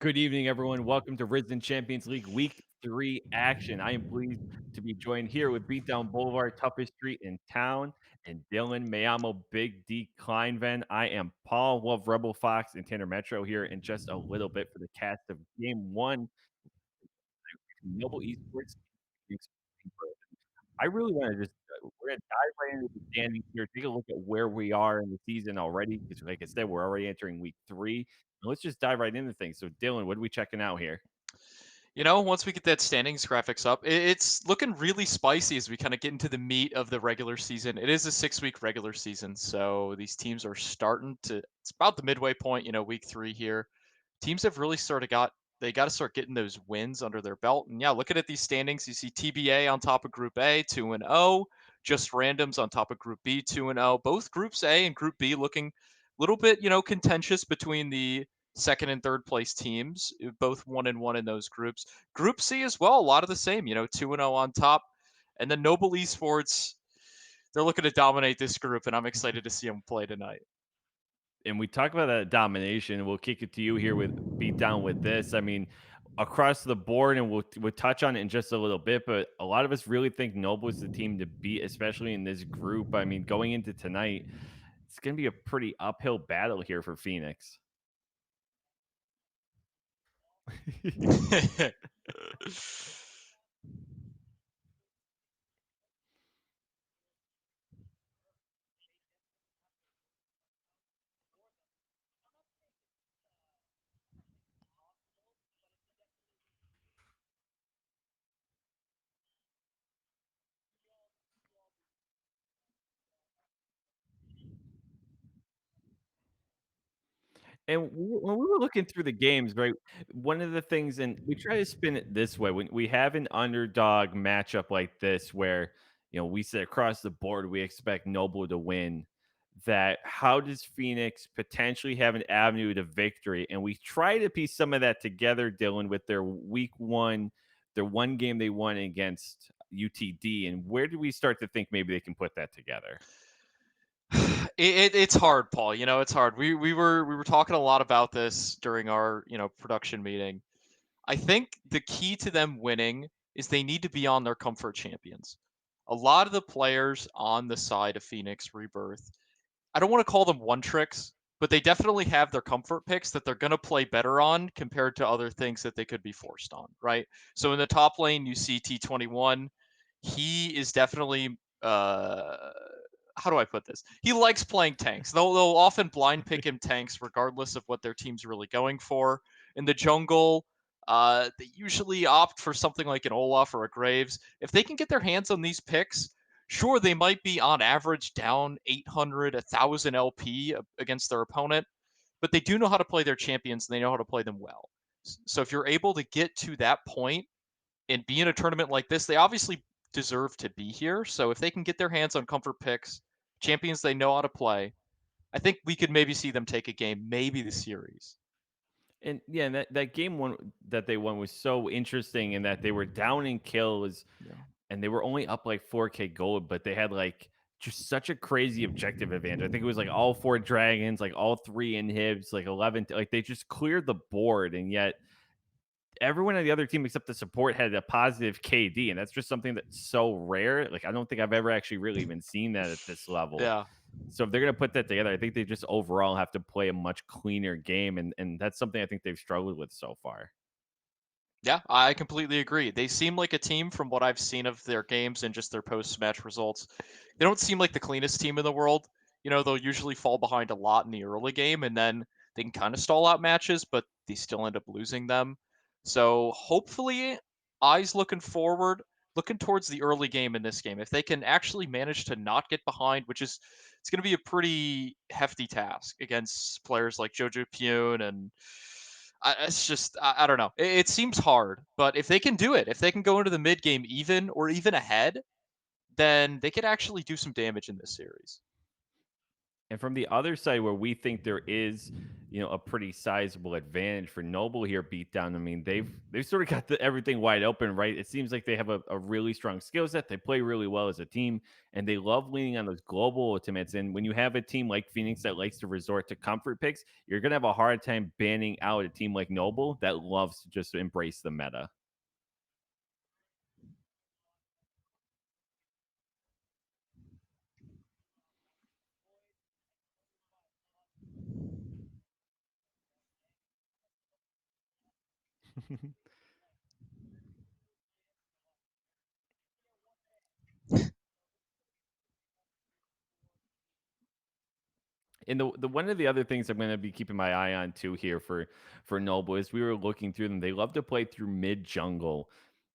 Good evening, everyone. Welcome to Risen Champions League Week 3 action. I am pleased to be joined here with Beatdown Boulevard, toughest street in town, and Dylan Mayamo, Big D Kleinven. I am Paul Wolf, Rebel Fox, and Tanner Metro here in just a little bit for the cast of Game 1 Noble Esports. I really want to we're going to dive right into the standings here, take a look at where we are in the season already, because like I said, we're already entering week 3. And let's just dive right into things. So, Dylan, what are we checking out here? Once we get that standings graphics up, it's looking really spicy as we kind of get into the meat of the regular season. It is a 6 week regular season, so these teams are starting to. It's about the midway point, week 3 here. Teams have really they got to start getting those wins under their belt. And yeah, looking at these standings, you see TBA on top of Group A, 2-0. Just Randoms on top of Group B, 2-0. Both Groups A and Group B looking a little bit, contentious between the second and third place teams, both 1-1 in those groups. Group C as well, a lot of the same, 2-0 on top. And then Noble Esports, they're looking to dominate this group, and I'm excited to see them play tonight. And we talk about that domination. We'll kick it to you here with beat down with this. I mean, across the board, and we'll touch on it in just a little bit, but a lot of us really think Noble is the team to beat, especially in this group. I mean, going into tonight, it's going to be a pretty uphill battle here for Phoenix. And when we were looking through the games, right, one of the things, and we try to spin it this way, when we have an underdog matchup like this where, we say across the board, we expect Noble to win, that how does Phoenix potentially have an avenue to victory? And we try to piece some of that together, Dylan, with their week 1, their one game they won against UTD. And where do we start to think maybe they can put that together? It's hard, Paul. It's hard. We were talking a lot about this during our production meeting. I think the key to them winning is they need to be on their comfort champions. A lot of the players on the side of Phoenix Rebirth, I don't want to call them one tricks, but they definitely have their comfort picks that they're going to play better on compared to other things that they could be forced on, right? So in the top lane, you see T21. He is definitely how do I put this? He likes playing tanks. They'll often blind pick him tanks regardless of what their team's really going for. In the jungle, they usually opt for something like an Olaf or a Graves. If they can get their hands on these picks, sure, they might be on average down 800, 1,000 LP against their opponent, but they do know how to play their champions and they know how to play them well. So if you're able to get to that point and be in a tournament like this, they obviously deserve to be here. So if they can get their hands on comfort picks, champions they know how to play, I think we could maybe see them take a game, maybe the series. And yeah, and that game one that they won was so interesting in that they were down in kills Yeah. and they were only up like 4K gold, but they had like just such a crazy objective advantage. I think it was like all 4 dragons, like all 3 inhibs, like 11, like they just cleared the board. And yet everyone on the other team except the support had a positive KD. And that's just something that's so rare. Like I don't think I've ever actually really even seen that at this level. Yeah. So if they're going to put that together, I think they just overall have to play a much cleaner game. And that's something I think they've struggled with so far. Yeah, I completely agree. They seem like a team from what I've seen of their games and just their post-match results. They don't seem like the cleanest team in the world. They'll usually fall behind a lot in the early game and then they can kind of stall out matches, but they still end up losing them. So hopefully, eyes looking forward, looking towards the early game in this game. If they can actually manage to not get behind, which is it's going to be a pretty hefty task against players like Jojo Pune and it's just I don't know. It seems hard, but if they can do it, if they can go into the mid game even or even ahead, then they could actually do some damage in this series. And from the other side, where we think there is, a pretty sizable advantage for Noble here beat down. I mean, they've sort of got everything wide open, right? It seems like they have a really strong skill set. They play really well as a team, and they love leaning on those global ultimates. And when you have a team like Phoenix that likes to resort to comfort picks, you're gonna have a hard time banning out a team like Noble that loves to just embrace the meta. And the one of the other things I'm gonna be keeping my eye on too here for Noble is we were looking through them. They love to play through mid jungle,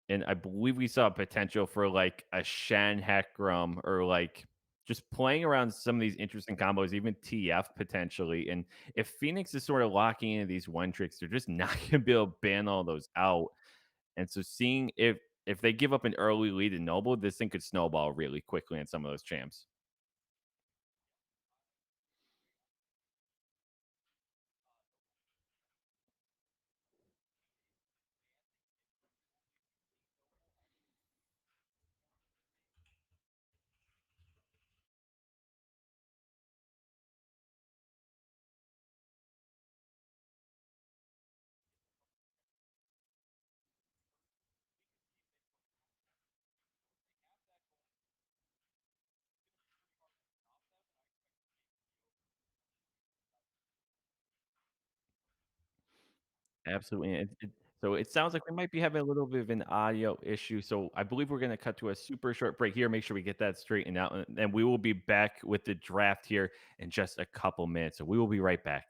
and I believe we saw potential for like a Shan Heckram or like just playing around some of these interesting combos, even TF potentially. And if Phoenix is sort of locking into these one tricks, they're just not gonna be able to ban all those out. And so seeing if they give up an early lead in Noble, this thing could snowball really quickly in some of those champs. Absolutely, and so it sounds like we might be having a little bit of an audio issue, so I believe we're gonna cut to a super short break here, make sure we get that straightened out, and we will be back with the draft here in just a couple minutes, so we will be right back.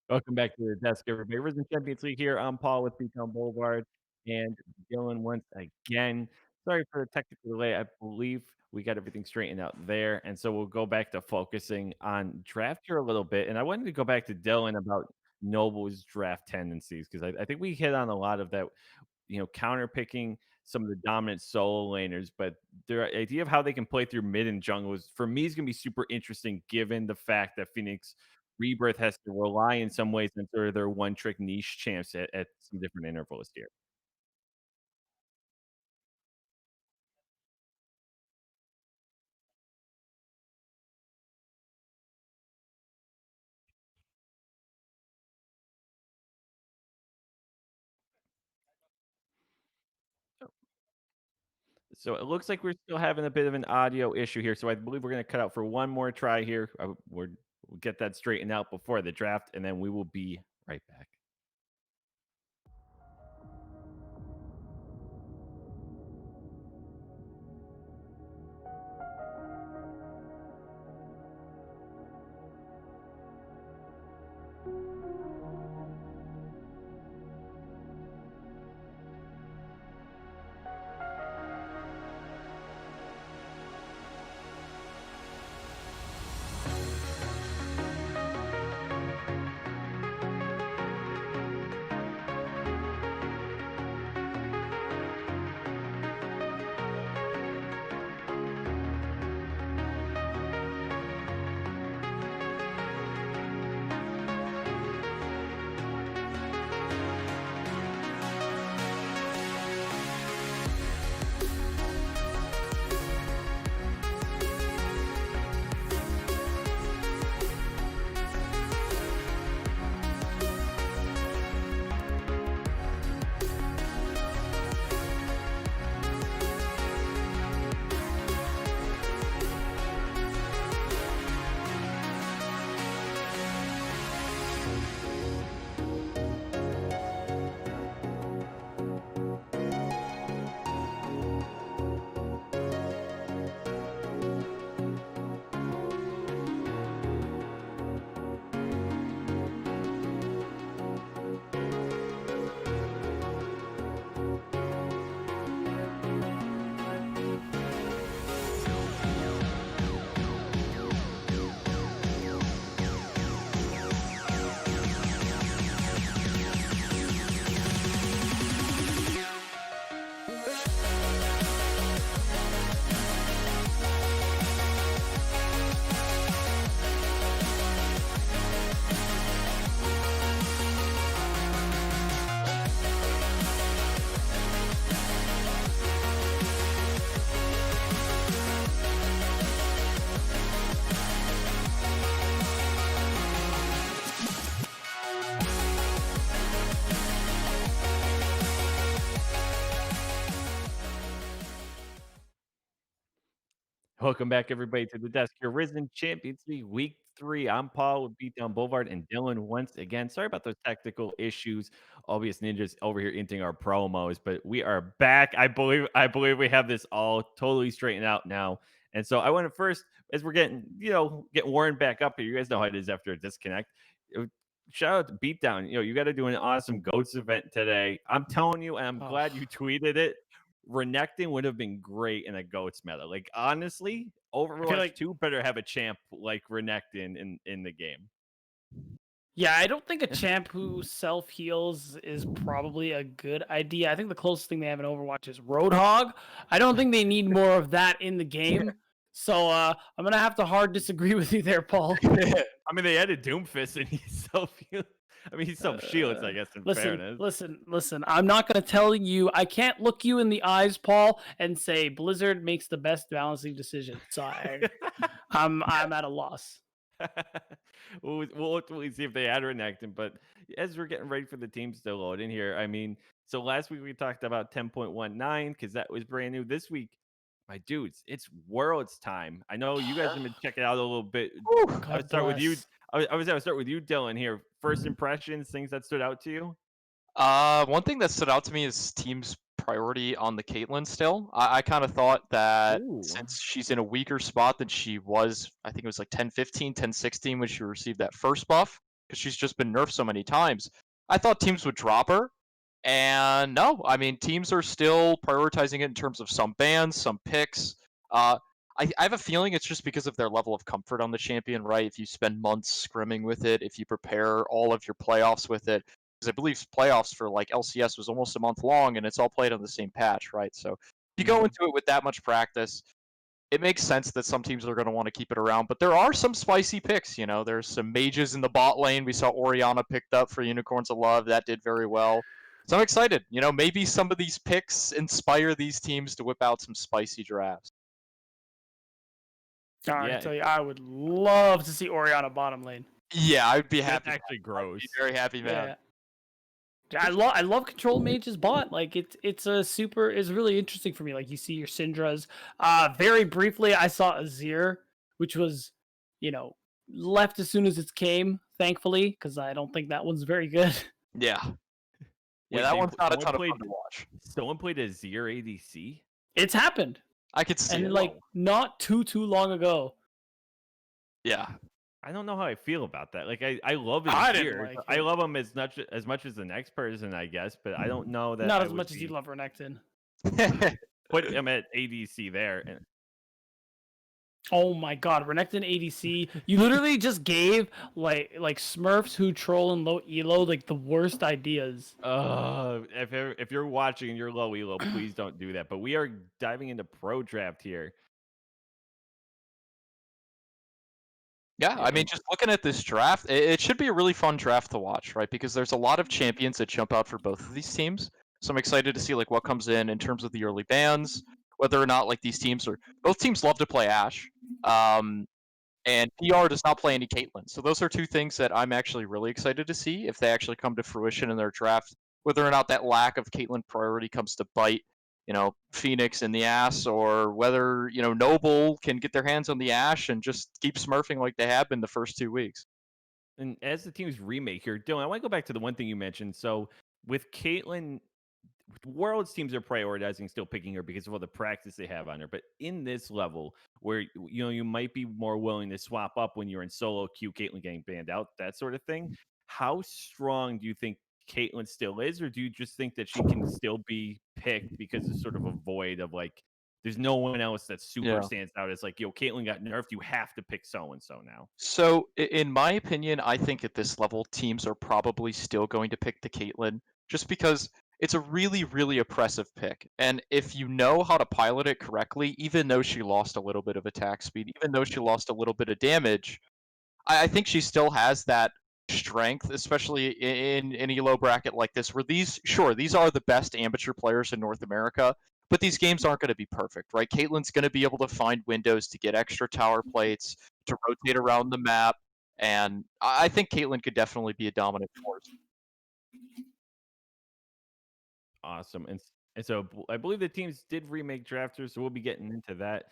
Welcome back to the desk, everybody. Risen Champions League here. I'm Paul with Beacon Boulevard and Dylan once again. Sorry for the technical delay. I believe we got everything straightened out there. And so we'll go back to focusing on draft here a little bit. And I wanted to go back to Dylan about Noble's draft tendencies because I think we hit on a lot of that, counter picking some of the dominant solo laners, but their idea of how they can play through mid and jungle is for me is going to be super interesting given the fact that Phoenix Rebirth has to rely in some ways on sort of their one trick niche champs at some different intervals here. So it looks like we're still having a bit of an audio issue here. So I believe we're going to cut out for one more try here. We'll get that straightened out before the draft, and then we will be right back. Welcome back, everybody, to the desk. Your Risen Champions League Week 3. I'm Paul with Beatdown Boulevard and Dylan once again. Sorry about those technical issues. Obvious Ninjas over here inting our promos, but we are back. I believe we have this all totally straightened out now. And so I want to first, as we're getting warmed back up here, you guys know how it is after a disconnect. uh, Shout out to Beatdown. You got to do an awesome Goats event today. I'm telling you, and I'm Oh, glad you tweeted it. Renekton would have been great in a goats meta. Like honestly, I feel Overwatch like 2 better have a champ like Renekton in the game. yeah, I don't think a champ who self heals is probably a good idea. I think the closest thing they have in Overwatch is Roadhog. I don't think they need more of that in the game. So I'm gonna have to hard disagree with you there, Paul. I mean, they added Doomfist and he's self I mean, he's self shields, I guess, in Listen, fairness. listen, listen. I'm not gonna tell you. I can't look you in the eyes, Paul, and say Blizzard makes the best balancing decision. So I'm at a loss. We'll ultimately see if they add Renekton. But as we're getting ready for the teams to load in here, I mean, so last week we talked about 10.19 because that was brand new. This week, my dudes, it's Worlds time. I know you guys have been checking out a little bit. Whew, I would God start with you. bless. I would start with you, Dylan. Here, first impressions, things that stood out to you. One thing that stood out to me is team's priority on the Caitlyn still. I kind of thought that Ooh. since she's in a weaker spot than she was, I think it was like 10-15, 10-16 when she received that first buff, because she's just been nerfed so many times. I thought teams would drop her. And no, I mean, teams are still prioritizing it in terms of some bans, some picks. Uh, I have a feeling it's just because of their level of comfort on the champion, right? If you spend months scrimming with it, if you prepare all of your playoffs with it, because I believe playoffs for like LCS was almost a month long and it's all played on the same patch, right? So if you go Mhm. into it with that much practice, it makes sense that some teams are going to want to keep it around. But there are some spicy picks. There's some mages in the bot lane. We saw Oriana picked up for Unicorns of Love. That did very well. So I'm excited. Maybe some of these picks inspire these teams to whip out some spicy drafts. I can Yeah, tell you, I would love to see Oriana bottom lane. Yeah, I'd be that's happy. actually I'd be gross. very happy, man. Yeah. I love Control Mage's bot. Like it's really interesting for me. Like you see your Syndras. Very briefly, I saw Azir, which was, you know, left as soon as it came, thankfully, because I don't think that one's very good. Yeah. Yeah, Wait, that one's not a someone ton of played fun to watch. someone played a Zir ADC? It's happened, I could see and it. like not too long ago. Yeah. I don't know how I feel about that. Like I love I didn't Azir. like I it. love him as much as the next person, I guess, but I don't know that Not I as would much as you love Renekton. put him at ADC there. And Oh my god, Renekton ADC. You literally just gave like Smurfs who troll and low elo like the worst ideas. if you're watching and you're low elo, please don't do that. But we are diving into pro draft here. Yeah, I mean, And just looking at this draft, it should be a really fun draft to watch, right? Because there's a lot of champions that jump out for both of these teams. So I'm excited to see like what comes in terms of the early bans, whether or not like these teams are both teams love to play Ashe, and PR does not play any Caitlyn. So those are two things that I'm actually really excited to see if they actually come to fruition in their draft. Whether or not that lack of Caitlyn priority comes to bite, Phoenix in the ass, or whether, Noble can get their hands on the Ashe and just keep smurfing like they have been the first 2 weeks. and as the team's remake here, Dylan, I want to go back to the one thing you mentioned. So with Caitlyn, Worlds teams are prioritizing still picking her because of all the practice they have on her. But in this level, where you might be more willing to swap up when you're in solo queue, Caitlyn getting banned out, that sort of thing. How strong do you think Caitlyn still is, or do you just think that she can still be picked because it's sort of a void of like there's no one else that super Yeah. stands out as like, Caitlyn got nerfed, you have to pick so and so now. So, in my opinion, I think at this level, teams are probably still going to pick the Caitlyn just because it's a really, really oppressive pick. And if you know how to pilot it correctly, even though she lost a little bit of attack speed, even though she lost a little bit of damage, I think she still has that strength, especially in an elo bracket like this, where these are the best amateur players in North America, but these games aren't going to be perfect, right? Caitlyn's going to be able to find windows to get extra tower plates, to rotate around the map, and I think Caitlyn could definitely be a dominant force. Awesome. And so I believe the teams did remake drafters, so we'll be getting into that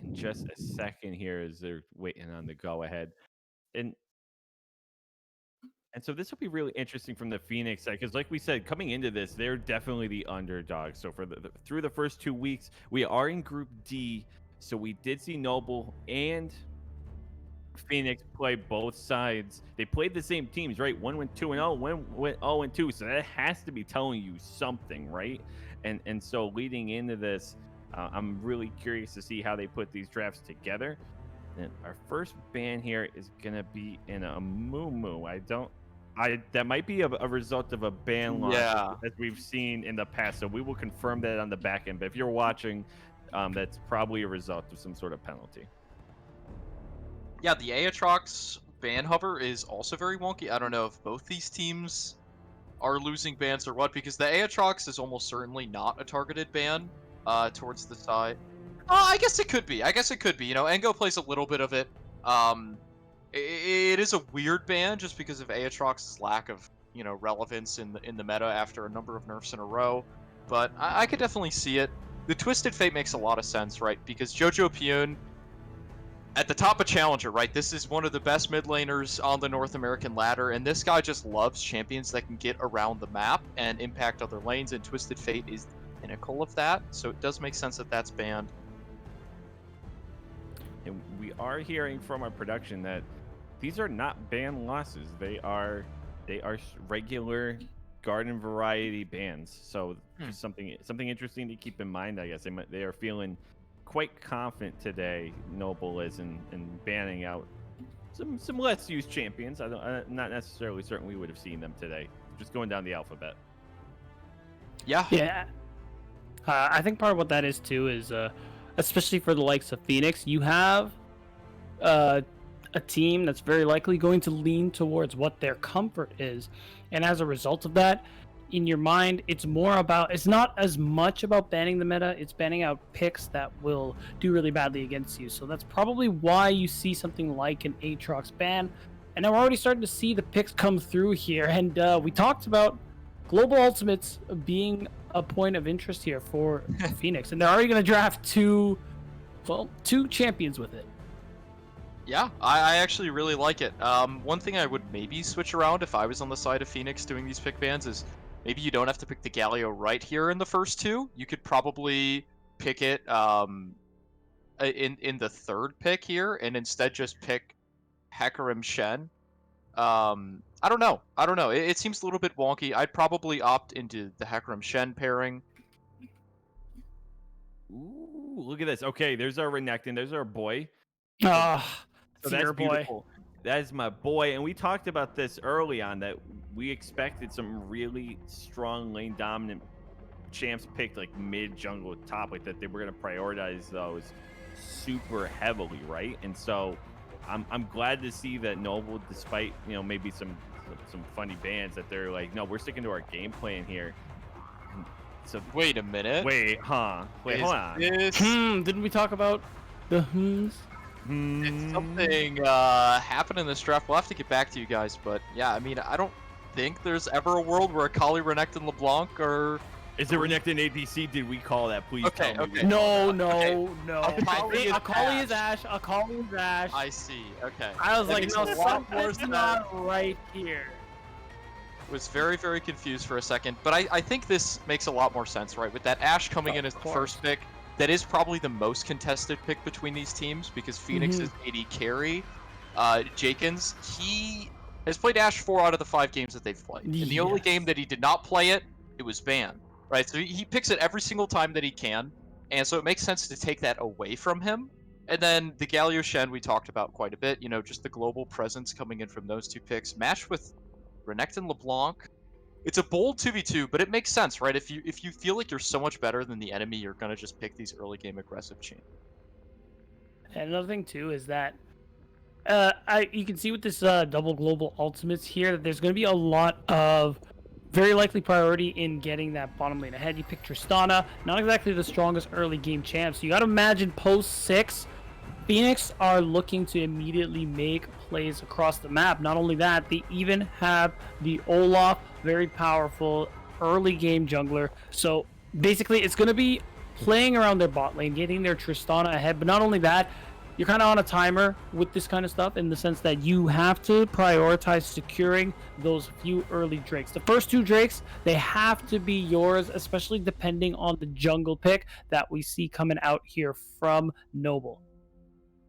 in just a second here as they're waiting on the go ahead. And so this will be really interesting from the Phoenix side because, like we said, coming into this, they're definitely the underdog. So for through the first 2 weeks, we are in Group D. So we did see Noble and Phoenix play both sides. They played the same teams, right? One went 2-0, one went 0-2. So that has to be telling you something, right? And so leading into this, I'm really curious to see how they put these drafts together. And our first ban here is gonna be in a Moo. That might be a result of a ban launch, Yeah. as we've seen in the past. So we will confirm that on the back end. But if you're watching, that's probably a result of some sort of penalty. Yeah, the Aatrox ban hover is also very wonky. I don't know if both these teams are losing bans or what, because the Aatrox is almost certainly not a targeted ban towards the side. I guess it could be. Engo plays a little bit of it. It is a weird ban just because of Aatrox's lack of relevance in the meta after a number of nerfs in a row. But I could definitely see it. The Twisted Fate makes a lot of sense, right? Because Jojo Pyun at the top of Challenger, right? This is one of the best mid laners on the North American ladder, and this guy just loves champions that can get around the map and impact other lanes, and Twisted Fate is the pinnacle of that. So it does make sense that that's banned. And we are hearing from our production that these are not ban losses. They are regular garden variety bans. So just something interesting to keep in mind. I guess they are feeling quite confident today. Noble is in banning out some less used champions. I'm not necessarily certain we would have seen them today. Just going down the alphabet. Yeah. I think part of what that is too is especially for the likes of Phoenix, you have a team that's very likely going to lean towards what their comfort is, and as a result of that, in your mind, it's not as much about banning the meta, it's banning out picks that will do really badly against you. So that's probably why you see something like an Aatrox ban, and now we're already starting to see the picks come through here. And we talked about Global Ultimates being a point of interest here for Phoenix, and they're already going to draft two champions with it. Yeah, I actually really like it. One thing I would maybe switch around if I was on the side of Phoenix doing these pick bans is maybe you don't have to pick the Galio right here in the first two. You could probably pick it in the third pick here, and instead just pick Hecarim Shen. I don't know. It seems a little bit wonky. I'd probably opt into the Hecarim Shen pairing. Ooh, look at this. Okay, there's our Renekton. There's our boy. Ah, So it's your that's boy. beautiful. That is my boy. And we talked about this early on that we expected some really strong lane dominant champs picked like mid jungle top, like that they were going to prioritize those super heavily, right? And so I'm glad to see that Noble, despite maybe some funny bans, that they're like, no, we're sticking to our game plan here. So Wait a minute. wait, hold on. Didn't we talk about the It's something happened in this draft. We'll have to get back to you guys, but yeah, I mean, I don't think there's ever a world where Akali, Renekton, LeBlanc are... Is it Renekton ADC? Did we call that? Please Okay, tell me. okay. No. Akali is Akali is Ash. Akali is Ash. I see, okay. I was That like, makes no, a lot more something's sense. not right here. Was very, very confused for a second, but I think this makes a lot more sense, right? With that Ash coming in as the first pick, that is probably the most contested pick between these teams because Phoenix is AD carry. Jakins, he has played Ash 4 out of the 5 games that they've played. In the only game that he did not play it, it was banned, right? So he picks it every single time that he can, and so it makes sense to take that away from him. And then the Galio Shen we talked about quite a bit, just the global presence coming in from those two picks, matched with Renekton LeBlanc. It's a bold 2v2, but it makes sense, right? If you feel like you're so much better than the enemy, you're gonna just pick these early game aggressive champions. And another thing too is that you can see with this double global ultimates here that there's going to be a lot of very likely priority in getting that bottom lane ahead. You pick Tristana, not exactly the strongest early game champ. So you got to imagine post 6, Phoenix are looking to immediately make plays across the map. Not only that, they even have the Olaf, very powerful early game jungler. So basically, it's going to be playing around their bot lane, getting their Tristana ahead. But not only that, you're kind of on a timer with this kind of stuff in the sense that you have to prioritize securing those few early Drakes. The first 2 Drakes, they have to be yours, especially depending on the jungle pick that we see coming out here from Noble.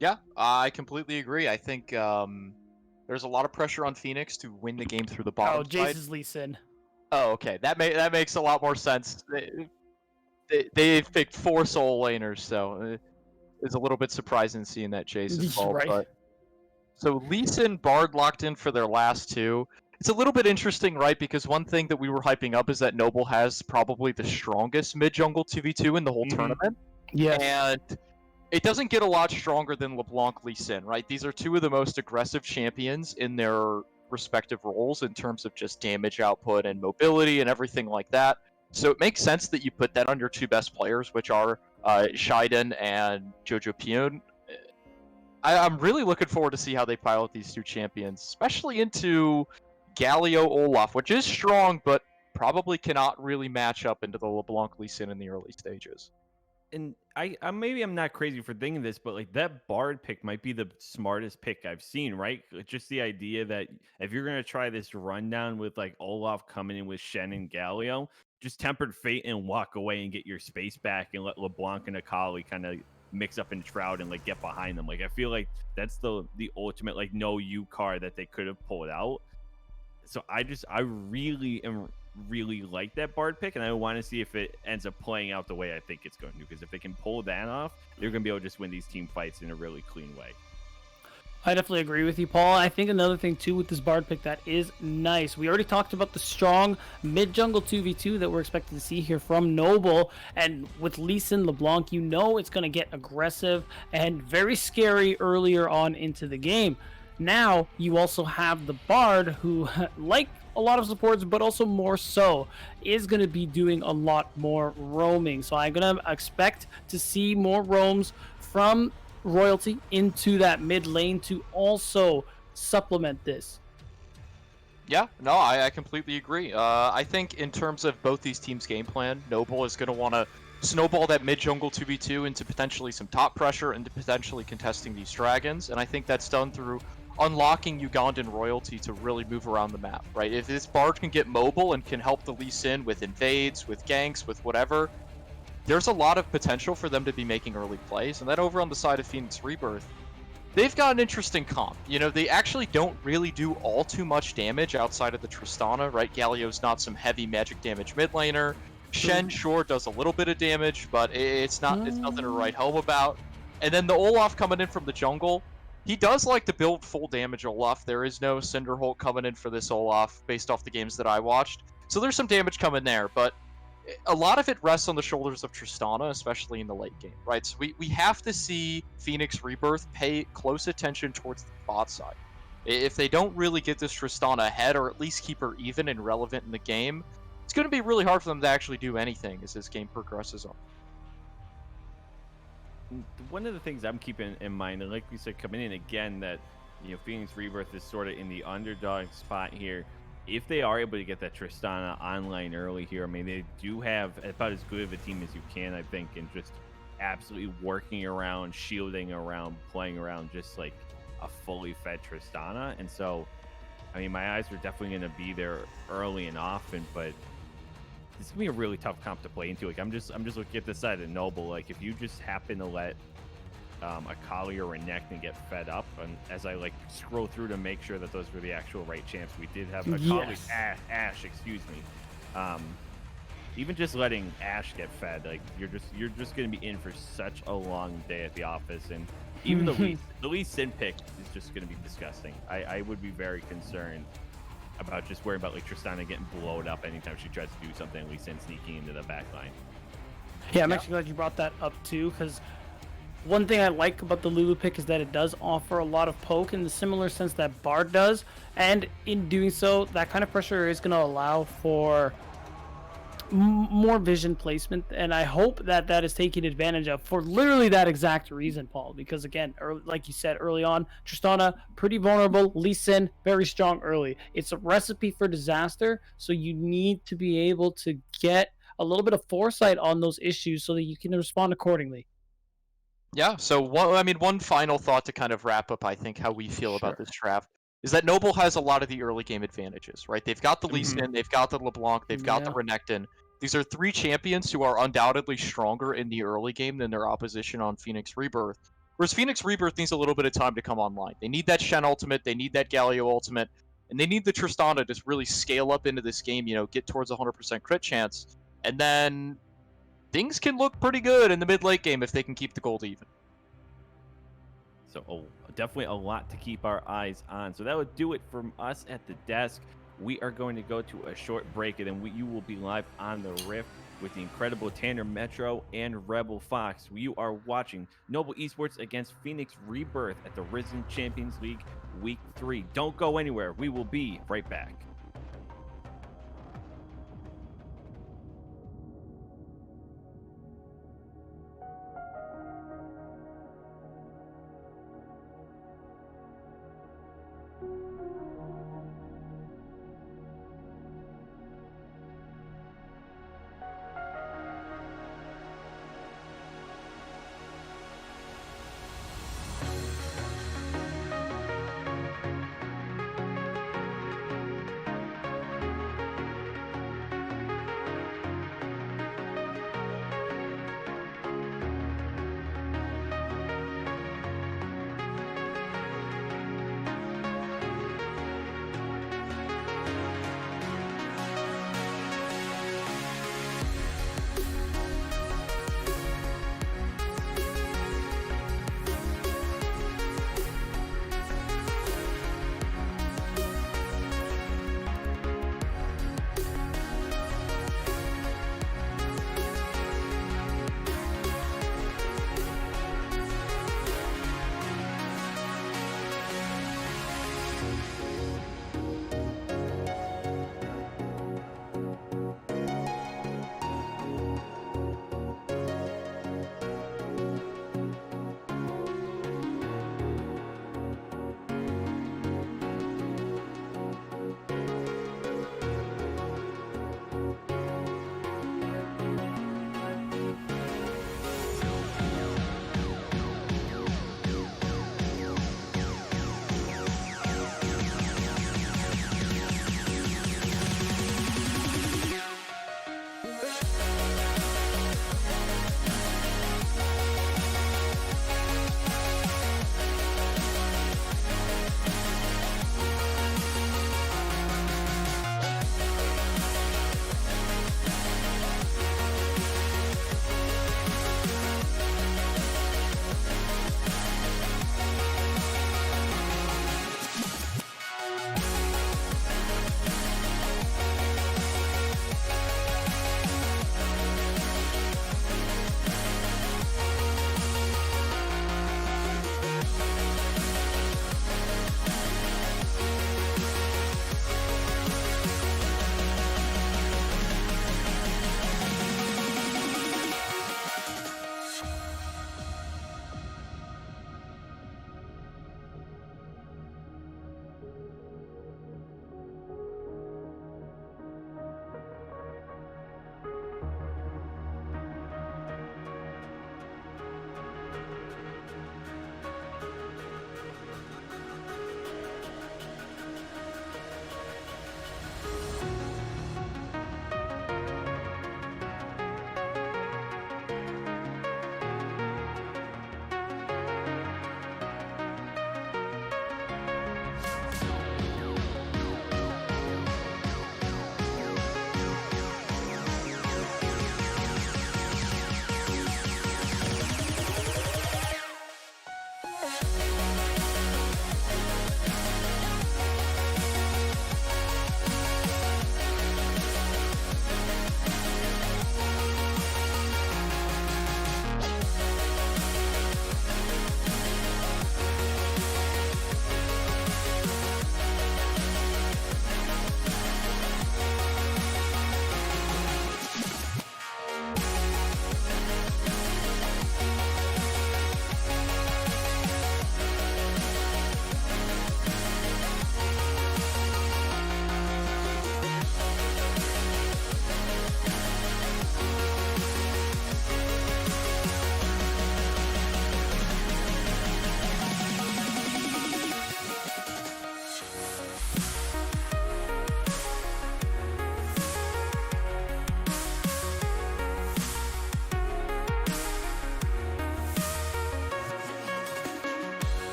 Yeah, I completely agree. I think there's a lot of pressure on Phoenix to win the game through the bottom Jace side. is Lee Sin. Oh, okay. That makes a lot more sense. They've picked 4 soul laners, so it's a little bit surprising seeing that Jace is involved. Right. But... So Lee Sin, Bard locked in for their last 2. It's a little bit interesting, right? Because one thing that we were hyping up is that Noble has probably the strongest mid-jungle 2v2 in the whole tournament. Yes. And it doesn't get a lot stronger than LeBlanc, Lee Sin, right? These are 2 of the most aggressive champions in their respective roles in terms of just damage output and mobility and everything like that. So it makes sense that you put that on your 2 best players, which are Shiden and Jojo Pion. I'm really looking forward to see how they pilot these 2 champions, especially into Galio Olaf, which is strong, but probably cannot really match up into the LeBlanc Lee Sin in the early stages. And I maybe I'm not crazy for thinking this, but like that Bard pick might be the smartest pick I've seen, right? Just the idea that if you're gonna try this rundown with like Olaf coming in with Shen and Galio, just tempered fate and walk away and get your space back and let LeBlanc and Akali kind of mix up in Shroud and like get behind them. Like I feel like that's the ultimate like no you card that they could have pulled out. So I really like that Bard pick, and I want to see if it ends up playing out the way I think it's going to, because if they can pull that off, they're going to be able to just win these team fights in a really clean way. I definitely agree with you, Paul. I think another thing too with this Bard pick that is nice, we already talked about the strong mid-jungle 2v2 that we're expected to see here from Noble, and with Lee Sin LeBlanc, it's going to get aggressive and very scary earlier on into the game. Now, you also have the Bard who, like a lot of supports, but also more so, is going to be doing a lot more roaming. So I'm going to expect to see more roams from Royalty into that mid lane to also supplement this. Yeah, no, I completely agree. I think in terms of both these teams' game plan, Noble is going to want to snowball that mid jungle 2v2 into potentially some top pressure and potentially contesting these dragons. And I think that's done through unlocking Ugandan royalty to really move around the map, right? If this Bard can get mobile and can help the Lee Sin with invades, with ganks, with whatever, there's a lot of potential for them to be making early plays. And then over on the side of Phoenix Rebirth, they've got an interesting comp. You know, they actually don't really do all too much damage outside of the Tristana, right? Galio's not some heavy magic damage mid laner. Shen sure does a little bit of damage, but it's nothing to write home about. And then the Olaf coming in from the jungle, he does like to build full damage Olaf. There is no Cinderholt coming in for this Olaf based off the games that I watched. So there's some damage coming there, but a lot of it rests on the shoulders of Tristana, especially in the late game, right? So we have to see Phoenix Rebirth pay close attention towards the bot side. If they don't really get this Tristana ahead, or at least keep her even and relevant in the game, it's going to be really hard for them to actually do anything as this game progresses on. One of the things I'm keeping in mind, and like we said, coming in again, that Phoenix Rebirth is sort of in the underdog spot here. If they are able to get that Tristana online early here, I mean, they do have about as good of a team as you can, I think, and just absolutely working around, shielding around, playing around, just like a fully fed Tristana. And so, I mean, my eyes are definitely going to be there early and often, but it's gonna be a really tough comp to play into. Like, I'm just looking at this side of Noble. Like, if you just happen to let a Kali or a Nectin get fed up, and as I like scroll through to make sure that those were the actual right champs, we did have a Kali, Ash, excuse me. Even just letting Ash get fed, like you're just gonna be in for such a long day at the office, and even the Lee Sin pick is just gonna be disgusting. I would be very concerned about just worrying about like Tristana getting blowed up anytime she tries to do something. Lee Sin sneaking into the back line. Yeah, I'm actually glad you brought that up too, because one thing I like about the Lulu pick is that it does offer a lot of poke in the similar sense that Bard does, and in doing so, that kind of pressure is going to allow for more vision placement, and I hope that that is taken advantage of for literally that exact reason, Paul, because again, like you said early on, Tristana, pretty vulnerable, Lee Sin, very strong early. It's a recipe for disaster, so you need to be able to get a little bit of foresight on those issues so that you can respond accordingly. Yeah, so one final thought to kind of wrap up, I think, how we feel about this draft is that Noble has a lot of the early game advantages, right? They've got the Lee Sin, they've got the LeBlanc, they've got the Renekton. These are three champions who are undoubtedly stronger in the early game than their opposition on Phoenix Rebirth. Whereas Phoenix Rebirth needs a little bit of time to come online. They need that Shen ultimate, they need that Galio ultimate, and they need the Tristana to really scale up into this game, get towards 100% crit chance, and then things can look pretty good in the mid-late game if they can keep the gold even. So definitely a lot to keep our eyes on. So that would do it from us at the desk. We are going to go to a short break, and then you will be live on the Rift with the incredible Tanner Metro and Rebel Fox. You are watching Noble Esports against Phoenix Rebirth at the Risen Champions League Week 3. Don't go anywhere. We will be right back.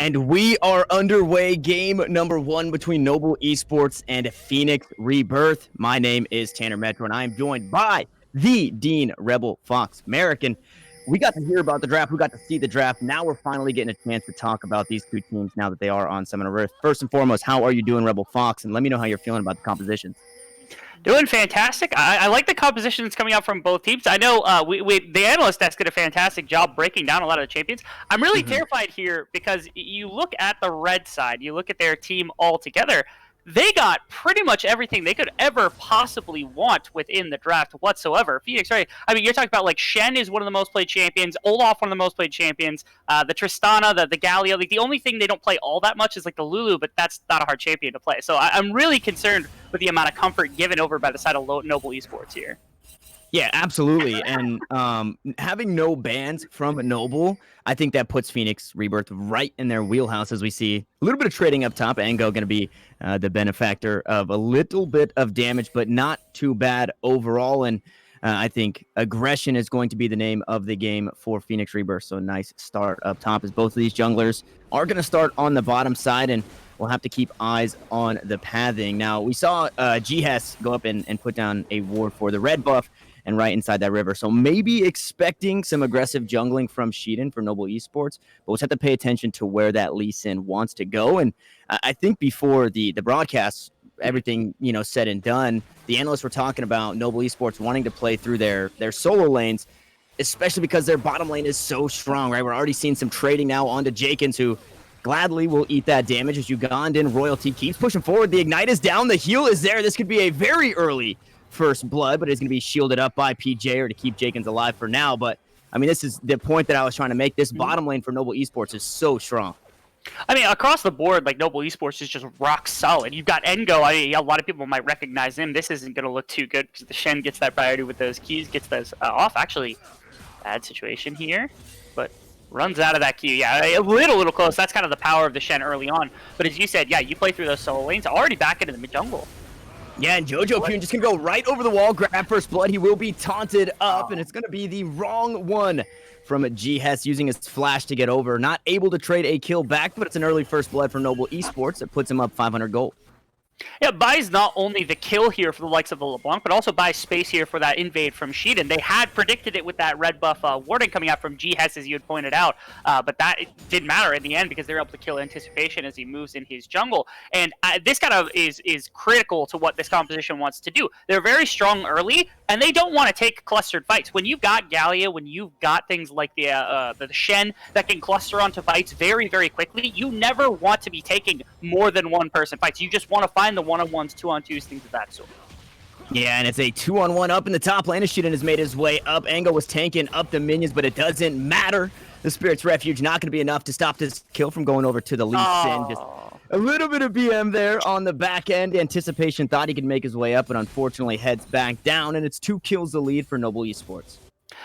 And we are underway. Game number 1 between Noble Esports and Phoenix Rebirth. My name is Tanner Metro, and I am joined by the Dean Rebel Fox American. We got to hear about the draft. We got to see the draft. Now we're finally getting a chance to talk about these two teams now that they are on Summon of Earth. First and foremost, how are you doing, Rebel Fox? And let me know how you're feeling about the compositions. Doing fantastic. I like the composition that's coming out from both teams. I know the analyst desk did a fantastic job breaking down a lot of the champions. I'm really terrified here because you look at the red side, you look at their team all together. They got pretty much everything they could ever possibly want within the draft whatsoever. Phoenix, right? I mean, you're talking about like Shen is one of the most played champions, Olaf one of the most played champions, the Tristana, the Galio. Like the only thing they don't play all that much is like the Lulu, but that's not a hard champion to play. So I'm really concerned with the amount of comfort given over by the side of Noble Esports here. Yeah, absolutely. And having no bans from Noble, I think that puts Phoenix Rebirth right in their wheelhouse as we see a little bit of trading up top. Ango going to be the benefactor of a little bit of damage, but not too bad overall. And I think aggression is going to be the name of the game for Phoenix Rebirth. So nice start up top as both of these junglers are going to start on the bottom side, and we'll have to keep eyes on the pathing. Now, we saw GHES go up and put down a ward for the red buff and right inside that river. So maybe expecting some aggressive jungling from Sheedan for Noble Esports, but we'll just have to pay attention to where that Lee Sin wants to go. And I think before the broadcast, everything, said and done, the analysts were talking about Noble Esports wanting to play through their solo lanes, especially because their bottom lane is so strong, right? We're already seeing some trading now onto Jakins, who gladly will eat that damage as Ugandan Royalty keeps pushing forward. The Ignite is down. The heal is there. This could be a very early first blood, but it's going to be shielded up by PJ or to keep Jakins alive for now. But, I mean, this is the point that I was trying to make. This bottom lane for Noble Esports is so strong. I mean, across the board, like Noble Esports is just rock solid. You've got Engo. I mean, a lot of people might recognize him. This isn't going to look too good because the Shen gets that priority with those keys, gets those off. Actually, bad situation here, but runs out of that queue. Yeah, a little close. That's kind of the power of the Shen early on. But as you said, yeah, you play through those solo lanes, already back into the mid-jungle. Yeah, and Jojo Pune just going to go right over the wall, grab first blood. He will be taunted up, and it's going to be the wrong one from GHES using his flash to get over. Not able to trade a kill back, but it's an early first blood for Noble Esports that puts him up 500 gold. Yeah, buys not only the kill here for the likes of the LeBlanc, but also buys space here for that invade from Sheedan. They had predicted it with that red buff warning coming out from GHES, as you had pointed out, but that didn't matter in the end because they were able to kill Anticipation as he moves in his jungle. And this kind of is critical to what this composition wants to do. They're very strong early, and they don't want to take clustered fights. When you've got Gallia, when you've got things like the Shen that can cluster onto fights very, very quickly, you never want to be taking more than one person fights. You just want to find the one-on-ones, two-on-twos, things of that sort. Yeah, and it's a 2-on-1 up in the top lane. Sheedan has made his way up. Ango was tanking up the minions, but it doesn't matter. The Spirit's Refuge not going to be enough to stop this kill from going over to the Lee Sin. Just a little bit of BM there on the back end. Anticipation thought he could make his way up, but unfortunately heads back down, and it's 2 kills the lead for Noble Esports.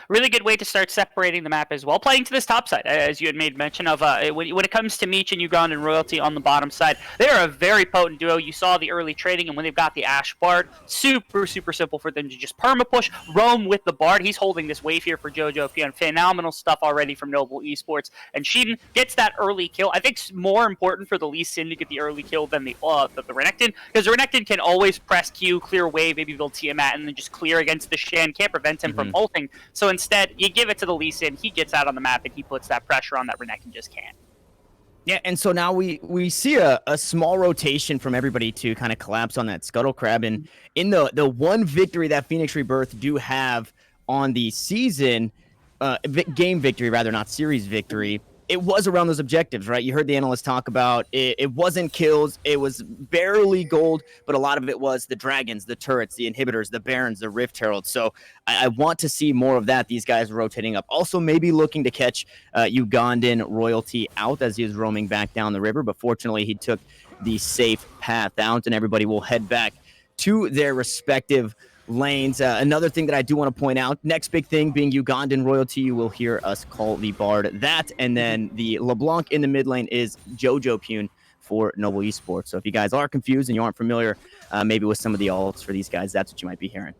Really good way to start separating the map as well. Playing to this top side, as you had made mention of. When it comes to Meech and Ugandan Royalty on the bottom side, they are a very potent duo. You saw the early trading, and when they've got the Ashe Bard, super simple for them to just perma-push, roam with the Bard. He's holding this wave here for Jojo Pion. Phenomenal stuff already from Noble Esports. And Sheedan gets that early kill. I think it's more important for the Lee Sin to get the early kill than the Renekton, because the Renekton can always press Q, clear wave, maybe build Tiamat, and then just clear against the Shen. Can't prevent him from ulting. So instead, you give it to the Lee Sin, he gets out on the map, and he puts that pressure on that Renekton just can't. Yeah, and so now we see a small rotation from everybody to kind of collapse on that Scuttle Crab. And in the one victory that Phoenix Rebirth do have on the season, game victory rather, not series victory, it was around those objectives, right? You heard the analysts talk about it wasn't kills, it was barely gold, but a lot of it was the dragons, the turrets, the inhibitors, the barons, the rift heralds. So I want to see more of that. These guys rotating up. Also maybe looking to catch Ugandan Royalty out as he was roaming back down the river, but fortunately he took the safe path out, and everybody will head back to their respective lanes. Another thing that I do want to point out, next big thing being Ugandan Royalty, you will hear us call the Bard that, and then the LeBlanc in the mid lane is Jojo Pune for Noble Esports. So if you guys are confused and you aren't familiar maybe with some of the alts for these guys, that's what you might be hearing.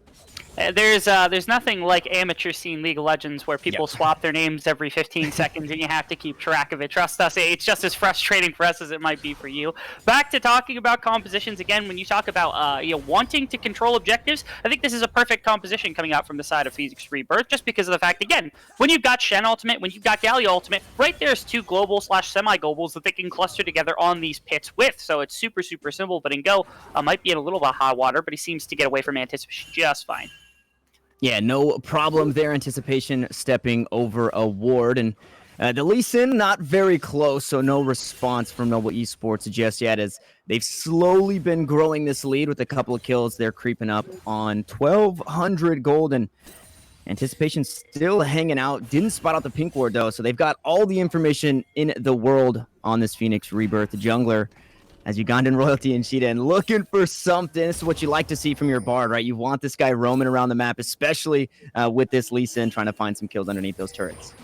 There's nothing like amateur scene League of Legends where people swap their names every 15 seconds and you have to keep track of it. Trust us, it's just as frustrating for us as it might be for you. Back to talking about compositions again. When you talk about wanting to control objectives, I think this is a perfect composition coming out from the side of Phoenix Rebirth, just because of the fact, again, when you've got Shen ultimate, when you've got Galio ultimate, right there's two global / semi-globals that they can cluster together on these pits with. So it's super simple. But in Go might be in a little bit of hot water, but he seems to get away from anticipation just fine. Yeah, no problem there. Anticipation stepping over a ward. And the Lee Sin, not very close, so no response from Noble Esports just yet, as they've slowly been growing this lead with a couple of kills. They're creeping up on 1,200 gold, and Anticipation still hanging out. Didn't spot out the pink ward, though, so they've got all the information in the world on this Phoenix Rebirth jungler. As Ugandan Royalty and Shiden looking for something. This is what you like to see from your Bard, right? You want this guy roaming around the map, especially with this Lee Sin trying to find some kills underneath those turrets.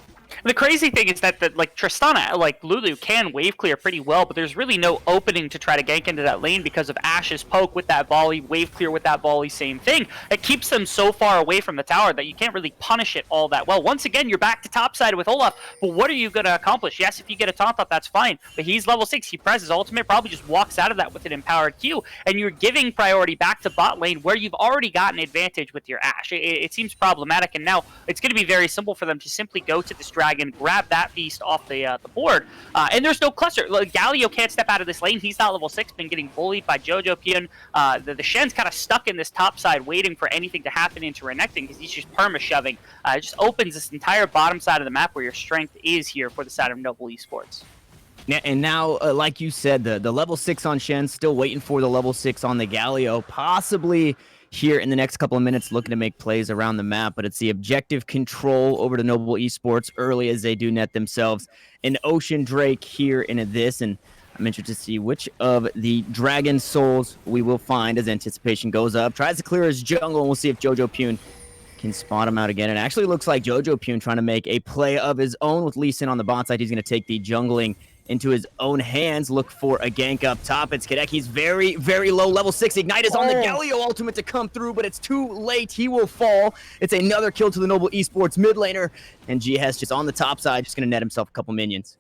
The crazy thing is that Tristana, like Lulu, can wave clear pretty well, but there's really no opening to try to gank into that lane because of Ash's poke with that volley, wave clear with that volley, same thing. It keeps them so far away from the tower that you can't really punish it all that well. Once again, you're back to topside with Olaf, but what are you going to accomplish? Yes, if you get a taunt up, that's fine, but he's level 6. He presses ultimate, probably just walks out of that with an empowered Q, and you're giving priority back to bot lane where you've already got an advantage with your Ash. It seems problematic, and now it's going to be very simple for them to simply go to this dragon, grab that beast off the board, and there's no cluster. Like, Galio can't step out of this lane. He's not level 6, been getting bullied by Jojo Pion. The Shen's kind of stuck in this top side waiting for anything to happen into Renekton because he's just perma-shoving. It just opens this entire bottom side of the map where your strength is here for the side of Noble Esports. Yeah, and now, like you said, the level 6 on Shen, still waiting for the level 6 on the Galio, possibly here in the next couple of minutes looking to make plays around the map, but it's the objective control over to Noble Esports early as they do net themselves an Ocean Drake here in this, and I'm interested to see which of the Dragon Souls we will find as Anticipation goes up, tries to clear his jungle, and we'll see if Jojo Pion can spot him out again. It actually looks like Jojo Pion trying to make a play of his own with Lee Sin on the bot side. He's going to take the jungling into his own hands, look for a gank up top. It's Kadeki's very low, level 6. Ignite is on the Galio ultimate to come through, but it's too late. He will fall. It's another kill to the Noble Esports mid laner, and GS just on the top side, just going to net himself a couple minions.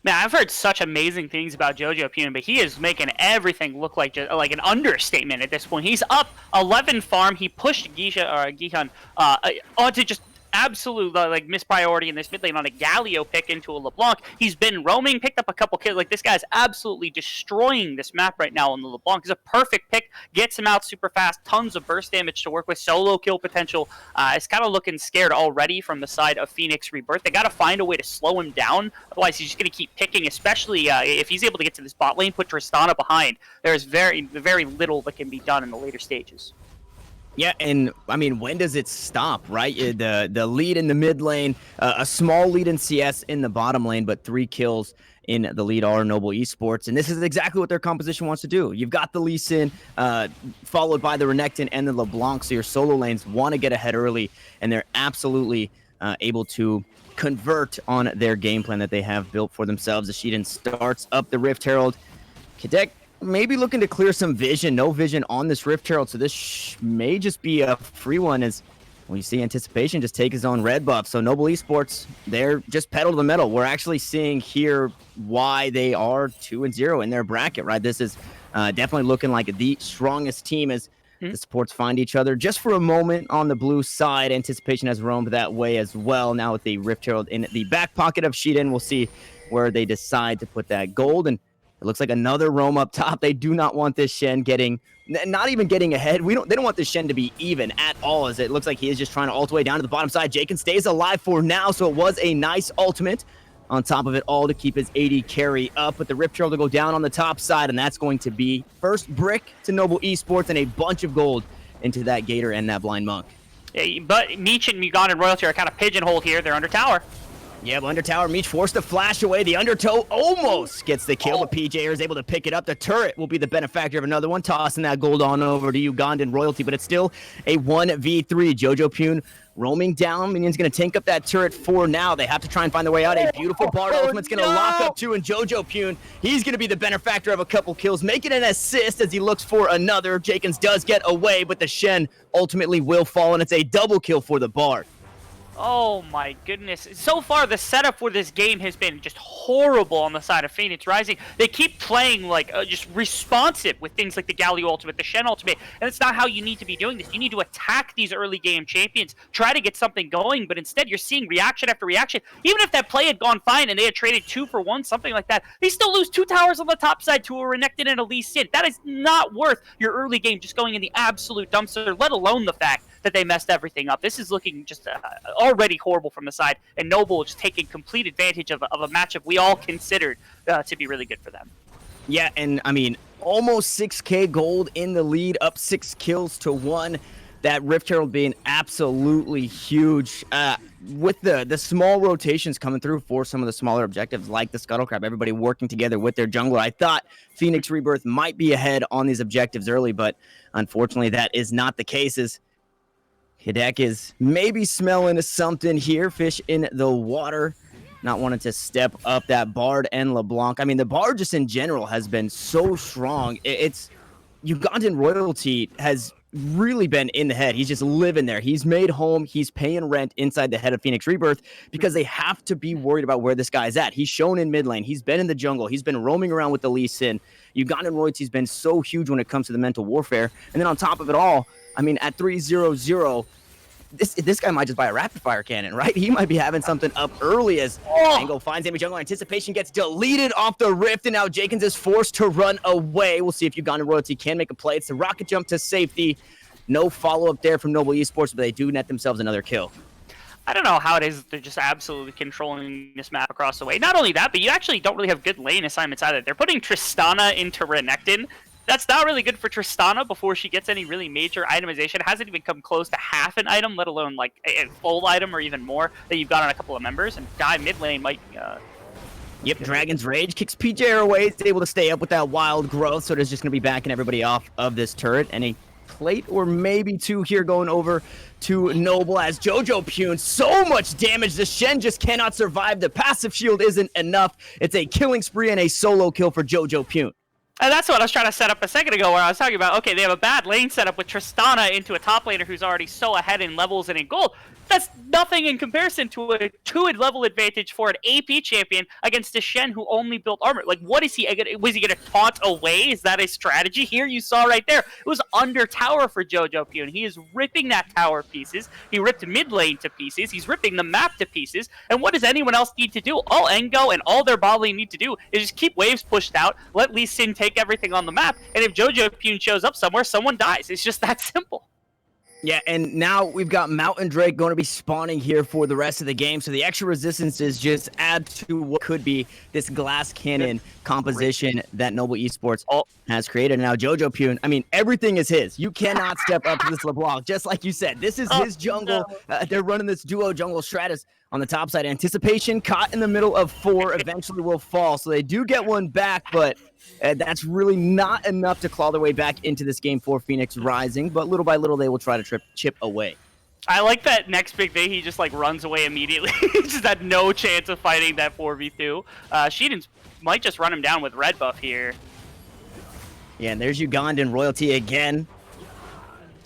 Man, I've heard such amazing things about Jojo Pion, but he is making everything look like an understatement at this point. He's up 11 farm. He pushed Gihan onto just absolute mispriority in this mid lane on a Galio pick into a LeBlanc. He's been roaming, picked up a couple kills. Like, this guy's absolutely destroying this map right now on the LeBlanc. He's a perfect pick, gets him out super fast, tons of burst damage to work with, solo kill potential. It's kind of looking scared already from the side of Phoenix Rebirth. They got to find a way to slow him down, otherwise he's just going to keep picking, especially if he's able to get to this bot lane, put Tristana behind. There's very little that can be done in the later stages. Yeah, and I mean, when does it stop, right? The lead in the mid lane, a small lead in CS in the bottom lane, but 3 kills in the lead are Noble Esports, and this is exactly what their composition wants to do. You've got the Lee Sin, followed by the Renekton and the LeBlanc, so your solo lanes want to get ahead early, and they're absolutely able to convert on their game plan that they have built for themselves. The Shiden starts up the Rift Herald. Kadek maybe looking to clear some vision. No vision on this Rift Herald, so this may just be a free one as we see Anticipation just take his own red buff. So Noble Esports, they're just pedal to the metal. We're actually seeing here why they are 2-0 in their bracket, right? This is definitely looking like the strongest team as the supports find each other. Just for a moment on the blue side, Anticipation has roamed that way as well. Now with the Rift Herald in the back pocket of Shiden, we'll see where they decide to put that gold. And it looks like another roam up top. They do not want this Shen not even getting ahead. They don't want this Shen to be even at all, as it looks like he is just trying to ult way down to the bottom side. Jaken stays alive for now, so it was a nice ultimate on top of it all to keep his AD carry up. But the Rift Herald to go down on the top side, and that's going to be first brick to Noble Esports and a bunch of gold into that Gator and that Blind Monk. Yeah, but Meech and Ugandan Royalty are kind of pigeonholed here. They're under tower. Yeah, but under tower, Meech forced to flash away. The undertow almost gets the kill, but PJ is able to pick it up. The turret will be the benefactor of another one, tossing that gold on over to Ugandan Royalty, but it's still a 1v3. Jojo Pune roaming down. Minion's going to tank up that turret for now. They have to try and find their way out. A beautiful Bard Ultimate's going to lock up too, and Jojo Pune, he's going to be the benefactor of a couple kills, making an assist as he looks for another. Jakens does get away, but the Shen ultimately will fall, and it's a double kill for the Bard. Oh my goodness. So far, the setup for this game has been just horrible on the side of Phoenix Rising. They keep playing like just responsive with things like the Galio Ultimate, the Shen Ultimate, and it's not how you need to be doing this. You need to attack these early game champions, try to get something going, but instead you're seeing reaction after reaction. Even if that play had gone fine and they had traded 2 for 1, something like that, they still lose 2 towers on the top side to a Renekton and a Lee Sin. That is not worth your early game just going in the absolute dumpster, let alone the fact that they messed everything up. This is looking just already horrible from the side, and Noble just taking complete advantage of a matchup we all considered to be really good for them. Yeah, and I mean, almost 6k gold in the lead, up 6 kills to 1. That Rift Herald being absolutely huge. With the small rotations coming through for some of the smaller objectives like the Scuttle Crab, everybody working together with their jungler. I thought Phoenix Rebirth might be ahead on these objectives early, but unfortunately that is not the case. Hidek is maybe smelling something here. Fish in the water. Not wanting to step up that Bard and LeBlanc. I mean, the Bard just in general has been so strong. It's Ugandan Royalty has really been in the head. He's just living there. He's made home. He's paying rent inside the head of Phoenix Rebirth because they have to be worried about where this guy's at. He's shown in mid lane. He's been in the jungle. He's been roaming around with the Lee Sin. Ugandan Royalty's been so huge when it comes to the mental warfare. And then on top of it all, I mean, at 3-0-0, this guy might just buy a rapid fire cannon, right? He might be having something up early as Angle finds enemy jungle. Anticipation gets deleted off the rift, and now Jakens is forced to run away. We'll see if Ugandan Royalty can make a play. It's a rocket jump to safety. No follow-up there from Noble Esports, but they do net themselves another kill. I don't know how it is they're just absolutely controlling this map across the way. Not only that, but you actually don't really have good lane assignments either. They're putting Tristana into Renekton. That's not really good for Tristana before she gets any really major itemization. It hasn't even come close to half an item, let alone like a full item or even more that you've got on a couple of members. And Guy mid lane might... Yep, Dragon's Rage kicks PJ away. It's able to stay up with that wild growth, so it is just going to be backing everybody off of this turret. And a plate or maybe 2 here going over to Noble as Jojo Pune. So much damage. The Shen just cannot survive. The passive shield isn't enough. It's a killing spree and a solo kill for Jojo Pune. And that's what I was trying to set up a second ago, where I was talking about, okay, they have a bad lane setup with Tristana into a top laner who's already so ahead in levels and in gold. That's nothing in comparison to a 2-level advantage for an AP champion against a Shen who only built armor. Like, what is he? Was he going to taunt away? Is that a strategy? Here you saw right there. It was under tower for Jojo Pune. He is ripping that tower pieces. He ripped mid lane to pieces. He's ripping the map to pieces. And what does anyone else need to do? All Engo and all their bot lane need to do is just keep waves pushed out, let Lee Sin take everything on the map, and if Jojo Pune shows up somewhere, someone dies. It's just that simple. Yeah, and now we've got Mountain Drake going to be spawning here for the rest of the game, so the extra resistances just add to what could be this glass cannon composition that Noble Esports has created. Now, Jojo Pune, I mean, everything is his. You cannot step up to this LeBlanc, just like you said. This is his jungle. They're running this duo jungle Stratus on the top side. Anticipation caught in the middle of 4 eventually will fall, so they do get one back, but that's really not enough to claw their way back into this game for Phoenix Rising, but little by little they will try to chip away. I like that next big thing, he just like runs away immediately. He just had no chance of fighting that 4v2. Sheedens might just run him down with red buff here. Yeah, and there's Ugandan Royalty again.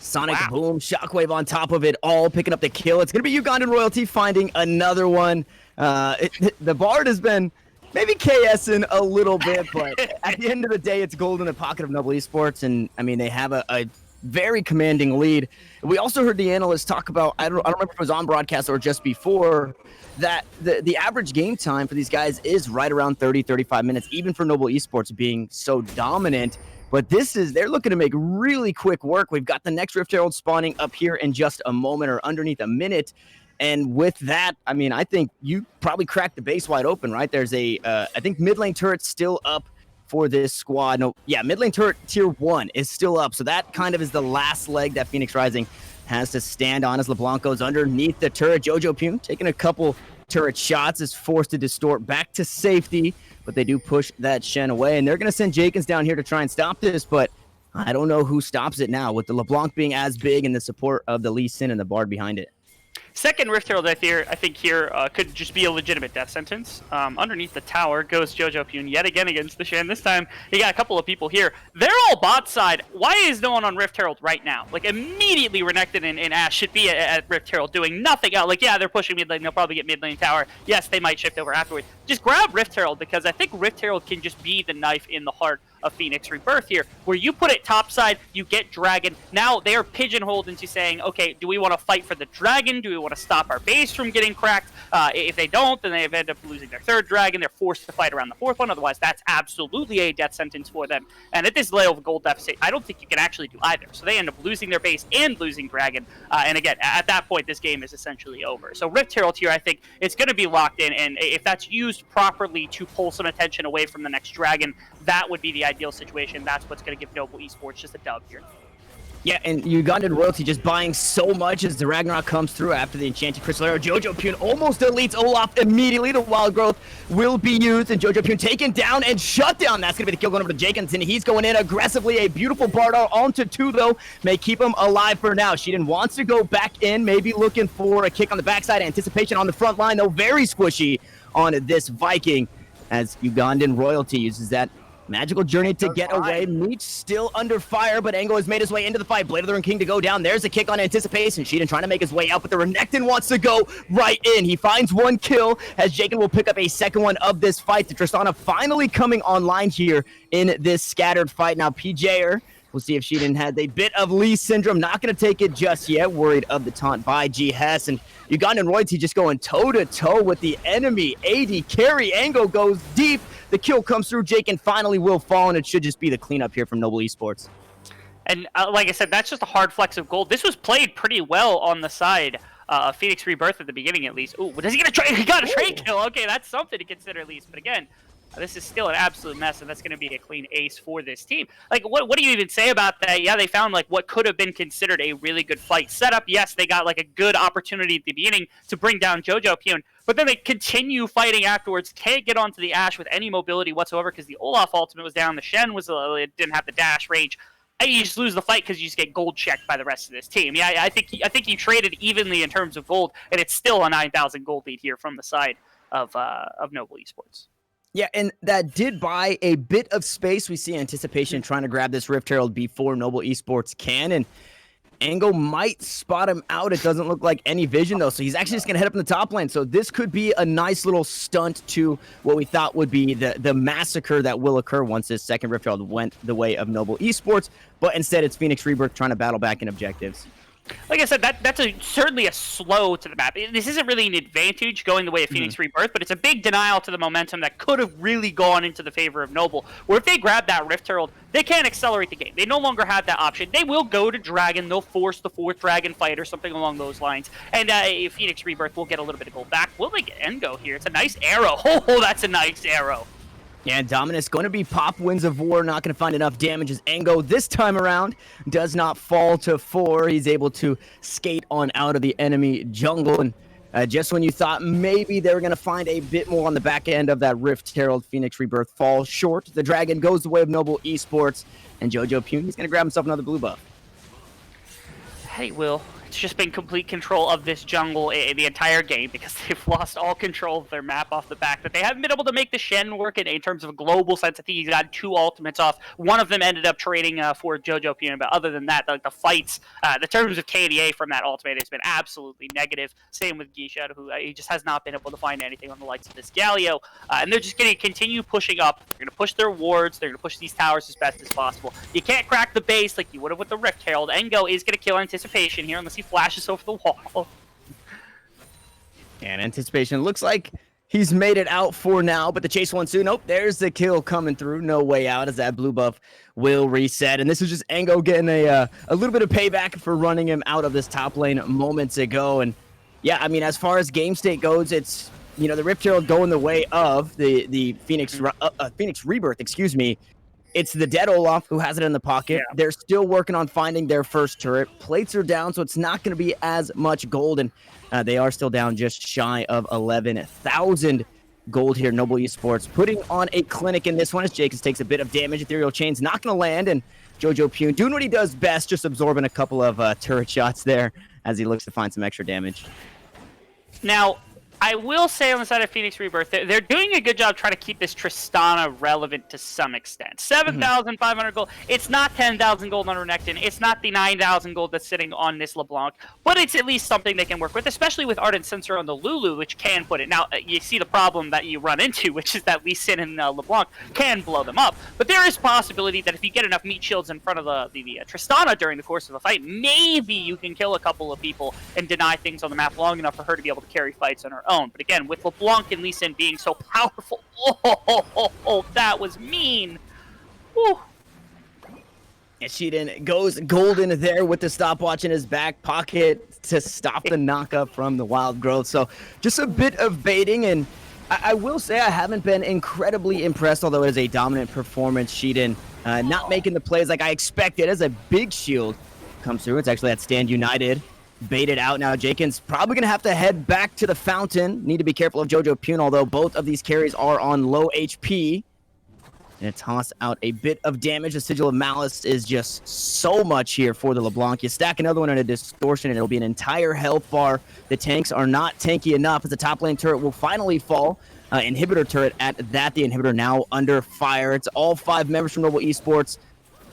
Sonic Boom, Shockwave on top of it all, picking up the kill. It's going to be Ugandan Royalty finding another one. The Bard has been maybe KSing a little bit, but at the end of the day, it's gold in the pocket of Noble Esports, and I mean, they have a very commanding lead. We also heard the analysts talk about, I don't remember if it was on broadcast or just before, that the average game time for these guys is right around 30-35 minutes, even for Noble Esports being so dominant. But they're looking to make really quick work. We've got the next Rift Herald spawning up here in just a moment or underneath a minute. And with that, I mean, I think you probably cracked the base wide open, right? There's I think mid lane turret's still up for this squad. No, yeah, mid lane turret tier 1 is still up. So that kind of is the last leg that Phoenix Rising has to stand on as LeBlanc goes underneath the turret. Jojo Pune taking a couple turret shots, is forced to distort back to safety, but they do push that Shen away, and they're going to send Jakens down here to try and stop this, but I don't know who stops it now, with the LeBlanc being as big and the support of the Lee Sin and the Bard behind it. Second Rift Herald, I think here could just be a legitimate death sentence. Underneath the tower goes Jojo Pune yet again against the Shen. This time, he got a couple of people here. They're all bot side. Why is no one on Rift Herald right now? Like, immediately Renekton and Ashe should be at Rift Herald doing nothing else. Like, yeah, they're pushing mid lane. They'll probably get mid lane tower. Yes, they might shift over afterwards. Just grab Rift Herald, because I think Rift Herald can just be the knife in the heart of Phoenix Rebirth here, where you put it topside, you get Dragon. Now they are pigeonholed into saying, okay, do we want to fight for the Dragon? Do we want to stop our base from getting cracked? If they don't, then they end up losing their third Dragon. They're forced to fight around the fourth one. Otherwise, that's absolutely a death sentence for them. And at this level of gold deficit, I don't think you can actually do either. So they end up losing their base and losing Dragon. And again, at that point, this game is essentially over. So Rift Herald here, I think, it's going to be locked in. And if that's used properly to pull some attention away from the next Dragon, that would be the ideal situation. That's what's going to give Noble Esports just a dub here. Yeah, and Ugandan Royalty just buying so much as the Ragnarok comes through after the Enchanted Crystal Arrow. Jojo Pune almost deletes Olaf immediately. The Wild Growth will be used, and Jojo Pune taken down and shut down. That's going to be the kill going over to Jakens, and he's going in aggressively. A beautiful Bardar onto 2, though, may keep him alive for now. Sheedon wants to go back in, maybe looking for a kick on the backside. Anticipation on the front line, though, very squishy on this Viking, as Ugandan Royalty uses that magical journey to get away. Meech still under fire, but Ango has made his way into the fight. Blade of the Rune King to go down. There's a kick on Anticipation. Sheedon trying to make his way out, but the Renekton wants to go right in. He finds one kill, as Jaken will pick up a second one of this fight. The Tristana finally coming online here in this scattered fight. Now, PJ'er, we'll see if Sheedon had a bit of Lee syndrome. Not going to take it just yet. Worried of the taunt by G. Hess. And Ugandan Royalty just going toe-to-toe with the enemy. AD carry. Ango goes deep. The kill comes through. Jaken finally will fall, and it should just be the cleanup here from Noble Esports. And like I said, that's just a hard flex of gold. This was played pretty well on the side of Phoenix Rebirth at the beginning, at least. Ooh, does he get a trade? He got a trade kill. Okay, that's something to consider at least. But again, this is still an absolute mess, and that's going to be a clean ace for this team. Like, what do you even say about that? Yeah, they found, like, what could have been considered a really good fight setup. Yes, they got, like, a good opportunity at the beginning to bring down Jojo Pune, but then they continue fighting afterwards, can't get onto the Ashe with any mobility whatsoever because the Olaf ultimate was down, the Shen it didn't have the dash range. You just lose the fight because you just get gold checked by the rest of this team. Yeah, I think you traded evenly in terms of gold, and it's still a 9,000 gold lead here from the side of Noble Esports. Yeah, and that did buy a bit of space. We see Anticipation trying to grab this Rift Herald before Noble Esports can, and Ango might spot him out. It doesn't look like any vision, though, so he's actually just going to head up in the top lane. So this could be a nice little stunt to what we thought would be the massacre that will occur once this second Rift Herald went the way of Noble Esports, but instead it's Phoenix Rebirth trying to battle back in objectives. Like I said, that's certainly a slow to the map. This isn't really an advantage going the way of Phoenix Rebirth, but it's a big denial to the momentum that could have really gone into the favor of Noble. Where if they grab that Rift Herald, they can't accelerate the game. They no longer have that option. They will go to Dragon. They'll force the fourth Dragon fight or something along those lines. And Phoenix Rebirth will get a little bit of gold back. Will they get Engo here? It's a nice arrow. Oh, that's a nice arrow. Yeah, Dominus going to be pop Winds of War, not going to find enough damage as Ango this time around does not fall to 4. He's able to skate on out of the enemy jungle, and just when you thought maybe they were going to find a bit more on the back end of that Rift Herald, Phoenix Rebirth falls short. The Dragon goes the way of Noble Esports, and Jojo Pune, he's going to grab himself another blue buff. Hey, Will. It's just been complete control of this jungle the entire game because they've lost all control of their map off the back. That they haven't been able to make the Shen work in terms of a global sense. I think he's got 2 ultimates off. One of them ended up trading for Jojo Pune, but other than that, like the fights, the terms of KDA from that ultimate has been absolutely negative. Same with Gisha, who he just has not been able to find anything on the likes of this Galio. And they're just going to continue pushing up. They're going to push their wards. They're going to push these towers as best as possible. You can't crack the base like you would have with the Rift Herald. Engo is going to kill Anticipation here unless he flashes over the wall. And Anticipation looks like he's made it out for now, but the chase will ensue. Nope, there's the kill coming through. No way out as that blue buff will reset. And this is just Ango getting a little bit of payback for running him out of this top lane moments ago. And yeah, I mean, as far as game state goes, it's, you know, the Rift Herald going the way of the Phoenix Rebirth, excuse me. It's the dead Olaf who has it in the pocket. Yeah. They're still working on finding their first turret. Plates are down, so it's not going to be as much gold, and they are still down just shy of 11,000 gold here. Noble Esports putting on a clinic in this one as Jacobs takes a bit of damage. Ethereal Chain's not going to land, and Jojo Pune doing what he does best, just absorbing a couple of turret shots there as he looks to find some extra damage. Now, I will say on the side of Phoenix Rebirth, they're doing a good job trying to keep this Tristana relevant to some extent. 7,500 gold. It's not 10,000 gold on Renekton. It's not the 9,000 gold that's sitting on this LeBlanc, but it's at least something they can work with, especially with Ardent Sensor on the Lulu, which can put it. Now, you see the problem that you run into, which is that Lee Sin and LeBlanc can blow them up, but there is possibility that if you get enough meat shields in front of the Tristana during the course of a fight, maybe you can kill a couple of people and deny things on the map long enough for her to be able to carry fights on her own. But again, with LeBlanc and Lee Sin being so powerful, that was mean. Woo. And Sheedan goes golden there with the stopwatch in his back pocket to stop the knockup from the Wild Growth. So just a bit of baiting, and I will say I haven't been incredibly impressed, although it is a dominant performance. Sheedan not making the plays like I expected as a big shield comes through. It's actually that Stand United. Baited out now. Jenkins probably going to have to head back to the fountain. Need to be careful of Jojo Pune, although both of these carries are on low HP. And toss out a bit of damage. The Sigil of Malice is just so much here for the LeBlanc. You stack another one in a Distortion, and it'll be an entire health bar. The tanks are not tanky enough as the top lane turret will finally fall. Inhibitor turret at that. The Inhibitor now under fire. It's all 5 members from Noble Esports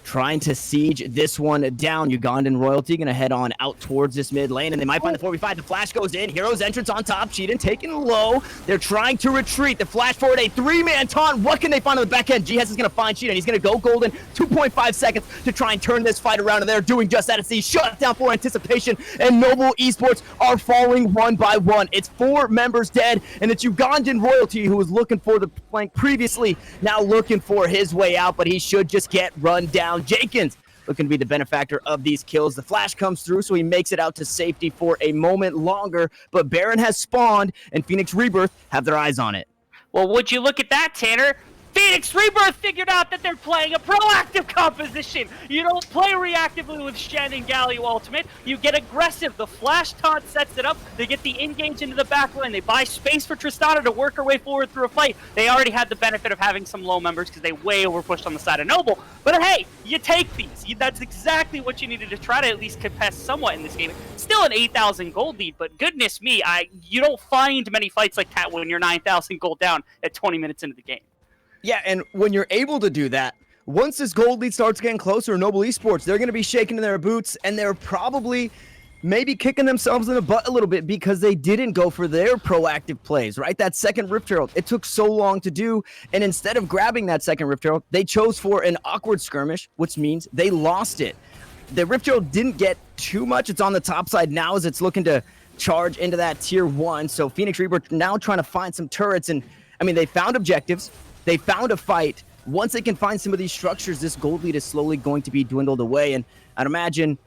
trying to siege this one down. Ugandan Royalty going to head on out towards this mid lane, and they might find the 4v5. The flash goes in. Hero's entrance on top. Sheedan taken low. They're trying to retreat. The flash forward, a 3-man taunt. What can they find on the back end? GS is going to find Sheedan. He's going to go golden. 2.5 seconds to try and turn this fight around, and they're doing just that. It's the shutdown for anticipation, and Noble Esports are falling one by one. It's 4 members dead, and it's Ugandan Royalty, who was looking for the flank previously, now looking for his way out, but he should just get run down. Jenkins looking to be the benefactor of these kills. The flash comes through, so he makes it out to safety for a moment longer, but Baron has spawned, and Phoenix Rebirth have their eyes on it. Well, would you look at that, Tanner? Phoenix Rebirth figured out that they're playing a proactive composition. You don't play reactively with Shen and Galio Ultimate. You get aggressive. The flash taunt sets it up. They get the engage into the back line. They buy space for Tristana to work her way forward through a fight. They already had the benefit of having some low members because they way overpushed on the side of Noble. But hey, you take these. That's exactly what you needed to try to at least contest somewhat in this game. Still an 8,000 gold lead, but goodness me, you don't find many fights like that when you're 9,000 gold down at 20 minutes into the game. Yeah, and when you're able to do that, once this gold lead starts getting closer, Noble Esports, they're going to be shaking in their boots, and they're probably maybe kicking themselves in the butt a little bit because they didn't go for their proactive plays, right? That second Rift Herald, it took so long to do, and instead of grabbing that second Rift Herald, they chose for an awkward skirmish, which means they lost it. The Rift Herald didn't get too much. It's on the top side now as it's looking to charge into that tier 1, so Phoenix Rebirth now trying to find some turrets, and I mean, they found objectives. They found a fight. Once they can find some of these structures, this gold lead is slowly going to be dwindled away. And I'd imagine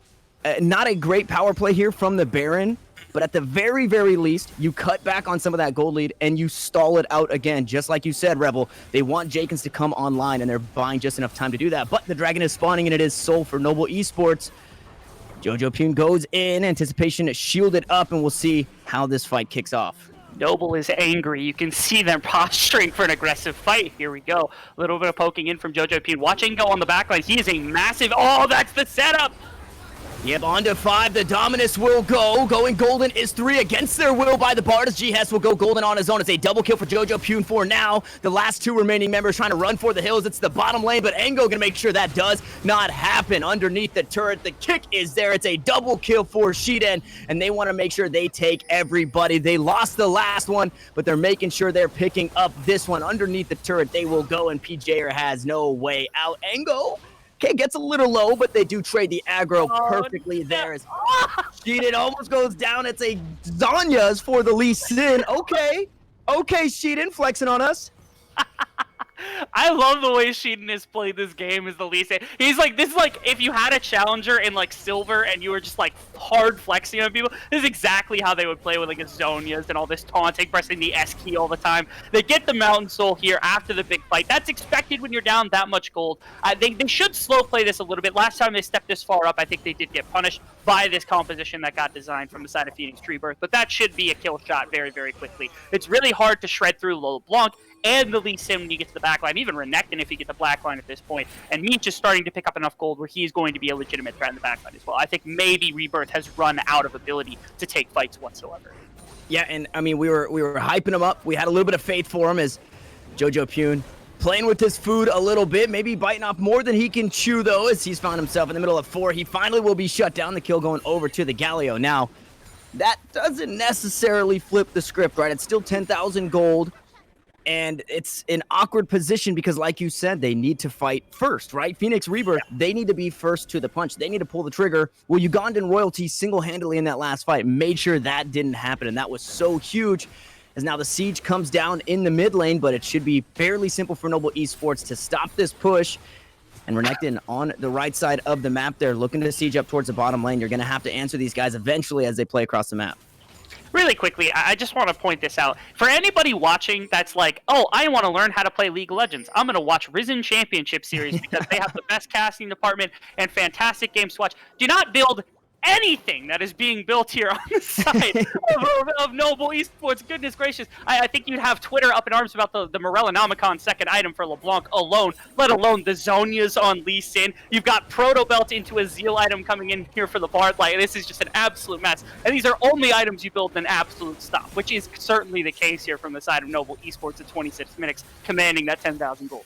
not a great power play here from the Baron, but at the very, very least, you cut back on some of that gold lead and you stall it out again. Just like you said, Rebel, they want Jenkins to come online and they're buying just enough time to do that. But the Dragon is spawning and it is Soul for Noble Esports. Jojo Pune goes in, anticipation shielded up, and we'll see how this fight kicks off. Noble is angry. You can see them posturing for an aggressive fight. Here we go. A little bit of poking in from Jojo Pune. Watching go on the backline. He is a massive... Oh, that's the setup! Yep, on to 5. The Dominus will go. Going golden is 3 against their will by the Bard as G-Hess will go golden on his own. It's a double kill for Jojo Pune for now. The last 2 remaining members trying to run for the hills. It's the bottom lane, but Engo going to make sure that does not happen. Underneath the turret, the kick is there. It's a double kill for Sheedan, and they want to make sure they take everybody. They lost the last one, but they're making sure they're picking up this one. Underneath the turret, they will go, and PJer has no way out. Engo... okay, gets a little low, but they do trade the aggro perfectly there. As Sheedan almost goes down. It's a Zanya's for the Lee Sin. Okay, Sheedan flexing on us. I love the way Sheedon has played this game as the Lee Sin. He's like, this is like if you had a challenger in like silver and you were just like hard flexing on people, this is exactly how they would play with like a Zonias and all this taunting, pressing the S key all the time. They get the Mountain Soul here after the big fight. That's expected when you're down that much gold. They should slow play this a little bit. Last time they stepped this far up, I think they did get punished by this composition that got designed from the side of Phoenix Rebirth, but that should be a kill shot very, very quickly. It's really hard to shred through LeBlanc and the Lee Sin when you get to the back line, even Renekton if you get the black line at this point. And Meech is starting to pick up enough gold where he's going to be a legitimate threat in the back line as well. I think maybe Rebirth has run out of ability to take fights whatsoever. Yeah, and I mean, we were hyping him up. We had a little bit of faith for him as Jojo Pune playing with his food a little bit, maybe biting off more than he can chew, though, as he's found himself in the middle of 4. He finally will be shut down. The kill going over to the Galio. Now, that doesn't necessarily flip the script, right? It's still 10,000 gold, and it's an awkward position because, like you said, they need to fight first, right? Phoenix Rebirth, they need to be first to the punch. They need to pull the trigger. Well, Ugandan Royalty single-handedly in that last fight made sure that didn't happen, and that was so huge. As now the siege comes down in the mid lane, but it should be fairly simple for Noble Esports to stop this push. And Renekton on the right side of the map there, looking to siege up towards the bottom lane. You're going to have to answer these guys eventually as they play across the map. Really quickly, I just want to point this out. For anybody watching that's like, oh, I want to learn how to play League of Legends, I'm going to watch Risen Championship Series because they have the best casting department and fantastic games to watch. Do not build anything that is being built here on the side of Noble Esports. Goodness gracious. I think you'd have Twitter up in arms about the Morellonomicon second item for LeBlanc alone, let alone the Zonias on Lee Sin. You've got Proto Belt into a Zeal item coming in here for the Bard. Like, this is just an absolute mess. And these are only items you build in absolute stop, which is certainly the case here from the side of Noble Esports at 26 minutes, commanding that 10,000 gold.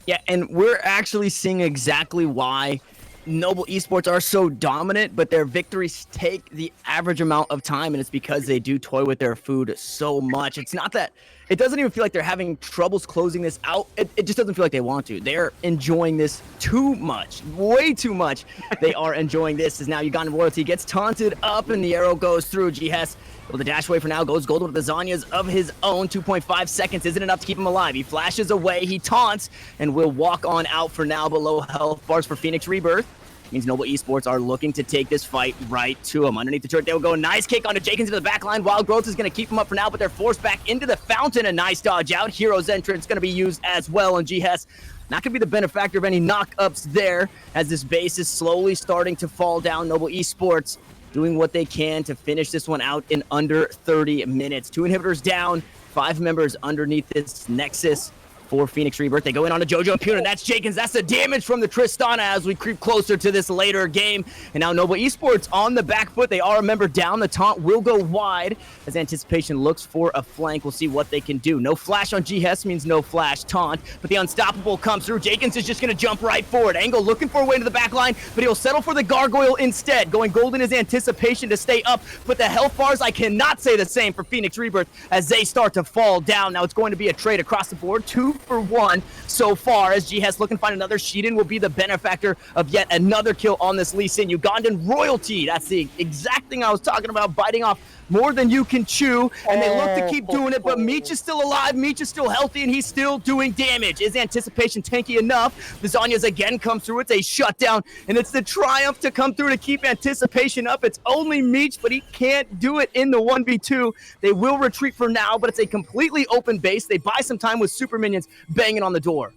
Yeah, and we're actually seeing exactly why Noble Esports are so dominant, but their victories take the average amount of time, and it's because they do toy with their food so much. It's not that it doesn't even feel like they're having troubles closing this out. It just doesn't feel like they want to. They're enjoying this too much, way too much. They are enjoying this as now Ugandan Royalty gets taunted up and the arrow goes through. GS able to dash away for now, goes gold with the Zonias of his own. 2.5 seconds isn't enough to keep him alive. He flashes away, he taunts, and will walk on out for now below health bars for Phoenix Rebirth. Means Noble Esports are looking to take this fight right to him. Underneath the turret, they will go. Nice kick onto Jenkins into the back line. Wild Growth is going to keep him up for now, but they're forced back into the fountain. A nice dodge out. Hero's entrance going to be used as well, and GS not going to be the benefactor of any knock-ups there as this base is slowly starting to fall down. Noble Esports doing what they can to finish this one out in under 30 minutes. 2 inhibitors down, 5 members underneath this Nexus for Phoenix Rebirth. They go in on a Jojo Pune, and that's Jenkins. That's the damage from the Tristana as we creep closer to this later game. And now Noble Esports on the back foot. They are a member down. The taunt will go wide as Anticipation looks for a flank. We'll see what they can do. No flash on GS means no flash taunt, but the Unstoppable comes through. Jenkins is just going to jump right forward. Angle looking for a way into the back line, but he'll settle for the Gargoyle instead. Going gold in his Anticipation to stay up, but the health bars, I cannot say the same for Phoenix Rebirth as they start to fall down. Now it's going to be a trade across the board. 2 for 1 so far as GS looking to find another. Sheedon will be the benefactor of yet another kill on this Lee Sin. Ugandan Royalty, that's the exact thing I was talking about, biting off more than you can chew, and they look to keep doing it, but Meech is still alive, Meech is still healthy, and he's still doing damage. Is Anticipation tanky enough? The Zonias again come through, it's a shutdown, and it's the Triumph to come through to keep Anticipation up. It's only Meech, but he can't do it in the 1v2. They will retreat for now, but it's a completely open base. They buy some time with super minions banging on the door.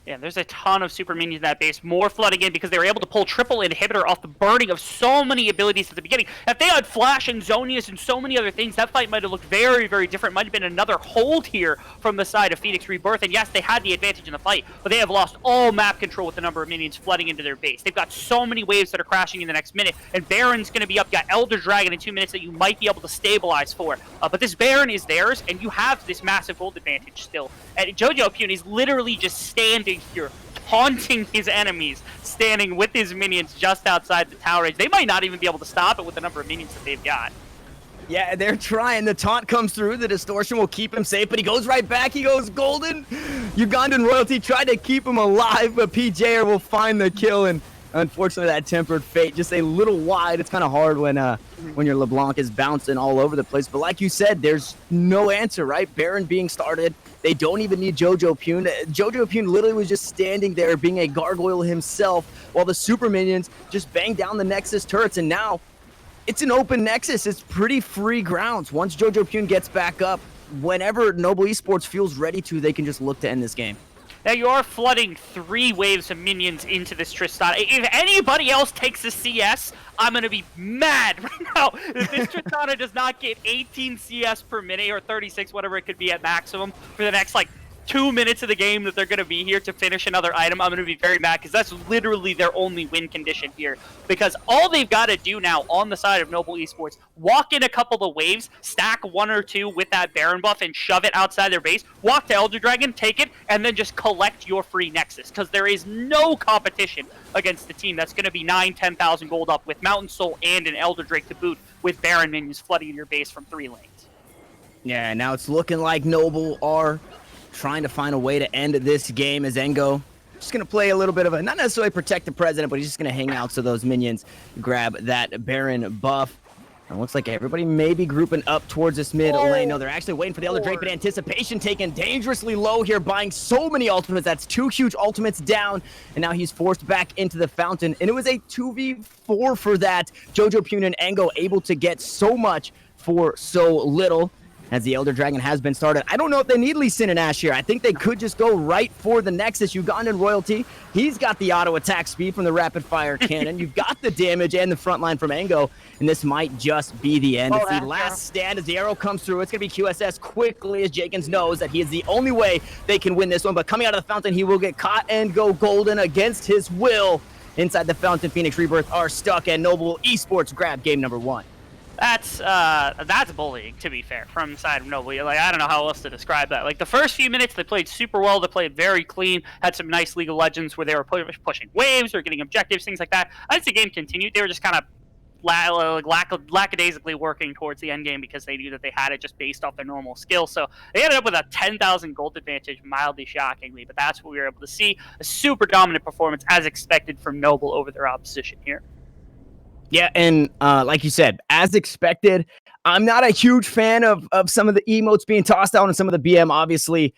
Yeah, there's a ton of super minions in that base. More flooding in because they were able to pull triple inhibitor off the burning of so many abilities at the beginning. If they had Flash and Zonias and so many other things, that fight might have looked very, very different. Might have been another hold here from the side of Phoenix Rebirth. And yes, they had the advantage in the fight, but they have lost all map control with the number of minions flooding into their base. They've got so many waves that are crashing in the next minute, and Baron's going to be up. Got Elder Dragon in 2 minutes that you might be able to stabilize for. But this Baron is theirs, and you have this massive gold advantage still. And Jojo Pune is literally just standing here, taunting his enemies, standing with his minions just outside the tower edge. They might not even be able to stop it with the number of minions that they've got. Yeah, they're trying. The taunt comes through. The distortion will keep him safe, but he goes right back. He goes golden. Ugandan Royalty tried to keep him alive, but PJer will find the kill, and Unfortunately, that tempered fate just a little wide. It's kind of hard when your LeBlanc is bouncing all over the place. But like you said, there's no answer, right? Baron being started. They don't even need Jojo Pune. Jojo Pune literally was just standing there being a gargoyle himself while the super minions just banged down the Nexus turrets. And now it's an open Nexus. It's pretty free grounds. Once Jojo Pune gets back up, whenever Noble Esports feels ready to, they can just look to end this game. Now you are flooding 3 waves of minions into this Tristana. If anybody else takes a CS, I'm going to be mad right now. If this Tristana does not get 18 CS per minute or 36, whatever it could be at maximum for the next, 2 minutes of the game that they're going to be here to finish another item, I'm going to be very mad because that's literally their only win condition here. Because all they've got to do now on the side of Noble Esports, walk in a couple of waves, stack 1 or 2 with that Baron buff and shove it outside their base, walk to Elder Dragon, take it, and then just collect your free Nexus. Because there is no competition against the team that's going to be 10,000 gold up with Mountain Soul and an Elder Drake to boot with Baron minions flooding your base from 3 lanes. Yeah, now it's looking like Noble are trying to find a way to end this game as Engo just going to play a little bit of a, not necessarily protect the president, but he's just going to hang out so those minions grab that Baron buff. And it looks like everybody may be grouping up towards this mid lane. No, they're actually waiting for the Elder Drake, but anticipation taken dangerously low here, buying so many ultimates. That's 2 huge ultimates down, and now he's forced back into the fountain. And it was a 2v4 for that. Jojo Pune and Engo able to get so much for so little. As the Elder Dragon has been started. I don't know if they need Lee Sin and Ash here. I think they could just go right for the Nexus. Ugandan Royalty, he's got the auto attack speed from the rapid fire cannon. You've got the damage and the front line from Engo, and this might just be the end. It's the last stand as the arrow comes through. It's going to be QSS quickly as Jenkins knows that he is the only way they can win this one. But coming out of the fountain, he will get caught and go golden against his will. Inside the fountain, Phoenix Rebirth are stuck, and Noble Esports grab game number 1. That's bullying, to be fair, from the side of Noble. I don't know how else to describe that. The first few minutes, they played super well. They played very clean. Had some nice League of Legends where they were pushing waves or getting objectives, things like that. As the game continued, they were just kind of lackadaisically working towards the end game because they knew that they had it just based off their normal skill. So they ended up with a 10,000 gold advantage, mildly shockingly. But that's what we were able to see. A super dominant performance, as expected, from Noble over their opposition here. Yeah, and like you said, as expected, I'm not a huge fan of some of the emotes being tossed out and some of the BM. Obviously,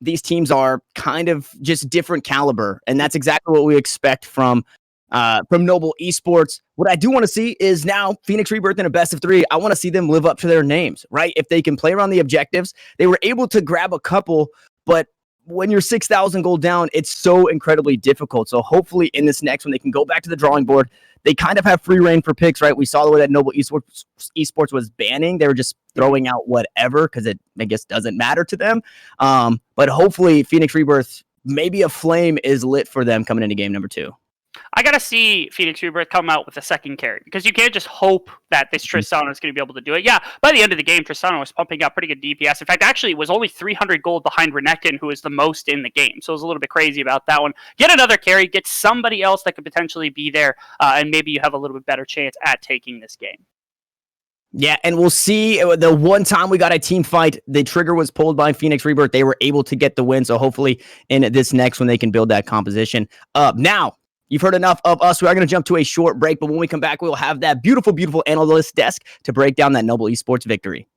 these teams are kind of just different caliber, and that's exactly what we expect from Noble Esports. What I do want to see is now Phoenix Rebirth in a best of 3. I want to see them live up to their names, right? If they can play around the objectives, they were able to grab a couple, but when you're 6,000 gold down, it's so incredibly difficult. So hopefully in this next one, they can go back to the drawing board. They kind of have free reign for picks, right? We saw the way that Noble Esports was banning. They were just throwing out whatever because it, I guess, doesn't matter to them. But hopefully Phoenix Rebirth, maybe a flame is lit for them coming into game number 2. I gotta see Phoenix Rebirth come out with a second carry because you can't just hope that this Tristana is going to be able to do it. Yeah, by the end of the game, Tristana was pumping out pretty good DPS. In fact, actually, it was only 300 gold behind Renekton, who is the most in the game. So it was a little bit crazy about that one. Get another carry, get somebody else that could potentially be there, and maybe you have a little bit better chance at taking this game. Yeah, and we'll see. The one time we got a team fight, the trigger was pulled by Phoenix Rebirth. They were able to get the win. So hopefully in this next one, they can build that composition up. Now, you've heard enough of us. We are going to jump to a short break, but when we come back, we will have that beautiful, beautiful analyst desk to break down that Noble Esports victory.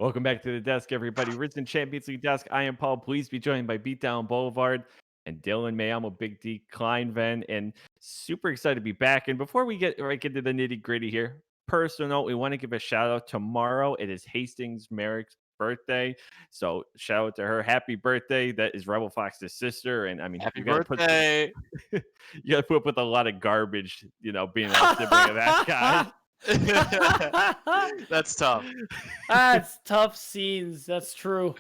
Welcome back to the desk, everybody. Risen Champions League desk. I am Paul. Please be joined by Beatdown Boulevard and Dylan Mayamo, Big D, Kleinven, and super excited to be back. And before we get right into the nitty gritty here, personal note, we want to give a shout out tomorrow. It is Hastings Merrick's birthday, so shout out to her. Happy birthday! That is Rebel Fox's sister, and I mean, Happy you got to birthday! you got to put up with a lot of garbage, being a sibling of that guy. That's tough. That's tough scenes. That's true.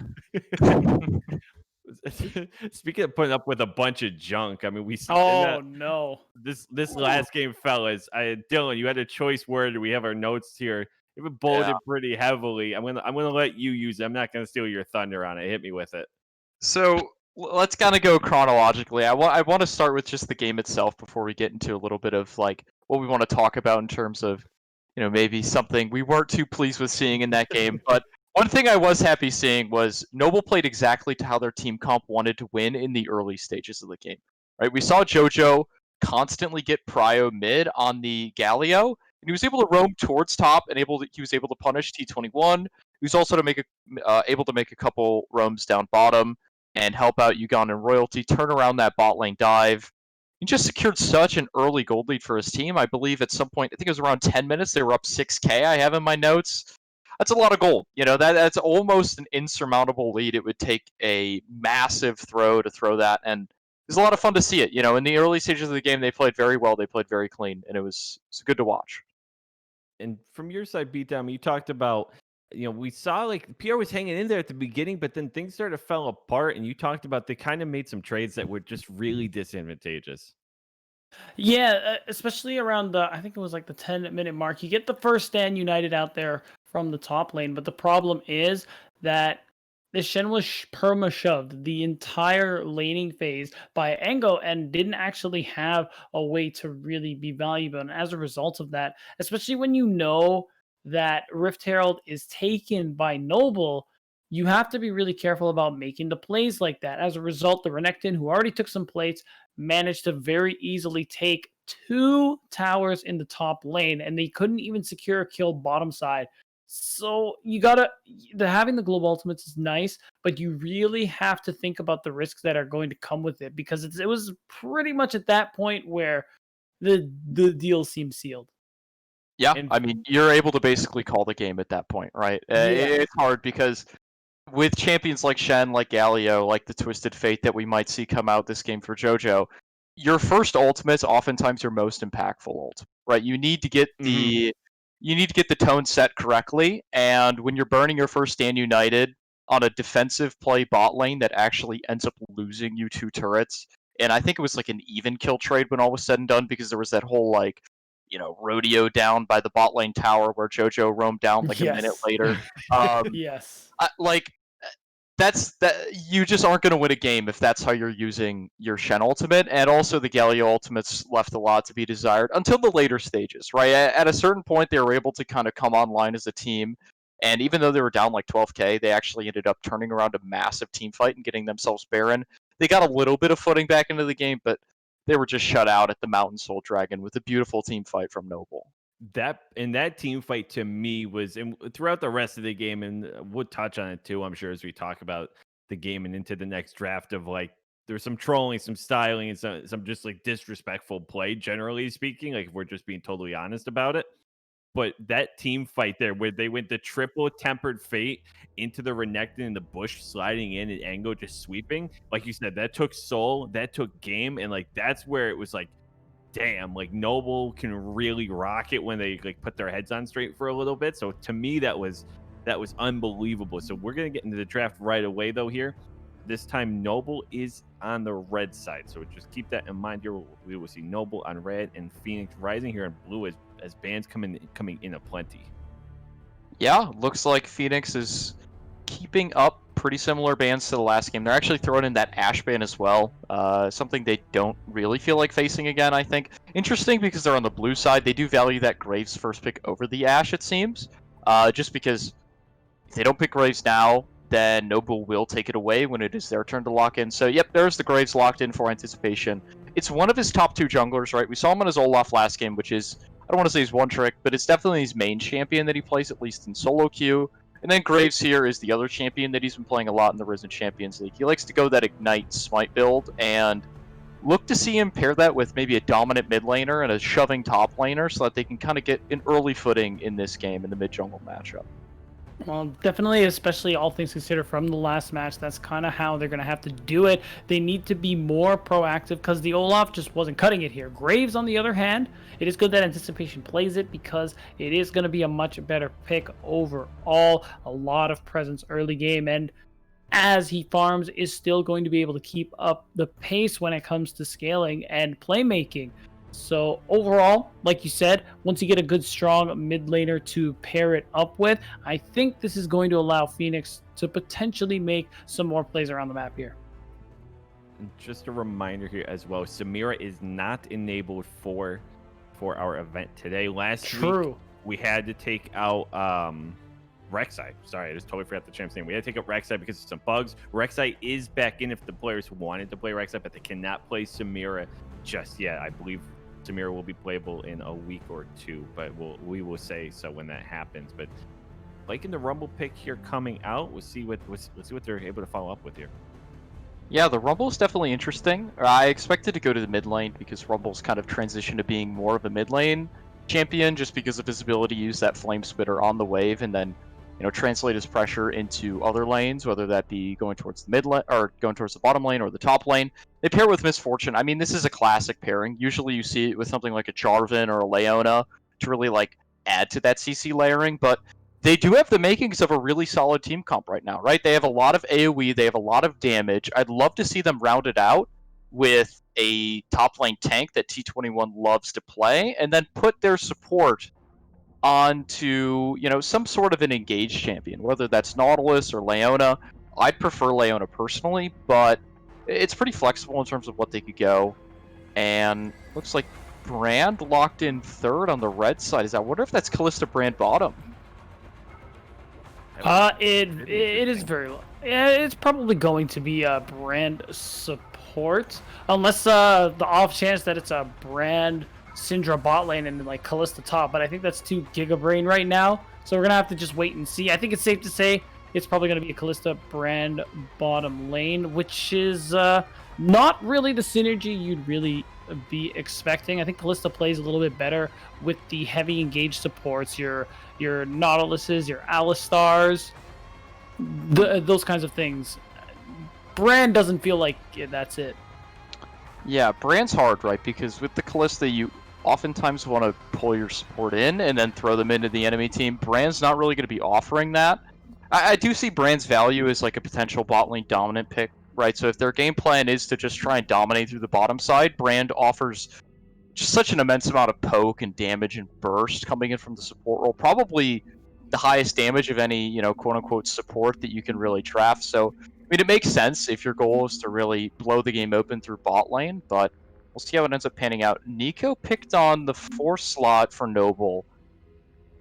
Speaking of putting up with a bunch of junk, I mean, Oh no. this last game, fellas. Dylan, you had a choice word. We have our notes here. You have it bolded pretty heavily. I'm gonna let you use it. I'm not gonna steal your thunder on it. Hit me with it. So let's kind of go chronologically. I want to start with just the game itself before we get into a little bit of like what we want to talk about in terms of, maybe something we weren't too pleased with seeing in that game. But one thing I was happy seeing was Noble played exactly to how their team comp wanted to win in the early stages of the game. Right? We saw JoJo constantly get prio mid on the Galio, and he was able to roam towards top and he was able to punish T21. He was also able to make a couple roams down bottom and help out Ugan and Royalty turn around that bot lane dive. He just secured such an early gold lead for his team. I believe at some point, I think it was around 10 minutes, they were up 6K, I have in my notes. That's a lot of gold. That's almost an insurmountable lead. It would take a massive throw to throw that, and it was a lot of fun to see it. In the early stages of the game, they played very well. They played very clean, and it's good to watch. And from your side, Beatdown, you talked about, we saw like PR was hanging in there at the beginning, but then things started to fall apart. And you talked about they kind of made some trades that were just really disadvantageous. Yeah, especially around I think it was like the 10-minute mark. You get the first stand United out there from the top lane, but the problem is that the Shen was perma shoved the entire laning phase by Engo and didn't actually have a way to really be valuable. And as a result of that, especially when you know that Rift Herald is taken by Noble, you have to be really careful about making the plays like that. As a result, the Renekton, who already took some plates, managed to very easily take 2 towers in the top lane, and they couldn't even secure a kill bottom side. So having the global ultimates is nice, but you really have to think about the risks that are going to come with it, because it was pretty much at that point where the deal seemed sealed. Yeah, I mean, you're able to basically call the game at that point, right? It's hard because with champions like Shen, like Galio, like the Twisted Fate that we might see come out this game for JoJo, your first ultimate's oftentimes your most impactful ult, right? You need to get the tone set correctly, and when you're burning your first stand United on a defensive play bot lane that actually ends up losing you 2 turrets, and I think it was like an even kill trade when all was said and done, because there was that whole rodeo down by the bot lane tower where JoJo roamed down like a minute later. Yes. You just aren't going to win a game if that's how you're using your Shen ultimate, and also the Galio ultimates left a lot to be desired until the later stages, right? At a certain point, they were able to kind of come online as a team, and even though they were down like 12K, they actually ended up turning around a massive team fight and getting themselves Baron. They got a little bit of footing back into the game, but they were just shut out at the Mountain Soul Dragon with a beautiful team fight from Noble. That team fight to me was, and throughout the rest of the game, and we'll touch on it too, I'm sure, as we talk about the game and into the next draft, of like there's some trolling, some styling, and some just like disrespectful play, generally speaking, like if we're just being totally honest about it. But that team fight there, where they went the triple tempered fate into the Renekton in the bush, sliding in, and Ango just sweeping, like you said, that took soul, that took game, and like that's where it was like, damn, like Noble can really rock it when they like put their heads on straight for a little bit. So to me, that was unbelievable. So we're gonna get into the draft right away though here. This time Noble is on the red side, so just keep that in mind here. We will see Noble on red and Phoenix Rising here in blue as bans coming in aplenty. Yeah, looks like Phoenix is keeping up pretty similar bans to the last game. They're actually throwing in that Ash ban as well, something they don't really feel like facing again, I think. Interesting because they're on the blue side. They do value that Graves first pick over the Ash, it seems, just because if they don't pick Graves now, then Noble will take it away when it is their turn to lock in. So, yep, there's the Graves locked in for anticipation. It's one of his top 2 junglers, right? We saw him on his Olaf last game, which is, I don't want to say he's one trick, but it's definitely his main champion that he plays, at least in solo queue. And then Graves here is the other champion that he's been playing a lot in the Risen Champions League. He likes to go that Ignite Smite build, and look to see him pair that with maybe a dominant mid laner and a shoving top laner so that they can kind of get an early footing in this game in the mid-jungle matchup. Well, definitely, especially all things considered from the last match, that's kind of how they're going to have to do it. They need to be more proactive because the Olaf just wasn't cutting it here. Graves, on the other hand, it is good that Anticipation plays it because it is going to be a much better pick overall. A lot of presence early game, and as he farms, is still going to be able to keep up the pace when it comes to scaling and playmaking. So overall, like you said, once you get a good, strong mid laner to pair it up with, I think this is going to allow Phoenix to potentially make some more plays around the map here. And just a reminder here as well, Samira is not enabled for our event today. Last week, we had to take out Rek'Sai. Sorry, I just totally forgot the champ's name. We had to take out Rek'Sai because of some bugs. Rek'Sai is back in if the players wanted to play Rek'Sai, but they cannot play Samira just yet. I believe Samira will be playable in a week or two, but we will say so when that happens. But liking the Rumble pick here coming out, let's see what they're able to follow up with here. Yeah, the Rumble is definitely interesting. I expected to go to the mid lane because Rumble's kind of transitioned to being more of a mid lane champion just because of his ability to use that Flame Spitter on the wave and then, translate his pressure into other lanes, whether that be going towards the mid lane or going towards the bottom lane or the top lane. They pair with Misfortune. I mean, this is a classic pairing. Usually you see it with something like a Jarvan or a Leona to really add to that CC layering, but they do have the makings of a really solid team comp right now, right? They have a lot of AoE, they have a lot of damage. I'd love to see them rounded out with a top lane tank that T21 loves to play, and then put their support onto, some sort of an engaged champion, whether that's Nautilus or Leona. I'd prefer Leona personally, but it's pretty flexible in terms of what they could go. And looks like Brand locked in third on the red side. I wonder if that's Kalista Brand bottom. It is very low. Yeah, it's probably going to be a Brand support, unless the off chance that it's a Brand Syndra bot lane and Kalista top, but I think that's too Gigabrain right now, so we're gonna have to just wait and see. I think it's safe to say it's probably gonna be a Kalista Brand bottom lane, which is not really the synergy you'd really be expecting. I think Kalista plays a little bit better with the heavy engaged supports, your Nautiluses, your Alistars, those kinds of things. Brand doesn't feel like that's it. Yeah, Brand's hard, right? Because with the Kalista, you oftentimes want to pull your support in and then throw them into the enemy team. Brand's not really going to be offering that. I do see Brand's value as a potential bot lane dominant pick, right? So if their game plan is to just try and dominate through the bottom side, Brand offers just such an immense amount of poke and damage and burst coming in from the support role. Probably the highest damage of any, quote-unquote support that you can really draft. So, I mean, it makes sense if your goal is to really blow the game open through bot lane, but we'll see how it ends up panning out. Nico picked on the 4 slot for Noble.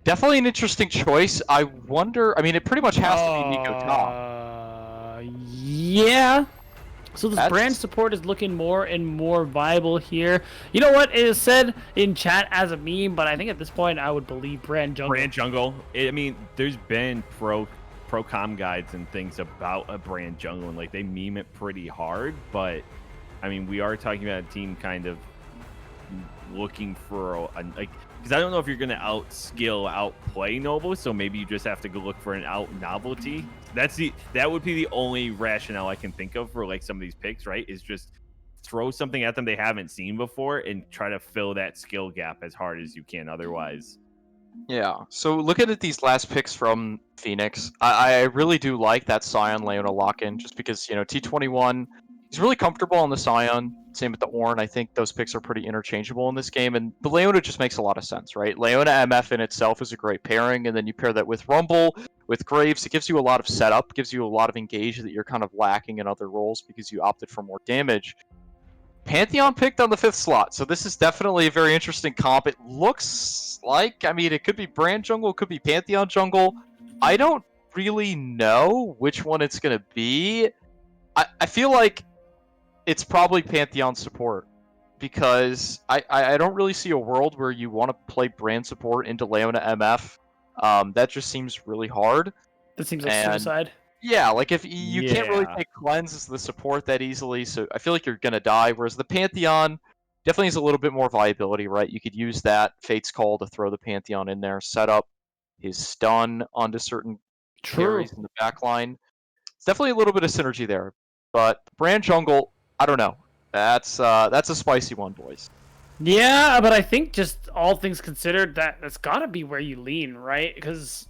Definitely an interesting choice. I wonder... I mean, it pretty much has to be Nico top. Yeah. So this Brand support is looking more and more viable here. You know what? It is said in chat as a meme, but I think at this point I would believe Brand jungle. Brand jungle. I mean, there's been pro comm guides and things about a Brand jungle, and they meme it pretty hard. But I mean, we are talking about a team kind of looking for because I don't know if you're gonna outplay Noble, so maybe you just have to go look for an out novelty. That would be the only rationale I can think of for some of these picks, right? Is just throw something at them they haven't seen before and try to fill that skill gap as hard as you can otherwise. Yeah, so looking at these last picks from Phoenix, I really do like that Sion Leona lock-in, just because, T21, he's really comfortable on the Sion, same with the Ornn. I think those picks are pretty interchangeable in this game, and the Leona just makes a lot of sense, right? Leona MF in itself is a great pairing, and then you pair that with Rumble, with Graves, it gives you a lot of setup, gives you a lot of engage that you're kind of lacking in other roles because you opted for more damage. Pantheon picked on the 5th slot, so this is definitely a very interesting comp. It looks like, I mean, it could be Brand jungle, it could be Pantheon jungle. I don't really know which one it's going to be. I feel like it's probably Pantheon support, because I don't really see a world where you want to play Brand support into Leona MF. That just seems really hard. That seems like And suicide. yeah, like if you can't really Yeah. take cleanse as the support that easily, so I feel like you're gonna die. Whereas the Pantheon definitely has a little bit more viability, right? You could use that Fate's Call to throw the Pantheon in there, set up his stun onto certain True. carries in the back line. It's definitely a little bit of synergy there. But Brand Jungle, I don't know. That's a spicy one, boys. Yeah, but I think just all things considered, that's got to be where you lean, right? Because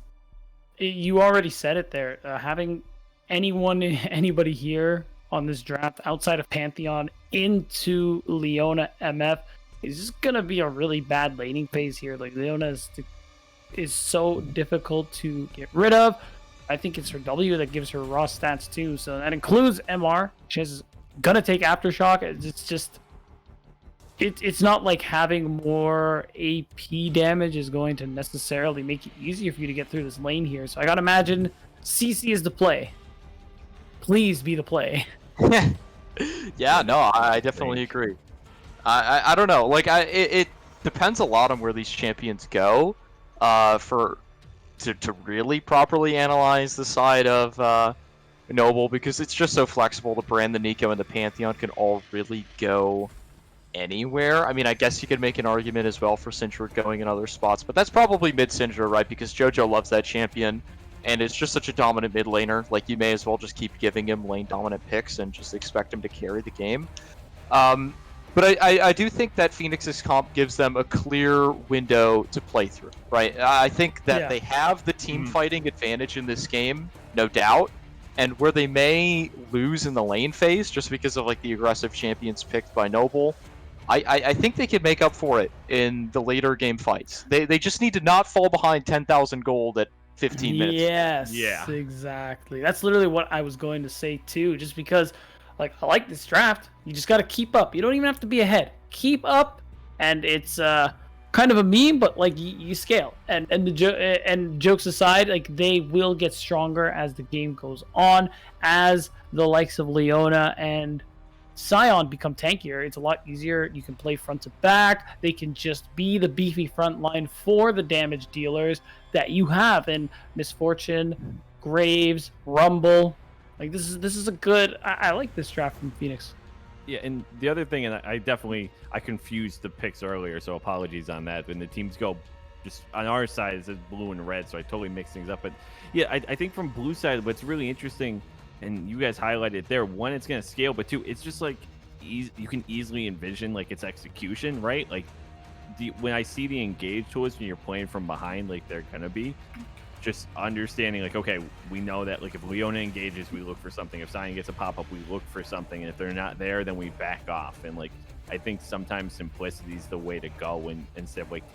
you already said it there. Having anybody here on this draft outside of Pantheon into Leona MF is just gonna be a really bad laning phase here. Like Leona is so difficult to get rid of. I think it's her W that gives her raw stats too. So that includes MR. She's gonna take Aftershock. It's just it's not like having more AP damage is going to necessarily make it easier for you to get through this lane here. So I gotta imagine CC is the play. Please be the play. Yeah, no, I definitely agree. I don't know. Like it depends a lot on where these champions go, to really properly analyze the side of Noble, because it's just so flexible. The Brand, the Nico, and the Pantheon can all really go anywhere. I mean, I guess you could make an argument as well for Syndra going in other spots, but that's probably mid Syndra, right? Because JoJo loves that champion, and it's just such a dominant mid laner. Like, you may as well just keep giving him lane dominant picks and just expect him to carry the game. But I do think that Phoenix's comp gives them a clear window to play through, right? I think that they have the team fighting advantage in this game, no doubt. And where they may lose in the lane phase, just because of like the aggressive champions picked by Noble, I think they can make up for it in the later game fights. They just need to not fall behind 10,000 gold at 15 minutes. Yes, Yeah. exactly. That's literally what I was going to say too. Just because, like, I like this draft. You just got to keep up. You don't even have to be ahead. Keep up, and it's kind of a meme, but like you scale. And and jokes aside, like they will get stronger as the game goes on, as the likes of Leona and Sion become tankier. It's a lot easier. You can play front to back. They can just be the beefy front line for the damage dealers that you have in Misfortune, Graves, Rumble. Like this is a good. I like this draft from Phoenix. Yeah, and the other thing, and I confused the picks earlier, so apologies on that. When the teams go just on our side, it's blue and red, so I totally mixed things up. But yeah, I think from blue side, what's really interesting, and you guys highlighted it there, one, it's going to scale, but two, it's just like you can easily envision like its execution, right? Like when I see the engage tools when you're playing from behind, like they're going to be, just understanding like, okay, we know that like if Leona engages, we look for something. If Sion gets a pop-up, we look for something. And if they're not there, then we back off. And like, I think sometimes simplicity is the way to go. And instead of like,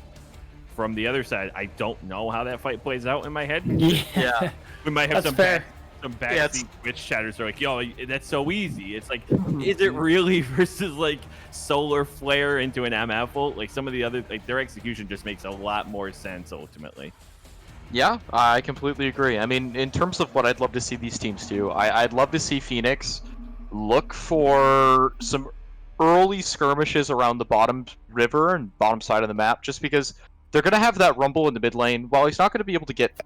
from the other side, I don't know how that fight plays out in my head. Yeah, We might have that's fair. some backseat Twitch chatters are like, yo, that's so easy. It's like, is it really versus like solar flare into an MF ult? Like some of the other, like their execution just makes a lot more sense ultimately. Yeah, I completely agree. I mean, in terms of what I'd love to see these teams do, I'd love to see Phoenix look for some early skirmishes around the bottom river and bottom side of the map, just because they're going to have that Rumble in the mid lane. While he's not going to be able to get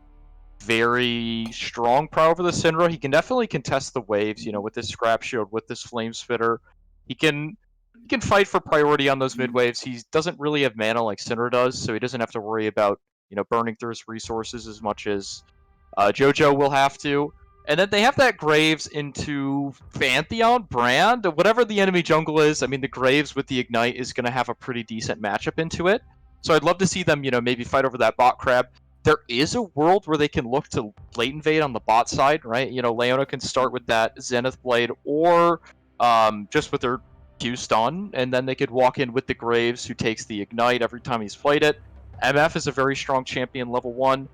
very strong power over the Syndra, he can definitely contest the waves, you know, with this Scrap Shield, with this Flame Spitter. He can fight for priority on those mid waves. He doesn't really have mana like Syndra does, so he doesn't have to worry about, you know, burning through his resources as much as JoJo will have to. And then they have that Graves into Pantheon, Brand, whatever the enemy jungle is. I mean, the Graves with the Ignite is going to have a pretty decent matchup into it. So I'd love to see them, you know, maybe fight over that bot crab. There is a world where they can look to late invade on the bot side, right? You know, Leona can start with that Zenith Blade or just with their Q stun, and then they could walk in with the Graves, who takes the Ignite every time he's played it. MF is a very strong champion, level 1.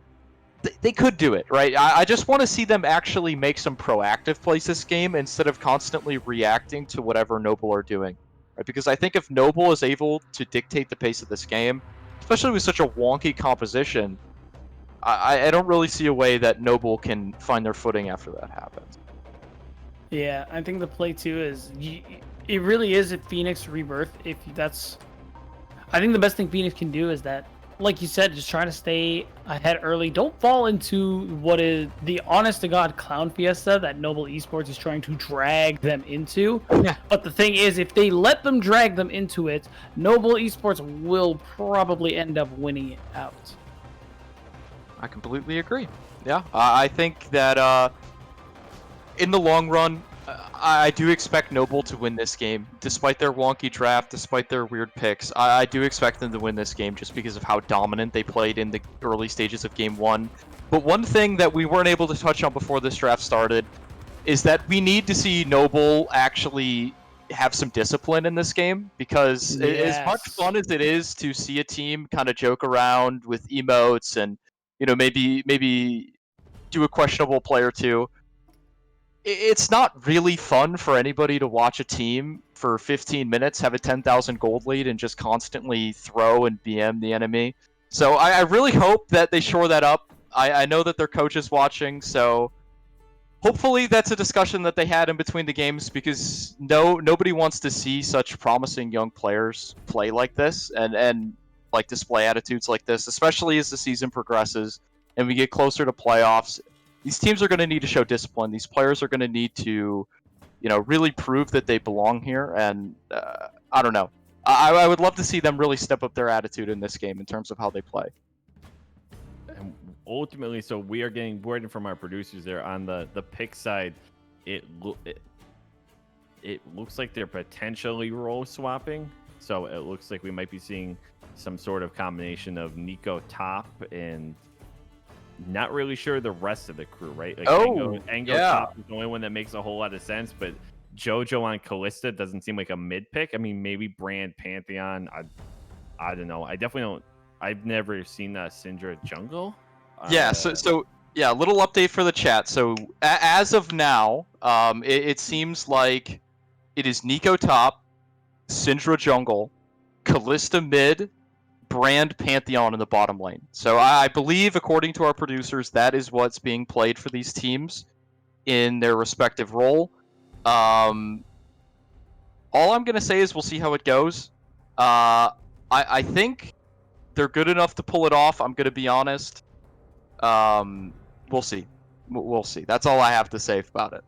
They could do it, right? I just want to see them actually make some proactive plays this game instead of constantly reacting to whatever Noble are doing, right? Because I think if Noble is able to dictate the pace of this game, especially with such a wonky composition, I don't really see a way that Noble can find their footing after that happens. Yeah, I think the play too is it really is a Phoenix Rebirth. I think the best thing Phoenix can do is that like you said, just trying to stay ahead early. Don't fall into what is the honest to God clown fiesta that Noble Esports is trying to drag them into. Yeah. But the thing is, if they let them drag them into it, Noble Esports will probably end up winning it out. I completely agree. Yeah, I think that in the long run, I do expect Noble to win this game, despite their wonky draft, despite their weird picks. I do expect them to win this game just because of how dominant they played in the early stages of Game 1. But one thing that we weren't able to touch on before this draft started is that we need to see Noble actually have some discipline in this game, because as much Yes. fun as it is to see a team kind of joke around with emotes and maybe do a questionable play or two, it's not really fun for anybody to watch a team for 15 minutes have a 10,000 gold lead and just constantly throw and BM the enemy. So I really hope that they shore that up. I know that their coach is watching, so hopefully that's a discussion that they had in between the games, because nobody wants to see such promising young players play like this and like display attitudes like this, especially as the season progresses and we get closer to playoffs. These teams are going to need to show discipline. These players are going to need to, really prove that they belong here. And I don't know. I would love to see them really step up their attitude in this game in terms of how they play. And ultimately, so we are getting word from our producers there on the pick side. It looks like they're potentially role swapping. So it looks like we might be seeing some sort of combination of Nico top and not really sure the rest of the crew, right? Like Ango top is the only one that makes a whole lot of sense, but Jojo on Callista doesn't seem like a mid pick. I mean, maybe Brand Pantheon. I don't know. I definitely don't. I've never seen Syndra jungle. Yeah. So yeah, little update for the chat. So as of now, it seems like it is Nico top, Syndra jungle, Callista mid, Brand Pantheon in the bottom lane. So I believe, according to our producers, that is what's being played for these teams in their respective role. All I'm gonna say is we'll see how it goes. I think they're good enough to pull it off. I'm gonna be honest. We'll see. We'll see. That's all I have to say about it.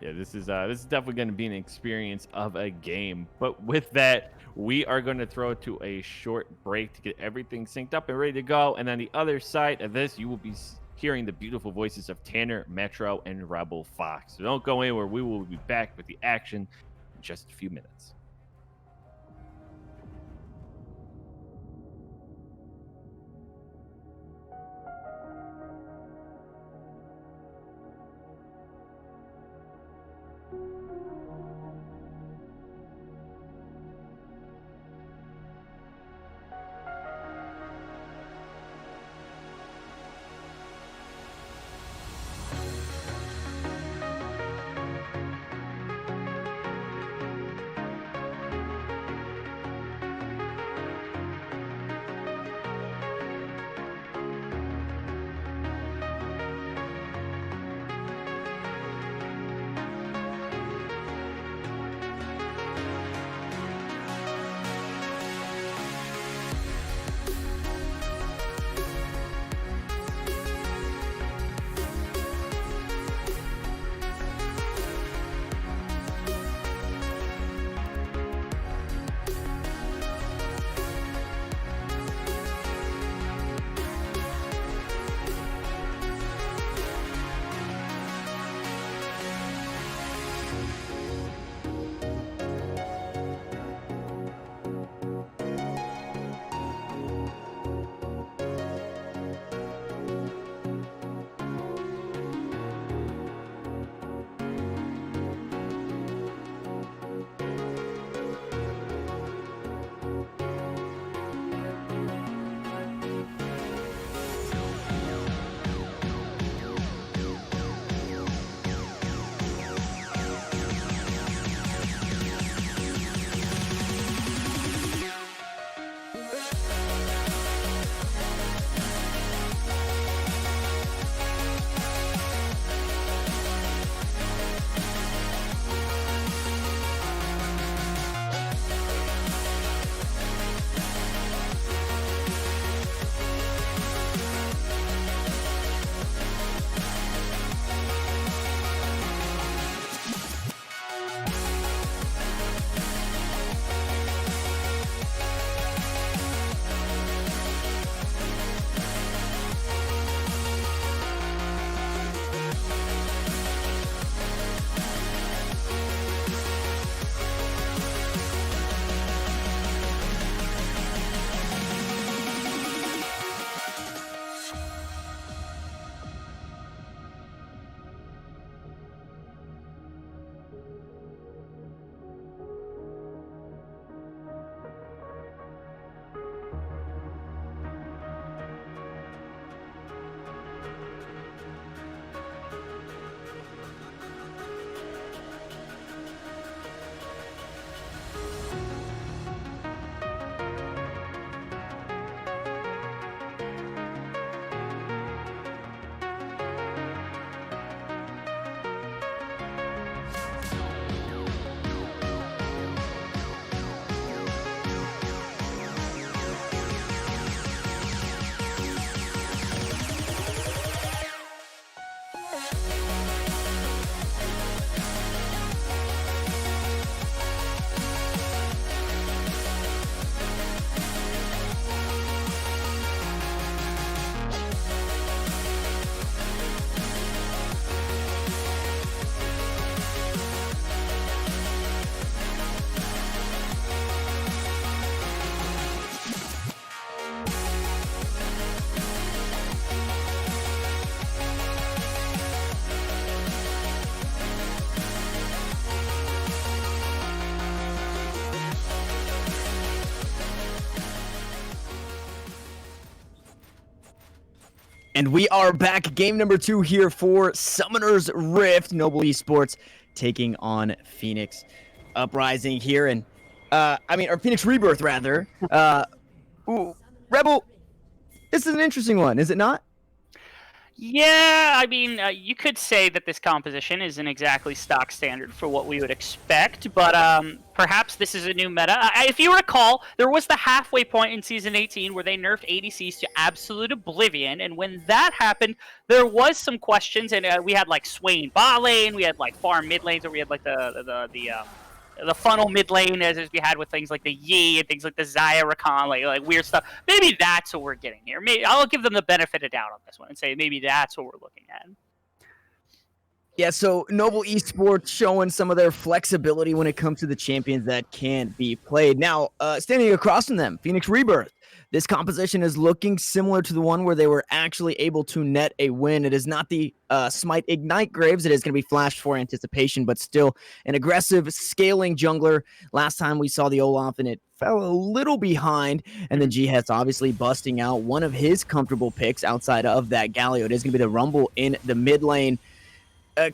Yeah, this is definitely going to be an experience of a game. But with that, we are going to throw it to a short break to get everything synced up and ready to go. And on the other side of this, you will be hearing the beautiful voices of Tanner, Metro, and Rebel Fox. So don't go anywhere. We will be back with the action in just a few minutes. And we are back. Game number 2 here for Summoner's Rift. Noble Esports taking on Phoenix Uprising here. And, or Phoenix Rebirth, rather. Rebel, this is an interesting one, is it not? Yeah, I mean, you could say that this composition isn't exactly stock standard for what we would expect, but perhaps this is a new meta. If you recall, there was the halfway point in Season 18 where they nerfed ADCs to absolute oblivion, and when that happened, there was some questions, and we had, like, Swain bot lane, we had, like, farm mid lanes, or we had, like, the funnel mid lane as we had with things like the Yi and things like the Xayah Rakan, like weird stuff. Maybe that's what we're getting here. Maybe I'll give them the benefit of doubt on this one and say maybe that's what we're looking at. Yeah, so Noble Esports showing some of their flexibility when it comes to the champions that can't be played. Now, standing across from them, Phoenix Rebirth. This composition is looking similar to the one where they were actually able to net a win. It is not the Smite Ignite Graves. It is going to be Flash for Anticipation, but still an aggressive scaling jungler. Last time we saw the Olaf, and it fell a little behind. And then G-Het's obviously busting out one of his comfortable picks outside of that Galio. It is going to be the Rumble in the mid lane.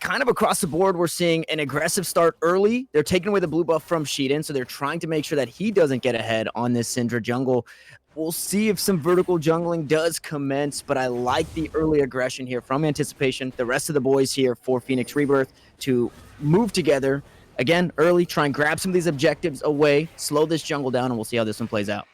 Kind of across the board, we're seeing an aggressive start early. They're taking away the blue buff from Sheedan, so they're trying to make sure that he doesn't get ahead on this Syndra jungle. We'll see if some vertical jungling does commence, but I like the early aggression here from Anticipation. The rest of the boys here for Phoenix Rebirth to move together. Again, early, try and grab some of these objectives away, slow this jungle down, and we'll see how this one plays out.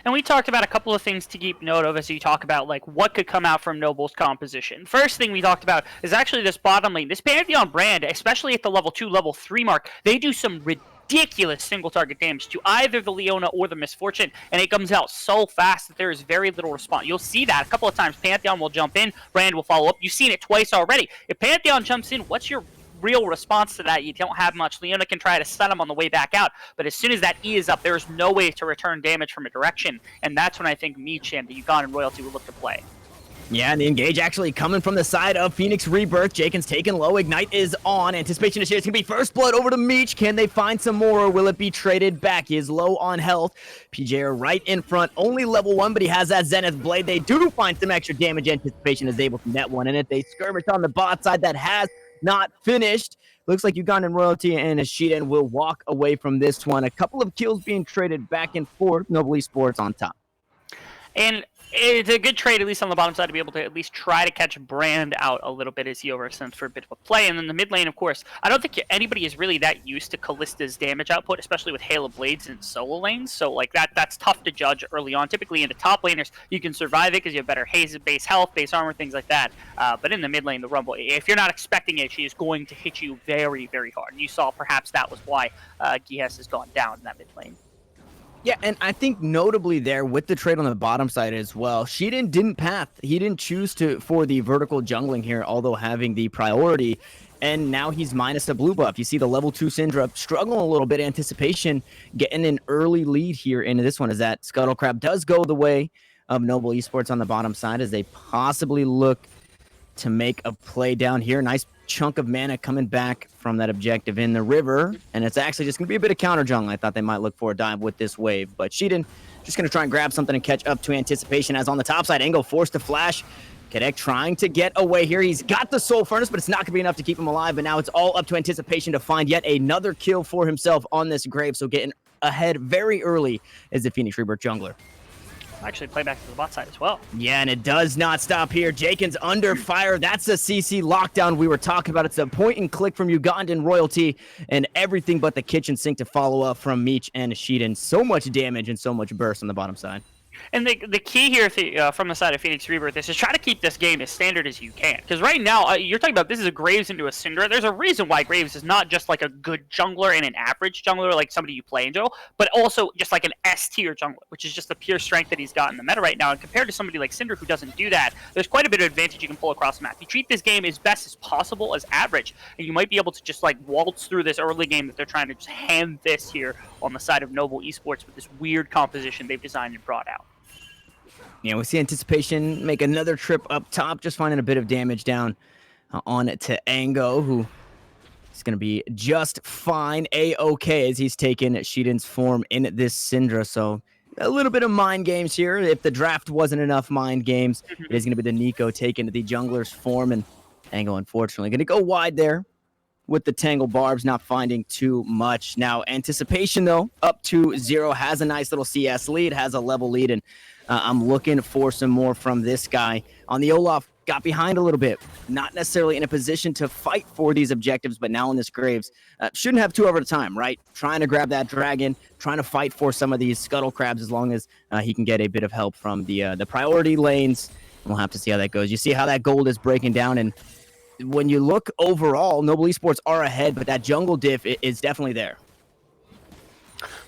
And we talked about a couple of things to keep note of as you talk about like what could come out from Noble's composition. First thing we talked about is actually this bottom lane. This Pantheon brand, especially at the level 2, level 3 mark, they do some ridiculous single target damage to either the Leona or the Misfortune, and it comes out so fast that there is very little response. You'll see that a couple of times. Pantheon will jump in, Brand will follow up. You've seen it twice already. If Pantheon jumps in, what's your real response to that? You don't have much. Leona can try to stun him on the way back out, but as soon as that E is up, there's no way to return damage from a direction, and that's when I think Meech and the Ugandan Royalty will look to play. Yeah, and the engage actually coming from the side of Phoenix Rebirth. Jaken's taken low. Ignite is on. Anticipation is here. It's going to be first blood over to Meech. Can they find some more, or will it be traded back? He is low on health. PJ are right in front. Only level 1, but he has that Zenith Blade. They do find some extra damage. Anticipation is able to net one in it. They skirmish on the bot side. That has not finished. Looks like Ugandan Royalty and Sheedan will walk away from this one. A couple of kills being traded back and forth. Noble Esports on top. And it's a good trade, at least on the bottom side, to be able to at least try to catch Brand out a little bit as he overextends for a bit of a play. And then the mid lane, of course, I don't think anybody is really that used to Kallista's damage output, especially with Hail of Blades in solo lanes. So like that's tough to judge early on. Typically in the top laners, you can survive it because you have better haze, base health, base armor, things like that. But in the mid lane, the Rumble, if you're not expecting it, she is going to hit you very, very hard. And you saw perhaps that was why Gihes has gone down in that mid lane. Yeah, and I think notably there with the trade on the bottom side as well, Sheedan didn't path. He didn't choose for the vertical jungling here, although having the priority. And now he's minus a blue buff. You see the level 2 Syndra struggling a little bit. Anticipation getting an early lead here into this one, as that Scuttle Crab does go the way of Noble Esports on the bottom side as they possibly look to make a play down here. Nice chunk of mana coming back from that objective in the river, and it's actually just going to be a bit of counter jungle. I thought they might look for a dive with this wave, but Sheedan just going to try and grab something and catch up to Anticipation, as on the top side, Angle forced to flash. Kadek trying to get away here. He's got the Soul Furnace, but it's not going to be enough to keep him alive, but now it's all up to Anticipation to find yet another kill for himself on this grave, so getting ahead very early is the Phoenix Rebirth jungler. Actually play back to the bot side as well. Yeah, and it does not stop here. Jaken's under fire. That's a CC lockdown we were talking about. It's a point and click from Ugandan Royalty, and everything but the kitchen sink to follow up from Meech and Sheedan. So much damage and so much burst on the bottom side. And the key here from the side of Phoenix Rebirth is to try to keep this game as standard as you can. Because right now, you're talking about this is a Graves into a Syndra. There's a reason why Graves is not just like a good jungler and an average jungler, like somebody you play in general, but also just like an S-tier jungler, which is just the pure strength that he's got in the meta right now. And compared to somebody like Syndra who doesn't do that, there's quite a bit of advantage you can pull across the map. You treat this game as best as possible as average, and you might be able to just like waltz through this early game that they're trying to just hand this here on the side of Noble Esports with this weird composition they've designed and brought out. Yeah, we see Anticipation make another trip up top, just finding a bit of damage down on to Ango, who is going to be just fine, A-OK, as he's taken Sheedan's form in this Syndra. So a little bit of mind games here. If the draft wasn't enough mind games, it is going to be the Nico taking the jungler's form, and Angle, unfortunately, going to go wide there with the Tangle Barbs, not finding too much. Now, Anticipation, though, up to 0, has a nice little CS lead, has a level lead, and I'm looking for some more from this guy. On the Olaf, got behind a little bit. Not necessarily in a position to fight for these objectives, but now in this Graves, shouldn't have 2 over the time, right? Trying to grab that dragon, trying to fight for some of these scuttle crabs as long as he can get a bit of help from the priority lanes. We'll have to see how that goes. You see how that gold is breaking down, and when you look overall, Noble Esports are ahead, but that jungle diff is definitely there.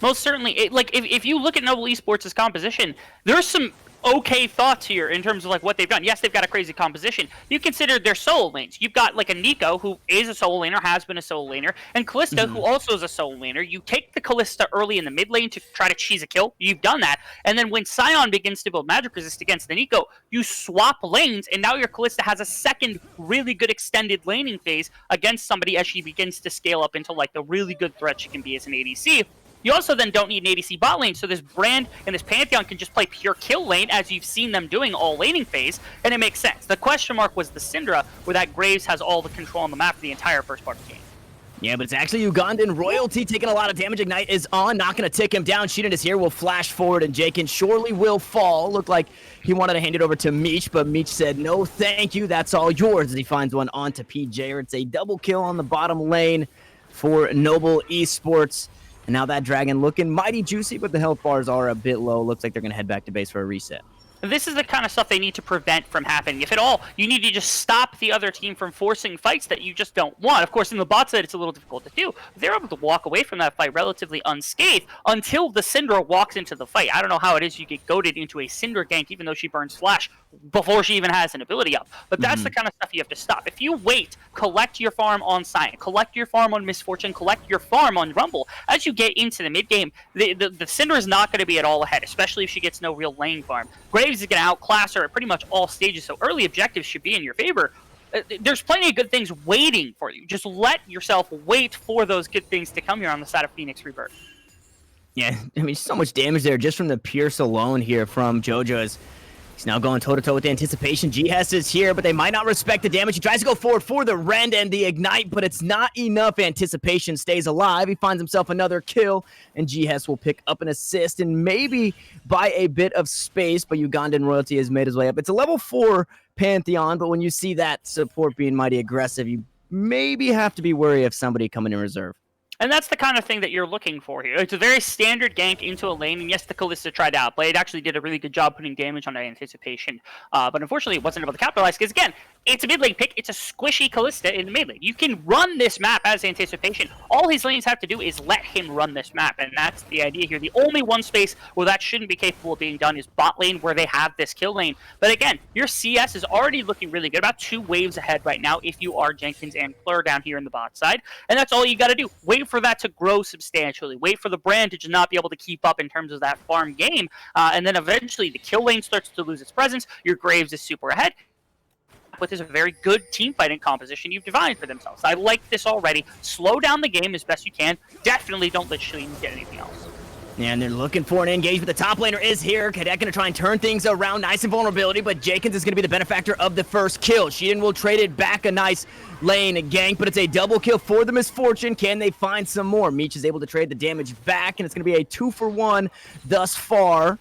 Most certainly. If you look at Noble Esports' composition, there's some okay thoughts here in terms of like what they've done. Yes, they've got a crazy composition. You consider their solo lanes. You've got like a Nico who is a solo laner, has been a solo laner, and Kalista who also is a solo laner. You take the Kalista early in the mid lane to try to cheese a kill. You've done that. And then when Sion begins to build magic resist against the Nico, you swap lanes, and now your Kalista has a second really good extended laning phase against somebody as she begins to scale up into like the really good threat she can be as an ADC. You also then don't need an ADC bot lane, so this Brand and this Pantheon can just play pure kill lane, as you've seen them doing all laning phase, and it makes sense. The question mark was the Syndra, where that Graves has all the control on the map for the entire first part of the game. Yeah, but it's actually Ugandan royalty taking a lot of damage. Ignite is on, not going to tick him down. Sheeran is here, will flash forward, and Jaken surely will fall. Looked like he wanted to hand it over to Meech, but Meech said, no, thank you, that's all yours, as he finds one onto PJ. It's a double kill on the bottom lane for Noble Esports. And now that dragon looking mighty juicy, but the health bars are a bit low. Looks like they're going to head back to base for a reset. This is the kind of stuff they need to prevent from happening. If at all, you need to just stop the other team from forcing fights that you just don't want. Of course, in the bot side, it's a little difficult to do. They're able to walk away from that fight relatively unscathed until the Syndra walks into the fight. I don't know how it is you get goaded into a Syndra gank, even though she burns Flash before she even has an ability up. But that's the kind of stuff you have to stop. If you wait, collect your farm on Sion, collect your farm on Misfortune, collect your farm on Rumble, as you get into the mid-game, the Syndra is not going to be at all ahead, especially if she gets no real lane farm. Graves is going to outclass her at pretty much all stages, so early objectives should be in your favor. There's plenty of good things waiting for you. Just let yourself wait for those good things to come here on the side of Phoenix Rebirth. Yeah, I mean, so much damage there just from the Pierce alone here from JoJo's. He's now going toe-to-toe with the Anticipation. GS is here, but they might not respect the damage. He tries to go forward for the Rend and the Ignite, but it's not enough. Anticipation stays alive. He finds himself another kill, and GS will pick up an assist and maybe buy a bit of space, but Ugandan royalty has made his way up. It's a level 4 Pantheon, but when you see that support being mighty aggressive, you maybe have to be wary of somebody coming in reserve. And that's the kind of thing that you're looking for here. It's a very standard gank into a lane, and yes, the Kalista tried to outplay. It actually did a really good job putting damage on that Anticipation, but unfortunately it wasn't able to capitalize, because again, it's a mid lane pick, it's a squishy Kalista in the mid lane. You can run this map as Anticipation. All his lanes have to do is let him run this map, and that's the idea here. The only one space where that shouldn't be capable of being done is bot lane, where they have this kill lane. But again, your CS is already looking really good, about 2 waves ahead right now if you are Jenkins and Fleur down here in the bot side, and that's all you got to do. Wait for that to grow substantially. Wait for the Brand to just not be able to keep up in terms of that farm game, and then eventually the kill lane starts to lose its presence. Your Graves is super ahead. With this a very good team fighting composition you've designed for themselves. I like this already. Slow down the game as best you can. Definitely don't let Sheen get anything else. Yeah, and they're looking for an engagement. The top laner is here. Cadet going to try and turn things around. Nice invulnerability, but Jenkins is going to be the benefactor of the first kill. Sheeran will trade it back, a nice lane gank, but it's a double kill for the Misfortune. Can they find some more? Meech is able to trade the damage back, and it's going to be a 2-for-1 thus far,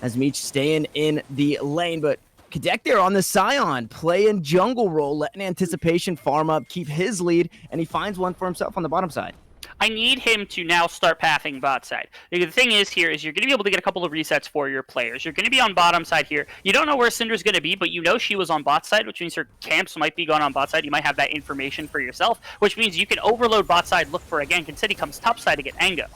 as Meech staying in the lane, but Cadet there on the Sion, playing jungle role, letting Anticipation farm up, keep his lead, and he finds one for himself on the bottom side. I need him to now start pathing bot side. The thing is here is you're going to be able to get a couple of resets for your players. You're going to be on bottom side here. You don't know where Syndra's going to be, but you know she was on bot side, which means her camps might be going on bot side. You might have that information for yourself, which means you can overload bot side, look for again. Instead he comes top side to get Ango.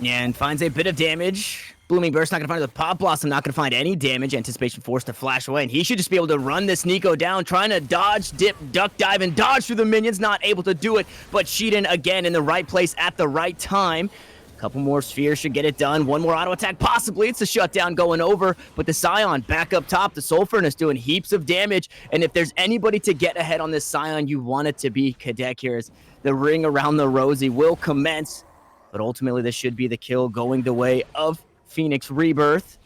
Yeah, and finds a bit of damage. Blooming Burst not going to find the Pop Blossom, not going to find any damage. Anticipation forced to flash away, and he should just be able to run this Nico down, trying to dodge, dip, duck, dive, and dodge through the minions. Not able to do it, but Sheeran again in the right place at the right time. A couple more spheres should get it done. One more auto attack, possibly. It's a shutdown going over, but the Sion back up top. The Soul Furnace doing heaps of damage, and if there's anybody to get ahead on this Sion, you want it to be Cadet here, as the ring around the rosy will commence. But ultimately, this should be the kill going the way of Phoenix Rebirth.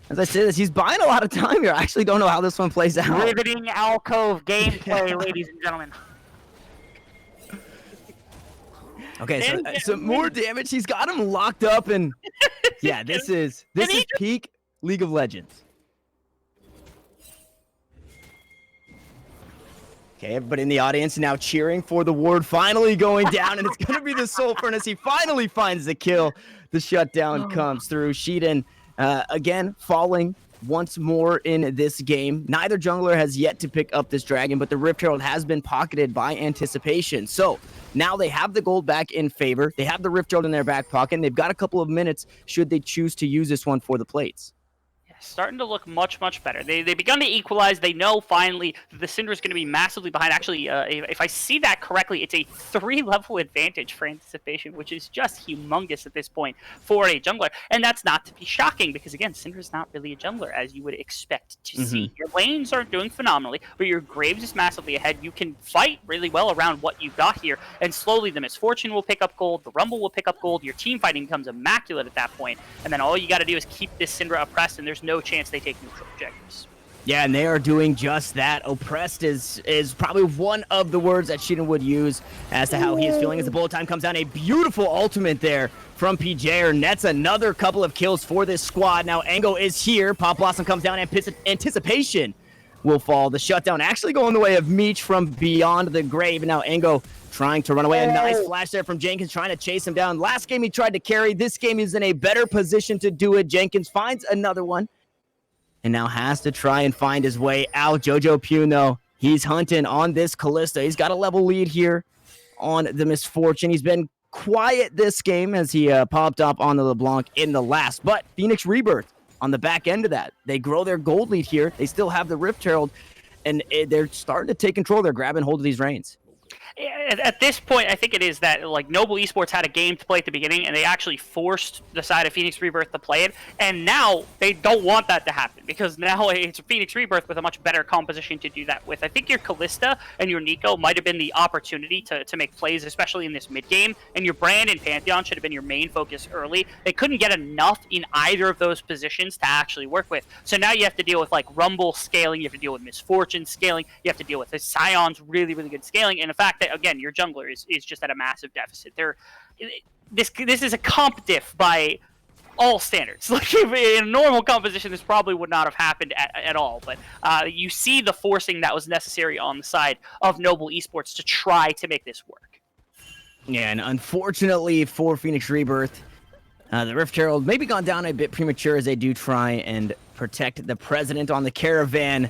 As I say this, he's buying a lot of time here. I actually don't know how this one plays out. Riveting alcove gameplay, ladies and gentlemen. Okay, so some more damage. He's got him locked up, and yeah, this is peak League of Legends. Okay, everybody in the audience now cheering for the ward finally going down, and it's going to be the Soul Furnace. He finally finds the kill. The shutdown comes through. Sheedan, again, falling once more in this game. Neither jungler has yet to pick up this dragon, but the Rift Herald has been pocketed by Anticipation. So now they have the gold back in favor. They have the Rift Herald in their back pocket, and they've got a couple of minutes should they choose to use this one for the plates. Starting to look much, much better. They've begun to equalize. They know finally that the Syndra is going to be massively behind. Actually, if I see that correctly, it's a 3-level advantage for Anticipation, which is just humongous at this point for a jungler. And that's not to be shocking because, again, Syndra's not really a jungler as you would expect to see. Your lanes aren't doing phenomenally, but your Graves is massively ahead. You can fight really well around what you've got here, and slowly the Misfortune will pick up gold, the Rumble will pick up gold, your team fighting becomes immaculate at that point, and then all you got to do is keep this Syndra oppressed, and there's no chance they take neutral objectives. Yeah, and they are doing just that. Oppressed is probably one of the words that Sheedan would use as to how he is feeling as the bullet time comes down. A beautiful ultimate there from PJ, nets another couple of kills for this squad. Now Ango is here. Pop Blossom comes down, and Anticipation will fall. The shutdown actually going the way of Meech from beyond the grave. Now Ango trying to run away. A nice flash there from Jenkins, trying to chase him down. Last game he tried to carry. This game he's in a better position to do it. Jenkins finds another one, and now has to try and find his way out. Jojo Pune, though, he's hunting on this Kalista. He's got a level lead here on the Misfortune. He's been quiet this game as he popped up on the LeBlanc in the last. But Phoenix Rebirth on the back end of that. They grow their gold lead here. They still have the Rift Herald, and they're starting to take control. They're grabbing hold of these reins. At this point, I think it is that like Noble Esports had a game to play at the beginning, and they actually forced the side of Phoenix Rebirth to play it, and now they don't want that to happen because now it's Phoenix Rebirth with a much better composition to do that with. I think your Kalista and your Nico might have been the opportunity to make plays, especially in this mid game, and your Brand and Pantheon should have been your main focus early. They couldn't get enough in either of those positions to actually work with, so now you have to deal with like Rumble scaling, you have to deal with Misfortune scaling, you have to deal with the Scion's really, really good scaling, and the fact that again your jungler is just at a massive deficit. This is a comp diff by all standards. Like in a normal composition, this probably would not have happened at all. But you see the forcing that was necessary on the side of Noble Esports to try to make this work. Yeah, and unfortunately for Phoenix Rebirth, the Rift Herald maybe gone down a bit premature as they do try and protect the president on the caravan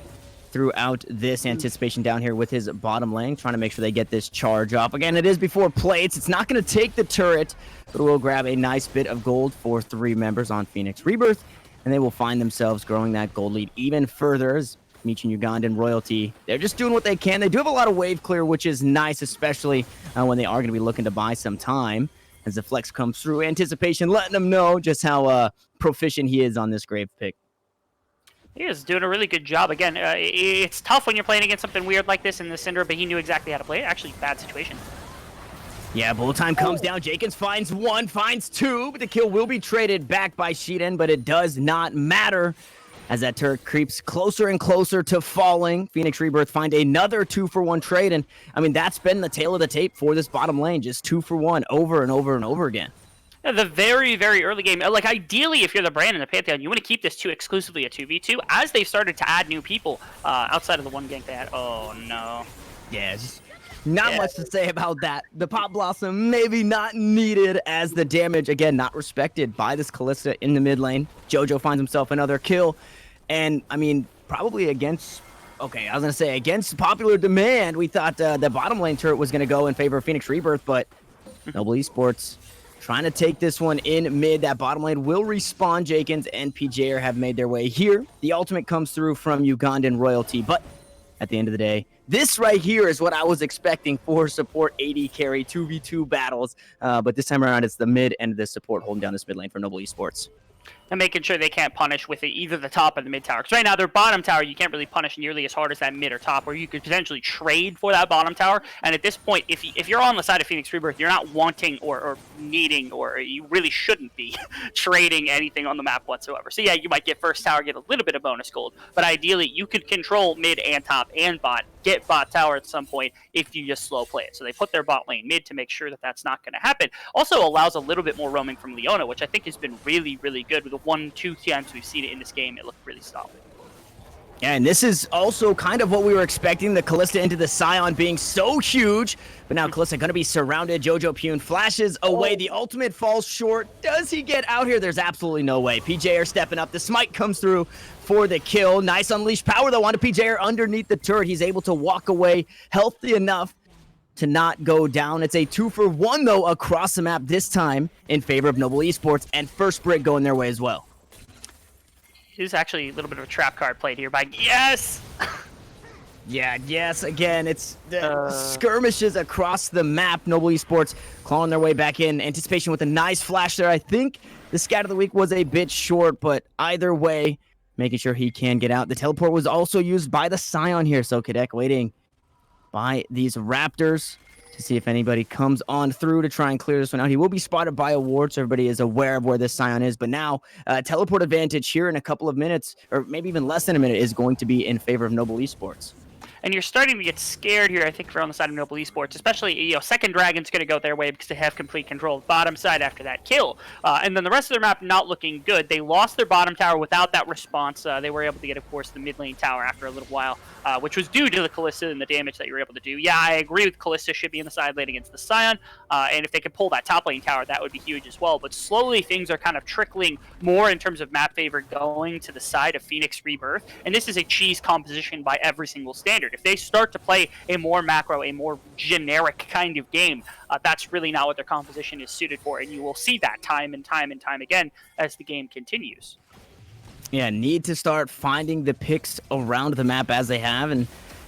throughout this. Anticipation down here with his bottom lane, trying to make sure they get this charge off. Again, it is before plates. It's not going to take the turret, but it will grab a nice bit of gold for 3 members on Phoenix Rebirth, and they will find themselves growing that gold lead even further as Meech and Ugandan Royalty, they're just doing what they can. They do have a lot of wave clear, which is nice, especially when they are going to be looking to buy some time as the flex comes through. Anticipation letting them know just how proficient he is on this grave pick. He is doing a really good job. Again, it's tough when you're playing against something weird like this in the Syndra, but he knew exactly how to play it. Actually, bad situation. Yeah, bullet time comes down. Jenkins finds 1, finds 2, but the kill will be traded back by Sheedan, but it does not matter as that turret creeps closer and closer to falling. Phoenix Rebirth find another 2-for-1 trade, and I mean, that's been the tail of the tape for this bottom lane, just 2-for-1 over and over and over again. The very, very early game, like ideally if you're the Brand and the Pantheon, you want to keep this exclusively a 2v2 as they've started to add new people outside of the one gank they had. Oh no. Yeah, just not much to say about that. The Pop Blossom maybe not needed as the damage, again, not respected by this Kalista in the mid lane. Jojo finds himself another kill, and I mean, probably against, okay, I was going to say against popular demand, we thought the bottom lane turret was going to go in favor of Phoenix Rebirth, but Noble Esports trying to take this one in mid. That bottom lane will respawn. Jenkins and PJ have made their way here. The ultimate comes through from Ugandan Royalty, but at the end of the day, this right here is what I was expecting for support AD carry 2v2 battles, but this time around it's the mid end of the support holding down this mid lane for Noble Esports. And making sure they can't punish with either the top or the mid tower. Because right now, their bottom tower, you can't really punish nearly as hard as that mid or top, where you could potentially trade for that bottom tower. And at this point, if you're on the side of Phoenix Rebirth, you're not wanting or needing, or you really shouldn't be trading anything on the map whatsoever. So yeah, you might get first tower, get a little bit of bonus gold, but ideally, you could control mid and top and bot, get bot tower at some point if you just slow play it. So they put their bot lane mid to make sure that that's not going to happen. Also allows a little bit more roaming from Leona, which I think has been really, really good. With the 1-2 times we've seen it in this game, it looked really solid. Yeah, and this is also kind of what we were expecting, the Kalista into the Scion being so huge. But now Kalista going to be surrounded. Jojo Pune flashes away. The ultimate falls short. Does he get out here? There's absolutely no way. PJ are stepping up. The smite comes through for the kill. Nice unleashed power, though, onto PJ underneath the turret. He's able to walk away healthy enough to not go down. It's a 2-for-1, though, across the map this time in favor of Noble Esports, and first break going their way as well. There's actually a little bit of a trap card played here by yes. Yeah, yes, again, it's the skirmishes across the map. Noble Esports clawing their way back in. Anticipation with a nice flash there. I think the scat of the week was a bit short, but either way, making sure he can get out. The teleport was also used by the Scion here, so Kadek waiting by these Raptors to see if anybody comes on through to try and clear this one out. He will be spotted by a ward, so everybody is aware of where this Scion is. But now, teleport advantage here in a couple of minutes, or maybe even less than a minute, is going to be in favor of Noble Esports. And you're starting to get scared here, I think, if you're on the side of Noble Esports, especially, second Dragon's going to go their way because they have complete control of the bottom side after that kill. And then the rest of their map not looking good. They lost their bottom tower without that response. They were able to get, of course, the mid lane tower after a little while, which was due to the Kalista and the damage that you were able to do. Yeah, I agree with Kalista should be in the side lane against the Scion, and if they could pull that top lane tower, that would be huge as well. But slowly, things are kind of trickling more in terms of map favor going to the side of Phoenix Rebirth, and this is a cheese composition by every single standard. If they start to play a more macro, a more generic kind of game, that's really not what their composition is suited for, and you will see that time and time and time again as the game continues. Yeah, need to start finding the picks around the map as they have and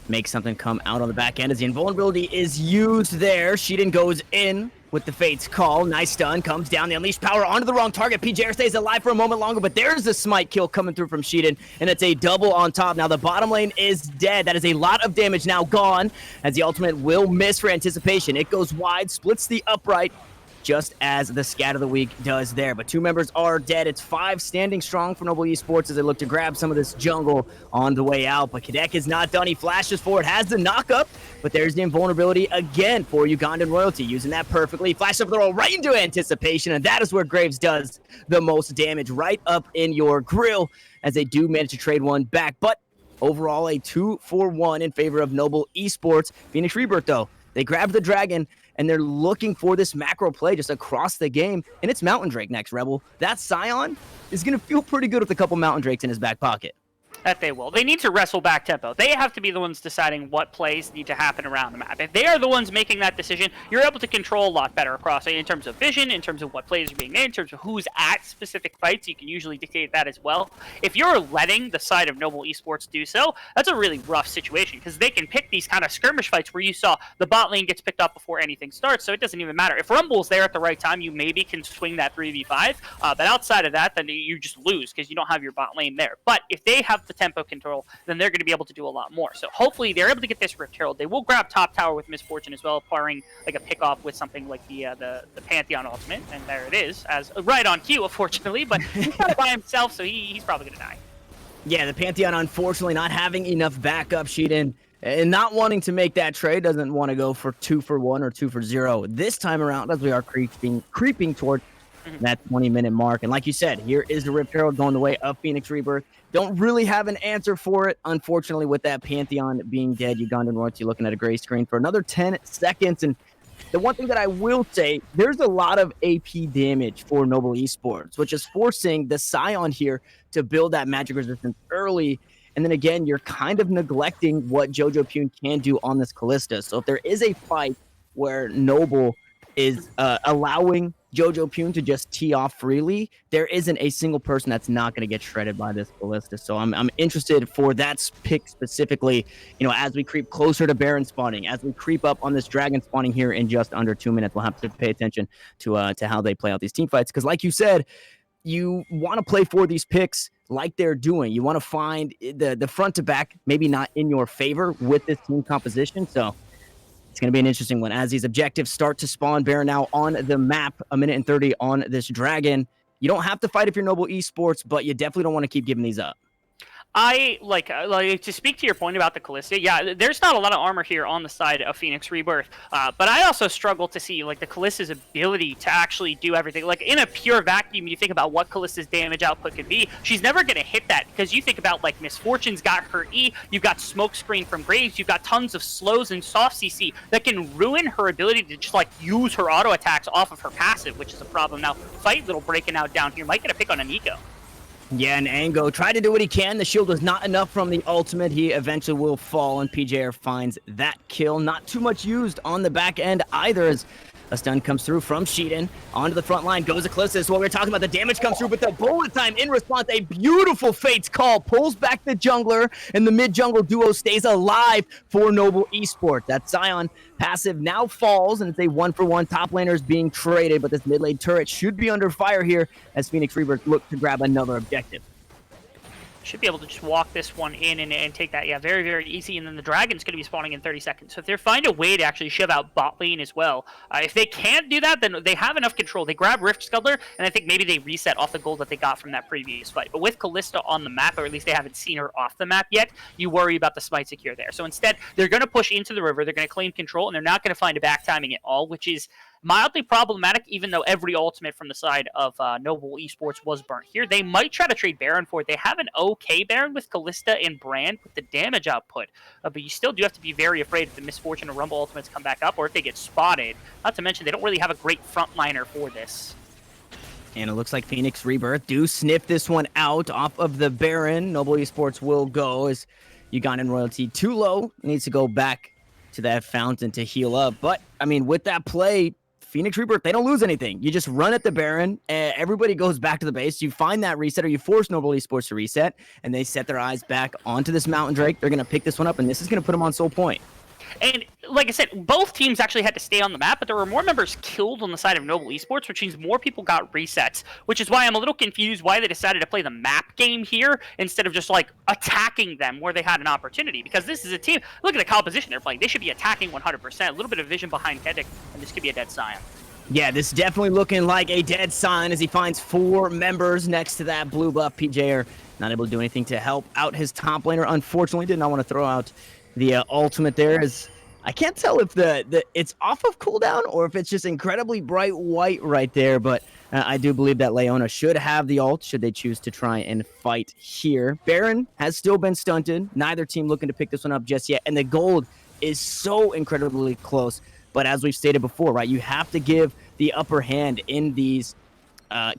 make something come out on the back end as the invulnerability is used there. Shiden goes in with the Fate's Call. Nice stun, comes down, the unleashed power onto the wrong target. PJ stays alive for a moment longer, but there's the smite kill coming through from Shiden, and it's a double on top. Now the bottom lane is dead. That is a lot of damage now gone, as the ultimate will miss for anticipation. It goes wide, splits the upright, just as the scat of the week does there. But two members are dead. It's 5 standing strong for Noble Esports as they look to grab some of this jungle on the way out. But Kadek is not done. He flashes forward, has the knock-up, but there's the invulnerability again for Ugandan Royalty, using that perfectly. Flash up the roll right into anticipation, and that is where Graves does the most damage, right up in your grill, as they do manage to trade one back. But overall, a 2-for-1 in favor of Noble Esports. Phoenix Rebirth, though, they grabbed the dragon, and they're looking for this macro play just across the game, and it's Mountain Drake next, Rebel. That Scion is going to feel pretty good with a couple Mountain Drakes in his back pocket. That they will. They need to wrestle back tempo. They have to be the ones deciding what plays need to happen around the map. If they are the ones making that decision, you're able to control a lot better across in terms of vision, in terms of what plays are being made, in terms of who's at specific fights. You can usually dictate that as well. If you're letting the side of Noble Esports do so, that's a really rough situation because they can pick these kind of skirmish fights where you saw the bot lane gets picked up before anything starts, so it doesn't even matter. If Rumble's there at the right time, you maybe can swing that 3v5, but outside of that, then you just lose because you don't have your bot lane there. But if they have the tempo control, then they're going to be able to do a lot more. So hopefully they're able to get this Rift Herald. They will grab top tower with Misfortune as well, acquiring like a pick off with something like the Pantheon ultimate, and there it is, as right on cue, unfortunately, but he's got it by himself, so he's probably going to die. Yeah, the Pantheon, unfortunately, not having enough backup. Shiden, and not wanting to make that trade, doesn't want to go for 2-for-1 or 2-for-0 this time around, as we are creeping toward that 20-minute mark. And like you said, here is the Rift Herald going the way of Phoenix Rebirth. Don't really have an answer for it, unfortunately, with that Pantheon being dead. Ugandan Royalty looking at a gray screen for another 10 seconds. And the one thing that I will say, there's a lot of AP damage for Noble Esports, which is forcing the Scion here to build that magic resistance early. And then again, you're kind of neglecting what Jojo Pune can do on this Kalista. So if there is a fight where Noble is allowing Jojo Pune to just tee off freely, there isn't a single person that's not going to get shredded by this Ballista. So I'm interested for that pick specifically, as we creep closer to Baron spawning, as we creep up on this Dragon spawning here in just under 2 minutes. We'll have to pay attention to how they play out these team fights. Because like you said, you want to play for these picks like they're doing. You want to find the front to back, maybe not in your favor with this team composition. So it's going to be an interesting one as these objectives start to spawn. Baron now on the map, 1:30 on this dragon. You don't have to fight if you're Noble Esports, but you definitely don't want to keep giving these up. I like to speak to your point about the Callista. Yeah, there's not a lot of armor here on the side of Phoenix Rebirth, but I also struggle to see like the Callista's ability to actually do everything. Like in a pure vacuum, you think about what Callista's damage output could be. She's never going to hit that because you think about like Misfortune's got her E, you've got Smokescreen from Graves, you've got tons of slows and soft CC that can ruin her ability to just like use her auto attacks off of her passive, which is a problem. Now, Fight Little breaking out down here might get a pick on a Nico. Yeah, and Ango tried to do what he can. The shield was not enough from the ultimate. He eventually will fall, and PJR finds that kill. Not too much used on the back end either, as a stun comes through from Sheedan. Onto the front line goes Eclipse. This is what we were talking about. The damage comes through, but the bullet time in response, a beautiful Fate's Call pulls back the jungler, and the mid-jungle duo stays alive for Noble Esports. That Sion passive now falls, and it's a 1-for-1. Top laner is being traded, but this mid-lane turret should be under fire here as Phoenix Rebirth look to grab another objective. Should be able to just walk this one in and take that. Yeah, very, very easy. And then the Dragon's going to be spawning in 30 seconds. So if they find a way to actually shove out bot lane as well, if they can't do that, then they have enough control. They grab Rift Scuttler, and I think maybe they reset off the gold that they got from that previous fight. But with Callista on the map, or at least they haven't seen her off the map yet, you worry about the smite secure there. So instead, they're going to push into the river, they're going to claim control, and they're not going to find a back timing at all, which is mildly problematic, even though every ultimate from the side of Noble Esports was burnt here. They might try to trade Baron for it. They have an okay Baron with Callista and Brand with the damage output, but you still do have to be very afraid if the Misfortune or Rumble ultimates come back up or if they get spotted. Not to mention, they don't really have a great frontliner for this. And it looks like Phoenix Rebirth do sniff this one out off of the Baron. Noble Esports will go as Ugandan Royalty too low. Needs to go back to that fountain to heal up. But, I mean, with that play, Phoenix Rebirth, they don't lose anything. You just run at the Baron, everybody goes back to the base. You find that reset, or you force Noble Esports to reset, and they set their eyes back onto this Mountain Drake. They're going to pick this one up, and this is going to put them on Soul Point. And like I said, both teams actually had to stay on the map, but there were more members killed on the side of Noble Esports, which means more people got resets, which is why I'm a little confused why they decided to play the map game here instead of just like attacking them where they had an opportunity. Because this is a team, look at the composition they're playing. They should be attacking 100%. A little bit of vision behind Kedic, and this could be a dead Sion. Yeah, this is definitely looking like a dead Sion as he finds 4 members next to that blue buff. PJR not able to do anything to help out his top laner. Unfortunately, did not want to throw out the ultimate there, as I can't tell if the it's off of cooldown or if it's just incredibly bright white right there, but I do believe that Leona should have the ult should they choose to try and fight here. Baron has still been stunted. Neither team looking to pick this one up just yet, and the gold is so incredibly close. But as we've stated before, right, you have to give the upper hand in these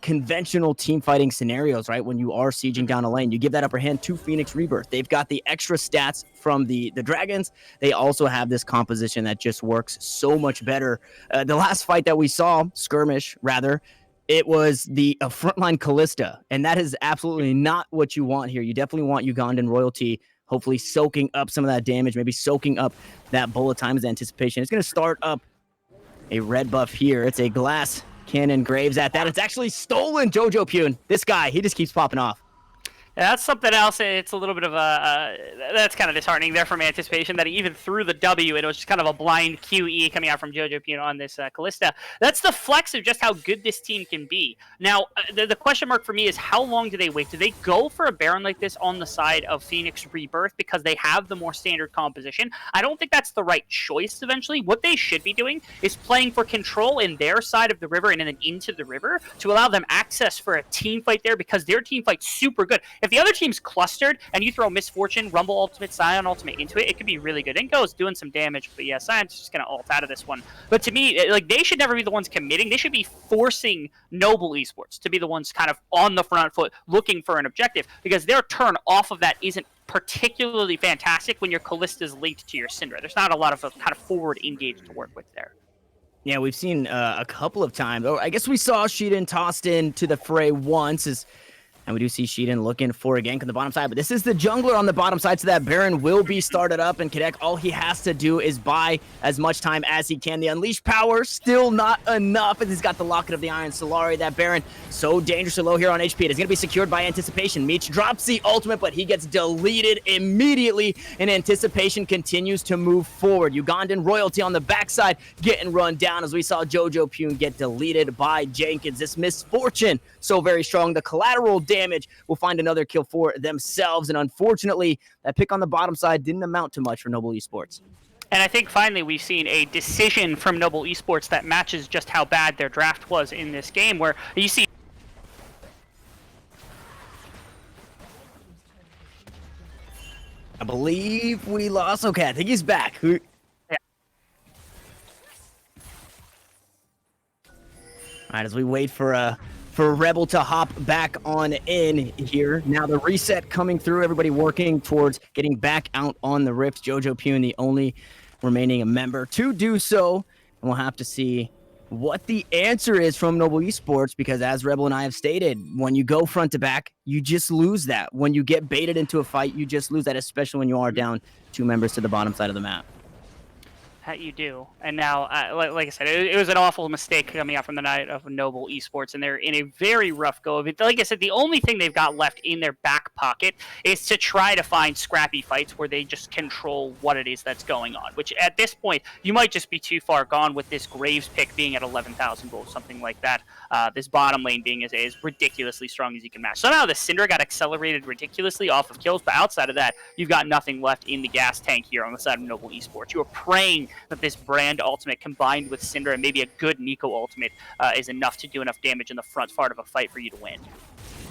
conventional team fighting scenarios, right? When you are sieging down a lane, you give that upper hand to Phoenix Rebirth. They've got the extra stats from the Dragons. They also have this composition that just works so much better. The last fight that we saw, skirmish rather, it was the frontline Callista, and that is absolutely not what you want here. You definitely want Ugandan Royalty hopefully soaking up some of that damage, maybe soaking up that bullet time as anticipation. It's going to start up a red buff here. It's a glass cannon Graves at that. It's actually stolen Jojo Pune. This guy, he just keeps popping off. Yeah, that's something else. It's a little bit of a that's kind of disheartening there from anticipation that he even threw the W. It was just kind of a blind QE coming out from Jojo Pune on this Callista. That's the flex of just how good this team can be. Now, the question mark for me is how long do they wait? Do they go for a Baron like this on the side of Phoenix Rebirth because they have the more standard composition? I don't think that's the right choice eventually. What they should be doing is playing for control in their side of the river and then into the river to allow them access for a team fight there because their team fight's super good. If the other team's clustered and you throw Misfortune, Rumble Ultimate, Sion Ultimate into it, it could be really good. Ingo's doing some damage, but yeah, Sion's just going to ult out of this one. But to me, like, they should never be the ones committing. They should be forcing Noble Esports to be the ones kind of on the front foot looking for an objective because their turn off of that isn't particularly fantastic when your Callista's linked to your Syndra. There's not a lot of kind of forward engage to work with there. Yeah, we've seen a couple of times. Oh, I guess we saw Sheedan tossed into the fray once as And we do see Sheeden looking for a gank on the bottom side, but this is the jungler on the bottom side, so that Baron will be started up, and Kadek, all he has to do is buy as much time as he can. The Unleashed power, still not enough, as he's got the Locket of the Iron Solari. That Baron, so dangerously low here on HP. It is going to be secured by Anticipation. Meech drops the ultimate, but he gets deleted immediately, and Anticipation continues to move forward. Ugandan Royalty on the backside getting run down, as we saw Jojo Pune get deleted by Jenkins. This Misfortune, so very strong. The collateral damage will find another kill for themselves, and unfortunately that pick on the bottom side didn't amount to much for Noble Esports. And I think finally we've seen a decision from Noble Esports that matches just how bad their draft was in this game, where you see I believe we lost. Okay, I think he's back. Yeah. All right, as we wait for Rebel to hop back on in here. Now the reset coming through, everybody working towards getting back out on the Rift. Jojo Pune, the only remaining member to do so. And we'll have to see what the answer is from Noble Esports, because as Rebel and I have stated, when you go front to back, you just lose that. When you get baited into a fight, you just lose that, especially when you are down 2 members to the bottom side of the map. that you do. And now, like I said, it was an awful mistake coming out from the night of Noble Esports, and they're in a very rough go of it. Like I said, the only thing they've got left in their back pocket is to try to find scrappy fights where they just control what it is that's going on, which at this point, you might just be too far gone with this Graves pick being at 11,000 gold, something like that. This bottom lane being as ridiculously strong as you can match. Somehow the Syndra got accelerated ridiculously off of kills, but outside of that, you've got nothing left in the gas tank here on the side of Noble Esports. You are praying that this Brand ultimate combined with Syndra and maybe a good Nico ultimate is enough to do enough damage in the front part of a fight for you to win.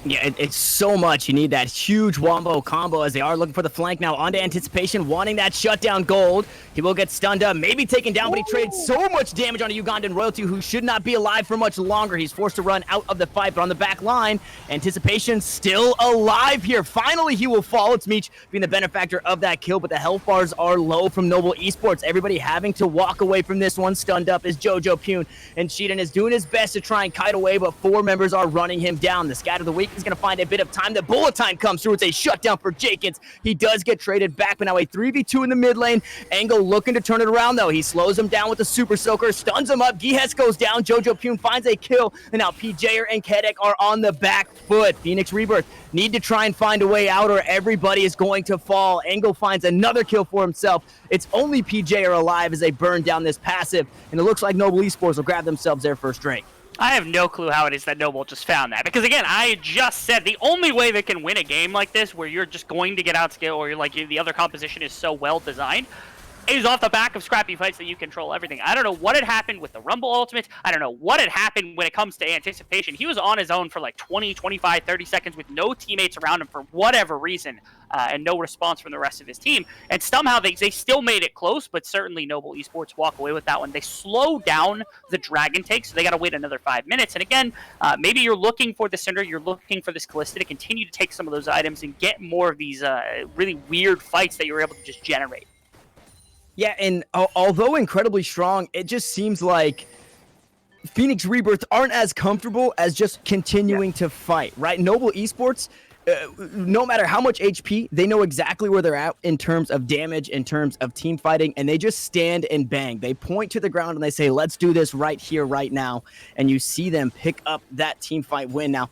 Yeah, it's so much. You need that huge wombo combo as they are looking for the flank now. Onto Anticipation, wanting that shutdown gold. He will get stunned up, maybe taken down, but he traded so much damage on a Ugandan Royalty who should not be alive for much longer. He's forced to run out of the fight, but on the back line, Anticipation still alive here. Finally, he will fall. It's Meech being the benefactor of that kill, but the health bars are low from Noble Esports. Everybody having to walk away from this one. Stunned up is Jojo Pune, and Sheeden is doing his best to try and kite away, but 4 members are running him down. The scat of the week is going to find a bit of time. The bullet time comes through. It's a shutdown for Jenkins. He does get traded back, but now a 3v2 in the mid lane. Angle looking to turn it around, though. He slows him down with the Super Soaker, stuns him up. Gihes goes down. Jojo Pune finds a kill, and now PJer and Kedek are on the back foot. Phoenix Rebirth need to try and find a way out, or everybody is going to fall. Angle finds another kill for himself. It's only PJer alive as they burn down this passive, and it looks like Noble Esports will grab themselves their first drink. I have no clue how it is that Noble just found that. Because again, I just said the only way they can win a game like this, where you're just going to get outscaled, or you're like the other composition is so well designed, is off the back of scrappy fights that you control everything. I don't know what had happened with the Rumble Ultimate. I don't know what had happened when it comes to Anticipation. He was on his own for like 20, 25, 30 seconds with no teammates around him for whatever reason, and no response from the rest of his team. And somehow they still made it close, but certainly Noble Esports walk away with that one. They slow down the Dragon take, so they got to wait another 5 minutes. And again, maybe you're looking for the Syndra, you're looking for this Callista to continue to take some of those items and get more of these really weird fights that you're able to just generate. Yeah, and although incredibly strong, it just seems like Phoenix Rebirth aren't as comfortable as just continuing to fight, right? Noble Esports, no matter how much HP, they know exactly where they're at in terms of damage, in terms of team fighting, and they just stand and bang. They point to the ground and they say, let's do this right here, right now, and you see them pick up that team fight win. Now,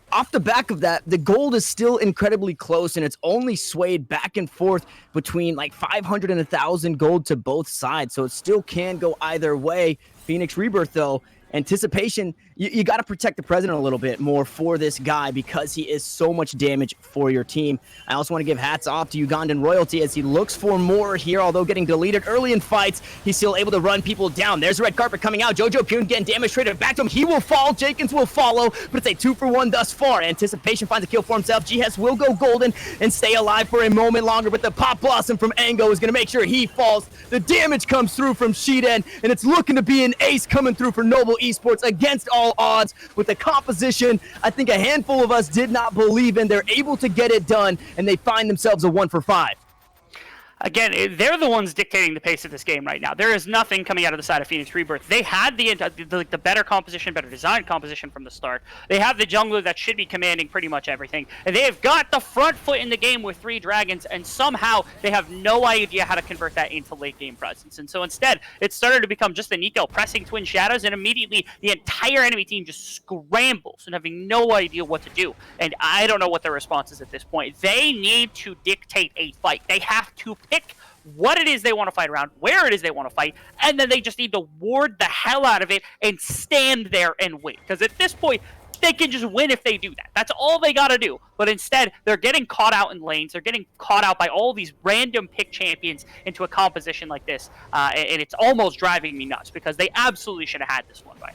off the back of that, the gold is still incredibly close, and it's only swayed back and forth between like 500 and 1,000 gold to both sides, so it still can go either way. Phoenix Rebirth, though, Anticipation, you got to protect the president a little bit more for this guy because he is so much damage for your team. I also want to give hats off to Ugandan Royalty as he looks for more here, although getting deleted early in fights, he's still able to run people down. There's the red carpet coming out. Jojo Pune getting damage traded back to him. He will fall. Jenkins will follow, but it's a 2-for-1 thus far. Anticipation finds a kill for himself. GS will go golden and stay alive for a moment longer, but the Pop Blossom from Ango is going to make sure he falls. The damage comes through from Sheeden, and it's looking to be an ace coming through for Noble Esports against all odds with the composition I think a handful of us did not believe in. They're able to get it done, and they find themselves a 1 for 5. Again, they're the ones dictating the pace of this game right now. There is nothing coming out of the side of Phoenix Rebirth. They had the better composition, better designed composition from the start. They have the jungler that should be commanding pretty much everything. And they have got the front foot in the game with 3 dragons, and somehow they have no idea how to convert that into late game presence. And so instead, it started to become just a Nico pressing Twin Shadows, and immediately the entire enemy team just scrambles and having no idea what to do. And I don't know what their response is at this point. They need to dictate a fight. They have to pick what it is they want to fight around, where it is they want to fight, and then they just need to ward the hell out of it and stand there and wait. Because at this point, they can just win if they do that. That's all they got to do. But instead, they're getting caught out in lanes. They're getting caught out by all these random pick champions into a composition like this. And it's almost driving me nuts because they absolutely should have had this one by.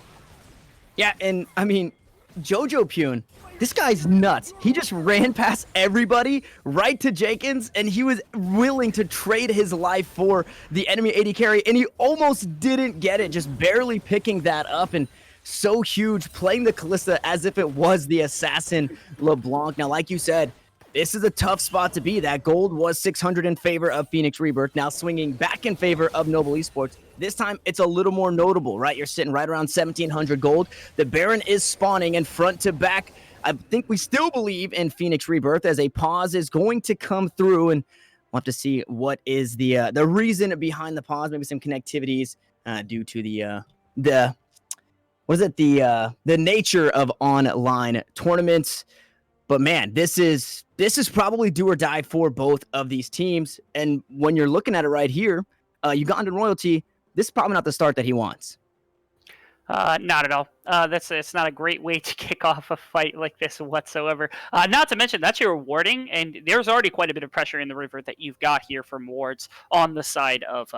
Yeah, and I mean, Jojo Pune, this guy's nuts. He just ran past everybody right to Jenkins, and he was willing to trade his life for the enemy AD carry, and he almost didn't get it, just barely picking that up, and so huge, playing the Kalista as if it was the assassin LeBlanc. Now, like you said, this is a tough spot to be. That gold was 600 in favor of Phoenix Rebirth, now swinging back in favor of Noble Esports. This time, it's a little more notable, right? You're sitting right around 1,700 gold. The Baron is spawning, and front to back, I think we still believe in Phoenix Rebirth as a pause is going to come through, and we'll have to see what is the reason behind the pause. Maybe some connectivities due to the nature of online tournaments. But man, this is probably do or die for both of these teams. And when you're looking at it right here, Ugandan Royalty, this is probably not the start that he wants. Not at all. It's not a great way to kick off a fight like this whatsoever. Not to mention that's your warding, and there's already quite a bit of pressure in the Rebirth that you've got here from wards on the side of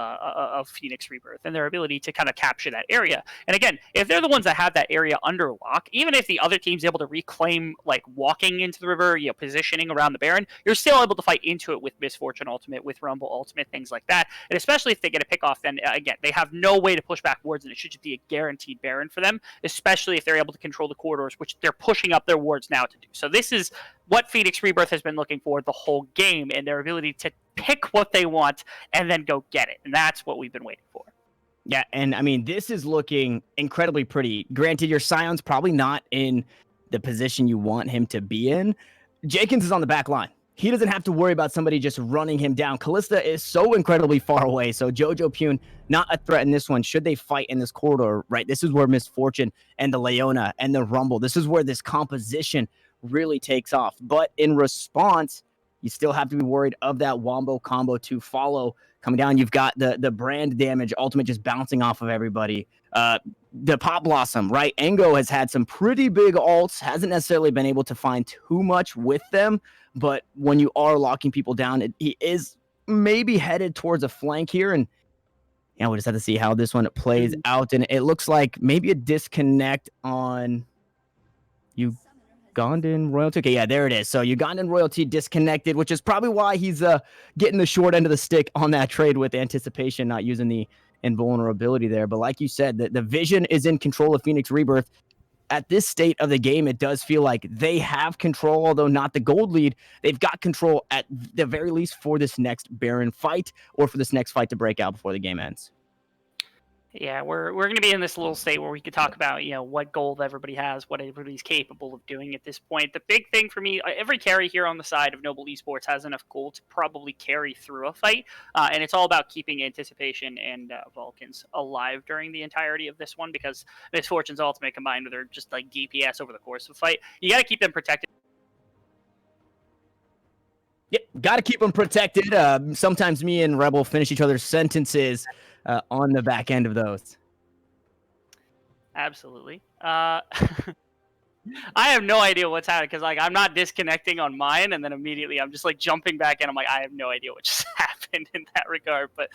Phoenix Rebirth and their ability to kind of capture that area. And again, if they're the ones that have that area under lock, even if the other team's able to reclaim like walking into the river, positioning around the Baron, you're still able to fight into it with Misfortune Ultimate, with Rumble Ultimate, things like that. And especially if they get a pick off, then again, they have no way to push back wards, and it should just be a guaranteed Baron for them, especially if they're able to control the corridors, which they're pushing up their wards now to do. So this is what Phoenix Rebirth has been looking for the whole game, and their ability to pick what they want and then go get it. And that's what we've been waiting for. Yeah, and I mean, this is looking incredibly pretty. Granted, your Scion's probably not in the position you want him to be in. Jenkins is on the back line. He doesn't have to worry about somebody just running him down. Kalista is so incredibly far away. So Jojo Pune, not a threat in this one. Should they fight in this corridor, right? This is where Misfortune and the Leona and the Rumble, this is where this composition really takes off. But in response, you still have to be worried of that Wombo combo to follow coming down. You've got the brand damage ultimate just bouncing off of everybody. The Pop Blossom, right? Engo has had some pretty big ults, hasn't necessarily been able to find too much with them. But when you are locking people down, he is maybe headed towards a flank here. And we'll just have to see how this one plays out. And it looks like maybe a disconnect on Ugandan Royalty. Okay, yeah, there it is. So Ugandan Royalty disconnected, which is probably why he's getting the short end of the stick on that trade with Anticipation, not using the invulnerability there. But like you said, the vision is in control of Phoenix Rebirth. At this state of the game, it does feel like they have control, although not the gold lead. They've got control at the very least for this next Baron fight or for this next fight to break out before the game ends. Yeah, we're going to be in this little state where we could talk about, what gold everybody has, what everybody's capable of doing at this point. The big thing for me, every carry here on the side of Noble Esports has enough gold to probably carry through a fight, and it's all about keeping Anticipation and Vulcans alive during the entirety of this one, because Misfortune's ultimate combined with their just like DPS over the course of the fight, you got to keep them protected. Yeah, got to keep them protected. Sometimes me and Rebel finish each other's sentences on the back end of those. Absolutely. I have no idea what's happening because I'm not disconnecting on mine, and then immediately I'm just jumping back in. I'm I have no idea what just happened in that regard. But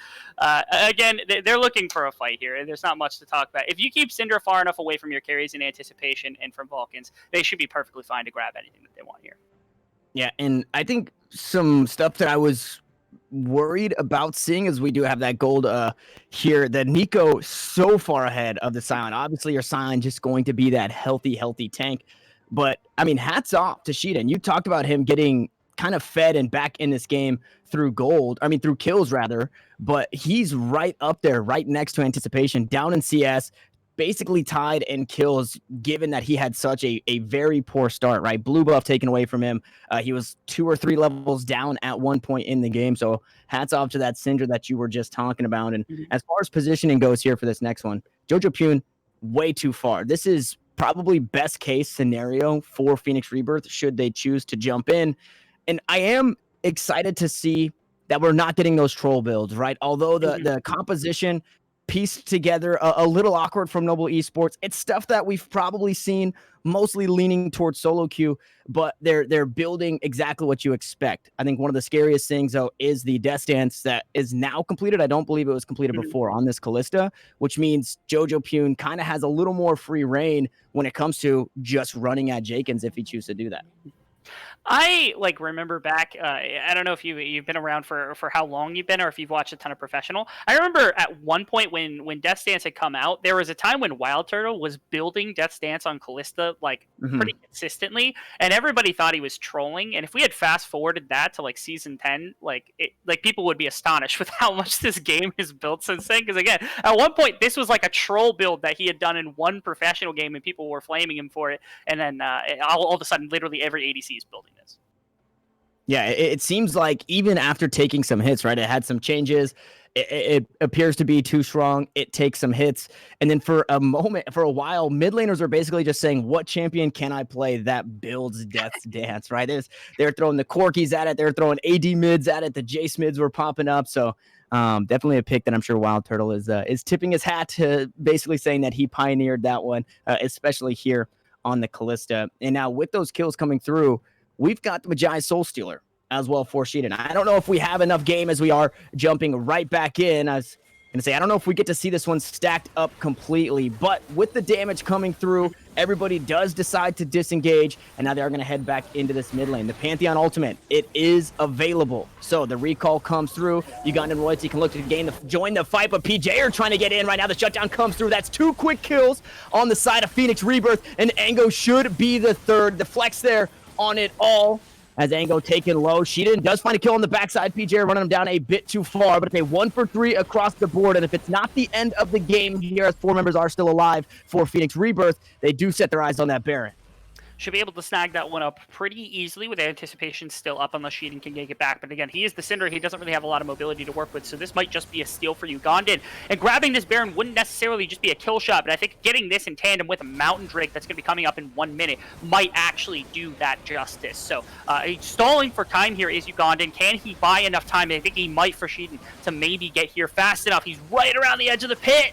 again, they're looking for a fight here. There's not much to talk about. If you keep Syndra far enough away from your carries in Anticipation and from Vulcans, they should be perfectly fine to grab anything that they want here. Yeah, and I think some stuff that I was worried about seeing as we do have that gold here, the Nico so far ahead of the Scion. Obviously your Scion just going to be that healthy tank, but I mean, hats off to Sheeta. And you talked about him getting kind of fed and back in this game through through kills rather, but he's right up there, right next to Anticipation, down in CS, basically tied in kills, given that he had such a very poor start, right? Blue buff taken away from him. He was 2 or 3 levels down at one point in the game. So hats off to that Syndra that you were just talking about. And as far as positioning goes here for this next one, Jojo Pune, way too far. This is probably best case scenario for Phoenix Rebirth should they choose to jump in. And I am excited to see that we're not getting those troll builds, right? Although the composition pieced together a little awkward from Noble Esports. It's stuff that we've probably seen mostly leaning towards solo queue, but they're building exactly what you expect. I think one of the scariest things though is the death stance that is now completed. I don't believe it was completed before on this Callista, which means Jojo Pune kind of has a little more free reign when it comes to just running at Jakins if he chooses to do that. I remember back. I don't know if you've been around for how long you've been, or if you've watched a ton of Professional. I remember at one point when Death Stance had come out, there was a time when Wild Turtle was building Death Stance on Callista pretty consistently, and everybody thought he was trolling. And if we had fast forwarded that to season 10, people would be astonished with how much this game has built since then. Because again, at one point this was like a troll build that he had done in one professional game, and people were flaming him for it. And then all of a sudden, literally every ADC is building this. Yeah, it seems like even after taking some hits, right? It had some changes. It appears to be too strong. It takes some hits. And then for a while, mid laners are basically just saying, what champion can I play that builds Death's Dance, right? They're throwing the Corkies at it. They're throwing AD mids at it. The Jace mids were popping up. So definitely a pick that I'm sure Wild Turtle is tipping his hat to, basically saying that he pioneered that one, especially here on the Callista. And now with those kills coming through, we've got the Magi Soul Stealer as well for Sheedan. I don't know if we have enough game as we are jumping right back in. I was going to say, I don't know if we get to see this one stacked up completely, but with the damage coming through, everybody does decide to disengage, and now they're going to head back into this mid lane. The Pantheon Ultimate, it is available. So the recall comes through. Ugandan Royalty can look to join the fight, but PJ are trying to get in right now. The shutdown comes through. That's 2 quick kills on the side of Phoenix Rebirth, and Ango should be the third. The flex there on it all. As Ango taken low. Sheedan does find a kill on the backside. PJ running him down a bit too far, but it's a 1 for 3 across the board. And if it's not the end of the game here, as 4 members are still alive for Phoenix Rebirth, they do set their eyes on that Baron. Should be able to snag that one up pretty easily with Anticipation still up, unless Sheedan can get it back. But again, he is the Syndra. He doesn't really have a lot of mobility to work with, so this might just be a steal for Ugandan. And grabbing this Baron wouldn't necessarily just be a kill shot, but I think getting this in tandem with a Mountain Drake that's going to be coming up in 1 minute might actually do that justice. So stalling for time here is Ugandan. Can he buy enough time? I think he might for Sheedan to maybe get here fast enough. He's right around the edge of the pit.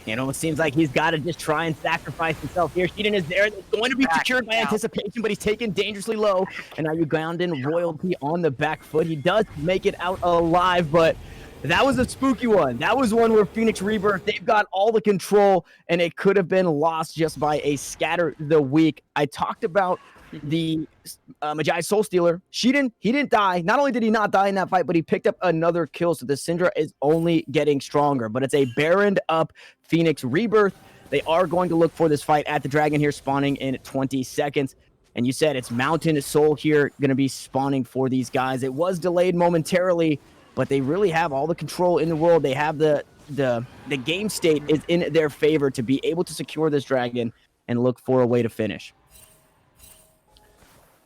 It almost seems like he's got to just try and sacrifice himself here. Sheedan is there. It's going to be secured by Anticipation, but he's taken dangerously low. And now Ugandan Royalty on the back foot. He does make it out alive, but that was a spooky one. That was one where Phoenix Rebirth, they've got all the control, and it could have been lost just by a scatter the weak. I talked about the Magi Soul Stealer. Sheedan, he didn't die. Not only did he not die in that fight, but he picked up another kill. So the Syndra is only getting stronger. But it's a Baroned up Phoenix Rebirth. They are going to look for this fight at the Dragon here, spawning in 20 seconds. And you said it's Mountain Soul here going to be spawning for these guys. It was delayed momentarily, but they really have all the control in the world. They have the game state is in their favor to be able to secure this Dragon and look for a way to finish.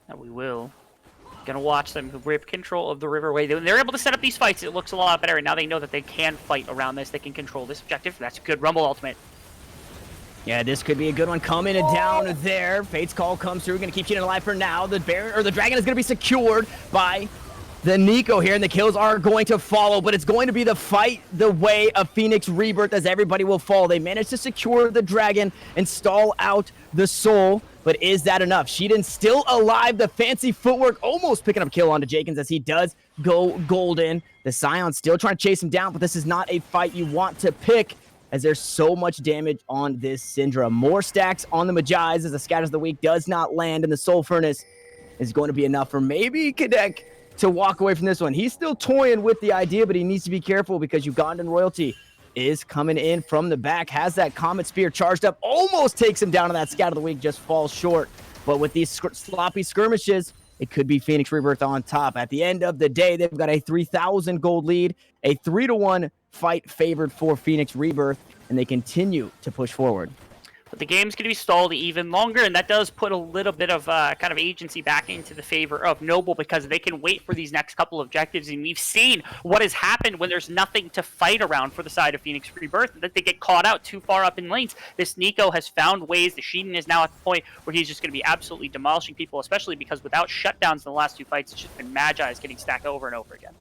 And we will. Gonna watch them rip control of the Riverway. They're able to set up these fights. It looks a lot better, and now they know that they can fight around this. They can control this objective. That's a good Rumble ultimate. Yeah, this could be a good one coming down there. Fate's Call comes through. Gonna keep Sheedan alive for now. The Dragon is gonna be secured by the Nico here, and the kills are going to follow, but it's going to be the fight the way of Phoenix Rebirth as everybody will fall. They managed to secure the Dragon and stall out the Soul, but is that enough? Sheedan still alive. The fancy footwork almost picking up a kill onto Jakins as he does go golden. The Scion still trying to chase him down, but this is not a fight you want to pick as there's so much damage on this Syndra. More stacks on the Magi's as the Scatters of the Weak does not land, and the Soul Furnace is going to be enough for maybe Kadek to walk away from this one. He's still toying with the idea, but he needs to be careful because Ugandan Royalty is coming in from the back, has that Comet Spear charged up, almost takes him down on that Scout of the Week, just falls short. But with these sloppy skirmishes, it could be Phoenix Rebirth on top. At the end of the day, they've got a 3,000 gold lead, a 3-1 fight favored for Phoenix Rebirth, and they continue to push forward. But the game's going to be stalled even longer, and that does put a little bit of kind of agency back into the favor of Noble, because they can wait for these next couple objectives, and we've seen what has happened when there's nothing to fight around for the side of Phoenix Rebirth, that they get caught out too far up in lanes. This Nico has found ways. The Sheeden is now at the point where he's just going to be absolutely demolishing people, especially because without shutdowns in the last 2 fights, it's just been Magi's getting stacked over and over again.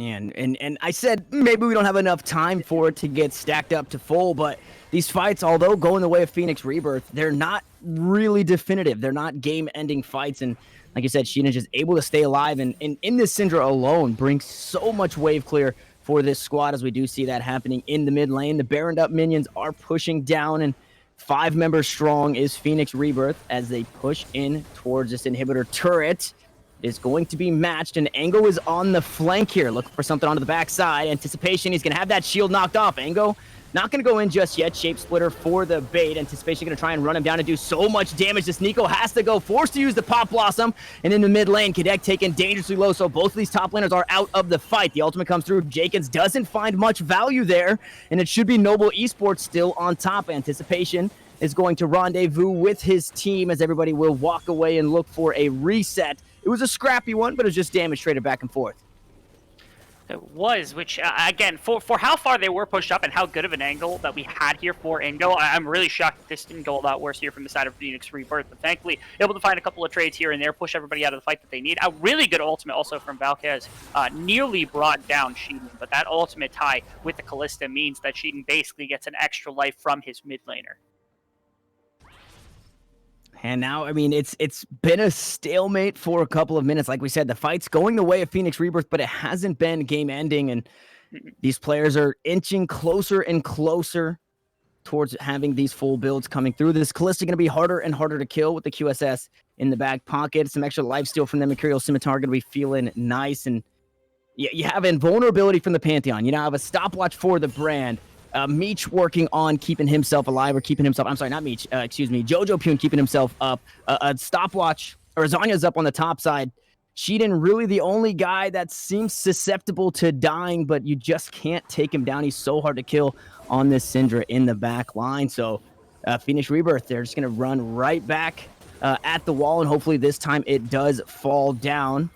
And I said maybe we don't have enough time for it to get stacked up to full, but these fights, although going the way of Phoenix Rebirth, they're not really definitive. They're not game-ending fights, and like you said, Sheena's just able to stay alive, and in this Syndra alone brings so much wave clear for this squad, as we do see that happening in the mid lane. The Baroned up minions are pushing down, and 5 members strong is Phoenix Rebirth as they push in towards this inhibitor turret. Is going to be matched, and Ango is on the flank here, looking for something onto the backside. Anticipation, he's going to have that shield knocked off. Ango not going to go in just yet. Shape Splitter for the bait. Anticipation going to try and run him down and do so much damage. This Nico has to go, forced to use the Pop Blossom, and in the mid lane, Kadek taken dangerously low, so both of these top laners are out of the fight. The ultimate comes through. Jenkins doesn't find much value there, and it should be Noble Esports still on top. Anticipation is going to rendezvous with his team as everybody will walk away and look for a reset. It was a scrappy one, but it was just damage traded back and forth. It was, which, again, for how far they were pushed up and how good of an angle that we had here for Ingo, I'm really shocked that this didn't go a lot worse here from the side of Phoenix Rebirth. But thankfully, able to find a couple of trades here and there, push everybody out of the fight that they need. A really good ultimate also from Valkez, nearly brought down Sheeden. But that ultimate tie with the Callista means that Sheeden basically gets an extra life from his mid laner. And now, I mean, it's been a stalemate for a couple of minutes. Like we said, the fight's going the way of Phoenix Rebirth, but it hasn't been game-ending, and these players are inching closer and closer towards having these full builds coming through. This Callista going to be harder and harder to kill with the QSS in the back pocket. Some extra lifesteal from the Mercurial Scimitar going to be feeling nice, and you have invulnerability from the Pantheon. You now have a stopwatch for the brand. Meech working on keeping himself alive, or keeping himself, I'm sorry, not Meech, excuse me, Jojo Pune keeping himself up. A stopwatch, or Zanya's up on the top side. Sheeden really the only guy that seems susceptible to dying, but you just can't take him down. He's so hard to kill on this Syndra in the back line. So Phoenix Rebirth, they're just going to run right back at the wall, and hopefully this time it does fall down.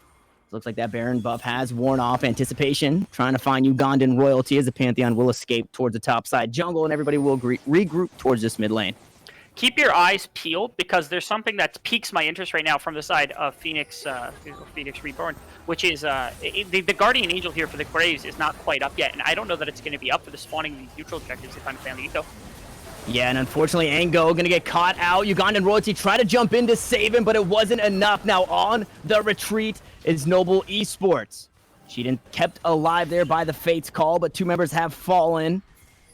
Looks like that Baron buff has worn off. Anticipation, trying to find Ugandan royalty as the Pantheon will escape towards the top side jungle, and everybody will regroup towards this mid lane. Keep your eyes peeled, because there's something that piques my interest right now from the side of Phoenix Reborn, which is the Guardian Angel here for the Graves is not quite up yet, and I don't know that it's going to be up for the spawning these neutral objectives if I'm Fanlito. Yeah, and unfortunately, Ango going to get caught out. Ugandan royalty tried to jump in to save him, but it wasn't enough. Now on the retreat is Noble Esports. Sheeden kept alive there by the Fates call, but 2 members have fallen.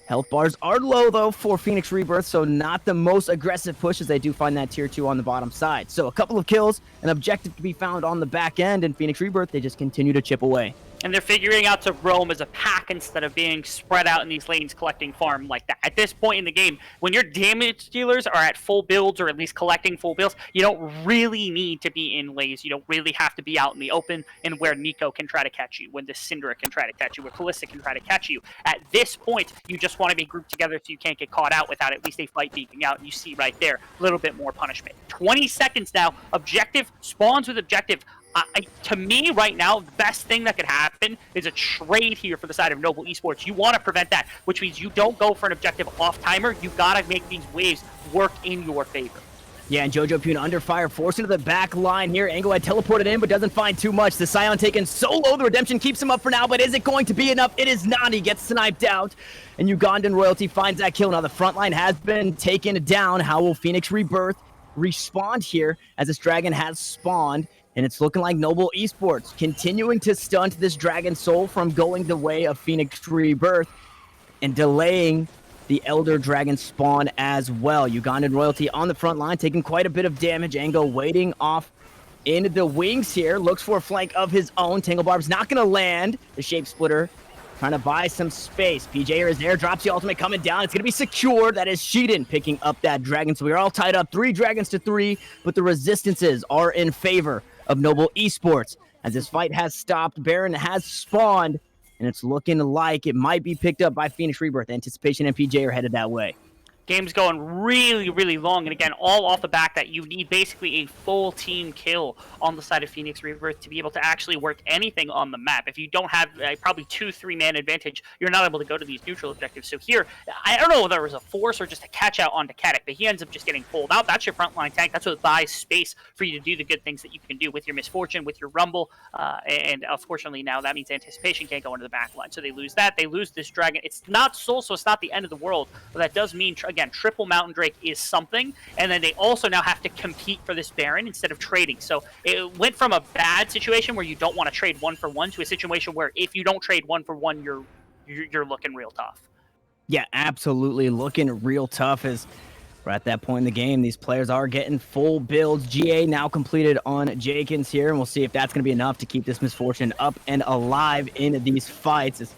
Health bars are low, though, for Phoenix Rebirth, so not the most aggressive push, as they do find that tier 2 on the bottom side. So a couple of kills, an objective to be found on the back end, and Phoenix Rebirth, they just continue to chip away. And they're figuring out to roam as a pack instead of being spread out in these lanes collecting farm like that. At this point in the game, when your damage dealers are at full builds, or at least collecting full builds, you don't really need to be in lanes. You don't really have to be out in the open, and where Nico can try to catch you, when the Syndra can try to catch you, where Callista can try to catch you. At this point, you just want to be grouped together so you can't get caught out without at least a fight beeping out. And you see right there, a little bit more punishment. 20 seconds now, objective spawns with objective. To me, right now, the best thing that could happen is a trade here for the side of Noble Esports. You want to prevent that, which means you don't go for an objective off timer. You got to make these waves work in your favor. Yeah, and Jojo Pune under fire, forced into the back line here. Ango had teleported in, but doesn't find too much. The Scion taken so low, the redemption keeps him up for now, but is it going to be enough? It is not. He gets sniped out, and Ugandan royalty finds that kill. Now the front line has been taken down. How will Phoenix Rebirth respond here as this dragon has spawned? And it's looking like Noble Esports continuing to stunt this Dragon Soul from going the way of Phoenix Rebirth and delaying the Elder Dragon spawn as well. Ugandan royalty on the front line, taking quite a bit of damage. Ango waiting off in the wings here. Looks for a flank of his own. Tangle Barb's not going to land. The Shape Splitter trying to buy some space. PJ is there, drops the ultimate coming down. It's going to be secured. That is Sheeden picking up that dragon. So we're all tied up, 3 dragons to 3, but the resistances are in favor of Noble Esports. As this fight has stopped, Baron has spawned, and it's looking like it might be picked up by Phoenix Rebirth. Anticipation and PJ are headed that way. Game's going really, really long, and again, all off the back that you need basically a full team kill on the side of Phoenix Rebirth to be able to actually work anything on the map. If you don't have probably 2-3 man advantage, you're not able to go to these neutral objectives. So here, I don't know whether it was a force or just a catch out onto Katic, but he ends up just getting pulled out. That's your frontline tank. That's what buys space for you to do the good things that you can do with your Misfortune, with your Rumble, and unfortunately now that means Anticipation can't go into the back line. So they lose that. They lose this dragon. It's not Soul, so it's not the end of the world, but that does mean, again, triple Mountain Drake is something, and then they also now have to compete for this Baron instead of trading. So it went from a bad situation where you don't want to trade 1-for-1 to a situation where if you don't trade 1-for-1, you're looking real tough. Yeah, absolutely looking real tough as we're at that point in the game. These players are getting full builds. GA now completed on Jakins here, and we'll see if that's going to be enough to keep this Misfortune up and alive in these fights. As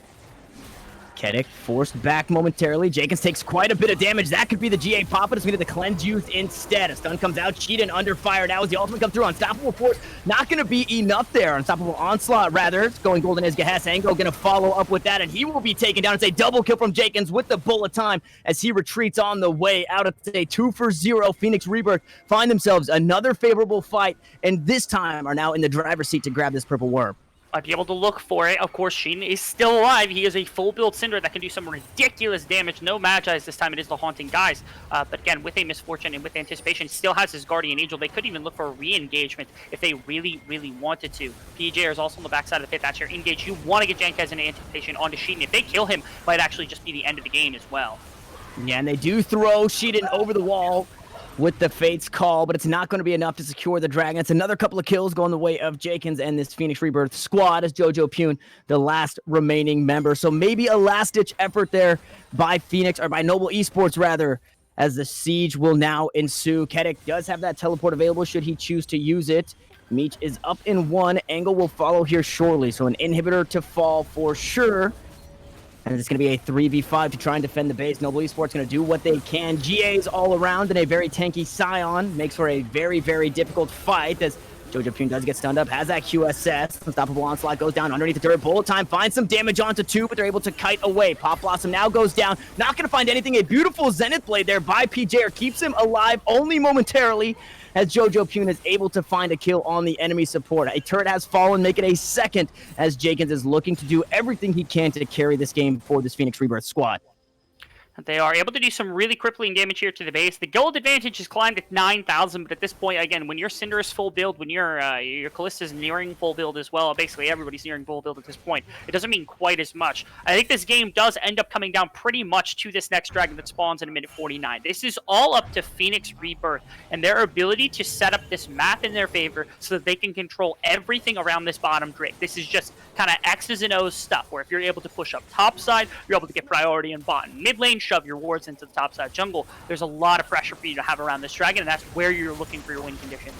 Katic forced back momentarily. Jenkins takes quite a bit of damage. That could be the GA pop, but it's going to be the cleanse use instead. A stun comes out. Sheeden under fire now as the ultimate comes through. Unstoppable Force not going to be enough there. Unstoppable Onslaught, rather. It's going golden as Gahas. Ango going to follow up with that, and he will be taken down. It's a double kill from Jenkins with the bullet time as he retreats on the way out. It's a 2-for-0. Phoenix Rebirth find themselves another favorable fight, and this time are now in the driver's seat to grab this purple worm. I'd be able to look for it. Of course, Sheeden is still alive. He is a full build Cinder that can do some ridiculous damage. No Magi's this time. It is the Haunting Guys. But again, with a Misfortune and with Anticipation, still has his Guardian Angel. They could even look for a re-engagement if they really, really wanted to. PJ is also on the backside of the pit. That's your engage. You want to get Jenkins and Anticipation onto Sheeden. If they kill him, might actually just be the end of the game as well. Yeah, and they do throw Sheeden over the wall with the Fate's Call, but it's not going to be enough to secure the dragon. It's another couple of kills going the way of Jenkins and this Phoenix Rebirth squad as Jojo Pune, the last remaining member. So maybe a last-ditch effort there by Phoenix, or by Noble Esports, rather, as the siege will now ensue. Katic does have that teleport available should he choose to use it. Meech is up in 1. Angle will follow here shortly, so an inhibitor to fall for sure. And it's going to be a 3v5 to try and defend the base. Noble Esports going to do what they can. GA's all around, and a very tanky Scion makes for a very, very difficult fight as Jojo Pune does get stunned up, has that QSS. Unstoppable Onslaught goes down underneath the turret. Bullet time finds some damage onto 2, but they're able to kite away. Pop Blossom now goes down. Not going to find anything. A beautiful Zenith Blade there by PJ keeps him alive only momentarily as Jojo Pune is able to find a kill on the enemy support. A turret has fallen, make it a second as Jenkins is looking to do everything he can to carry this game for this Phoenix Rebirth squad. They are able to do some really crippling damage here to the base. The gold advantage has climbed at 9,000, but at this point, again, when your Cinder is full build, when your Kalista is nearing full build as well, basically everybody's nearing full build at this point, it doesn't mean quite as much. I think this game does end up coming down pretty much to this next dragon that spawns in a minute 49. This is all up to Phoenix Rebirth and their ability to set up this map in their favor so that they can control everything around this bottom Drake. This is just kind of X's and O's stuff, where if you're able to push up top side, you're able to get priority in bot and mid lane, shove your wards into the top side jungle. There's a lot of pressure for you to have around this dragon, and that's where you're looking for your win condition.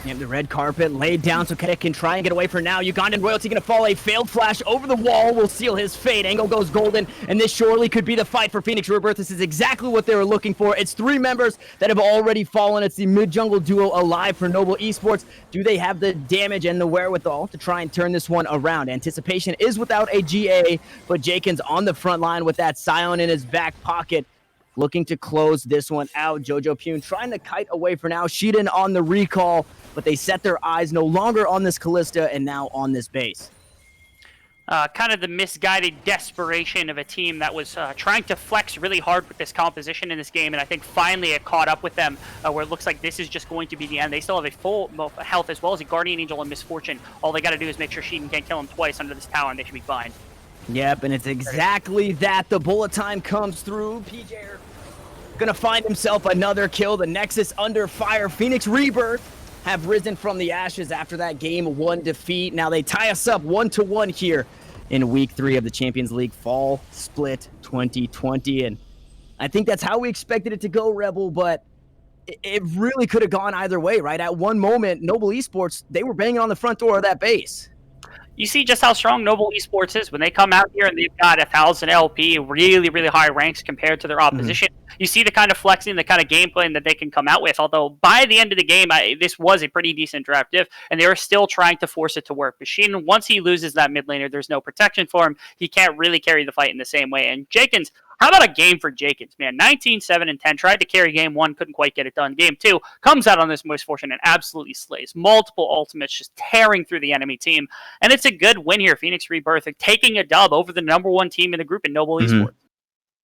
Yeah, the red carpet laid down so Katic can try and get away for now. Ugandan Royalty going to fall. A failed flash over the wall will seal his fate. Angle goes golden, and this surely could be the fight for Phoenix Rebirth. This is exactly what they were looking for. It's 3 members that have already fallen. It's the mid-jungle duo alive for Noble Esports. Do they have the damage and the wherewithal to try and turn this one around? Anticipation is without a GA, but Jenkins on the front line with that Scion in his back pocket, looking to close this one out. Jojo Pune trying to kite away for now. Sheeden on the recall, but they set their eyes no longer on this Kalista and now on this base. Kind of the misguided desperation of a team that was trying to flex really hard with this composition in this game, and I think finally it caught up with them where it looks like this is just going to be the end. They still have a full health as well as a Guardian Angel and Misfortune. All they got to do is make sure Sheeden can't kill him twice under this tower, and they should be fine. Yep, and it's exactly that. The bullet time comes through. PJ gonna find himself another kill. The Nexus under fire. Phoenix Rebirth have risen from the ashes after that game 1 defeat. Now they tie us up 1-1 here in week 3 of the Champions League Fall Split 2020. And I think that's how we expected it to go, Rebel, but it really could have gone either way, right? At one moment, Noble Esports, they were banging on the front door of that base. you see just how strong Noble Esports is when they come out here and they've got 1,000 LP, really, really high ranks compared to their opposition. You see the kind of flexing, the kind of game plan that they can come out with. Although by the end of the game, this was a pretty decent draft diff, and they were still trying to force it to work. Machine, once he loses that mid laner, there's no protection for him. He can't really carry the fight in the same way. And Jenkins, how about a game for Jenkins, man? 19, 7, and 10. Tried to carry game 1, couldn't quite get it done. Game 2 comes out on this misfortune and absolutely slays. Multiple ultimates just tearing through the enemy team. And it's a good win here. Phoenix Rebirth taking a dub over the #1 team in the group in Noble Esports.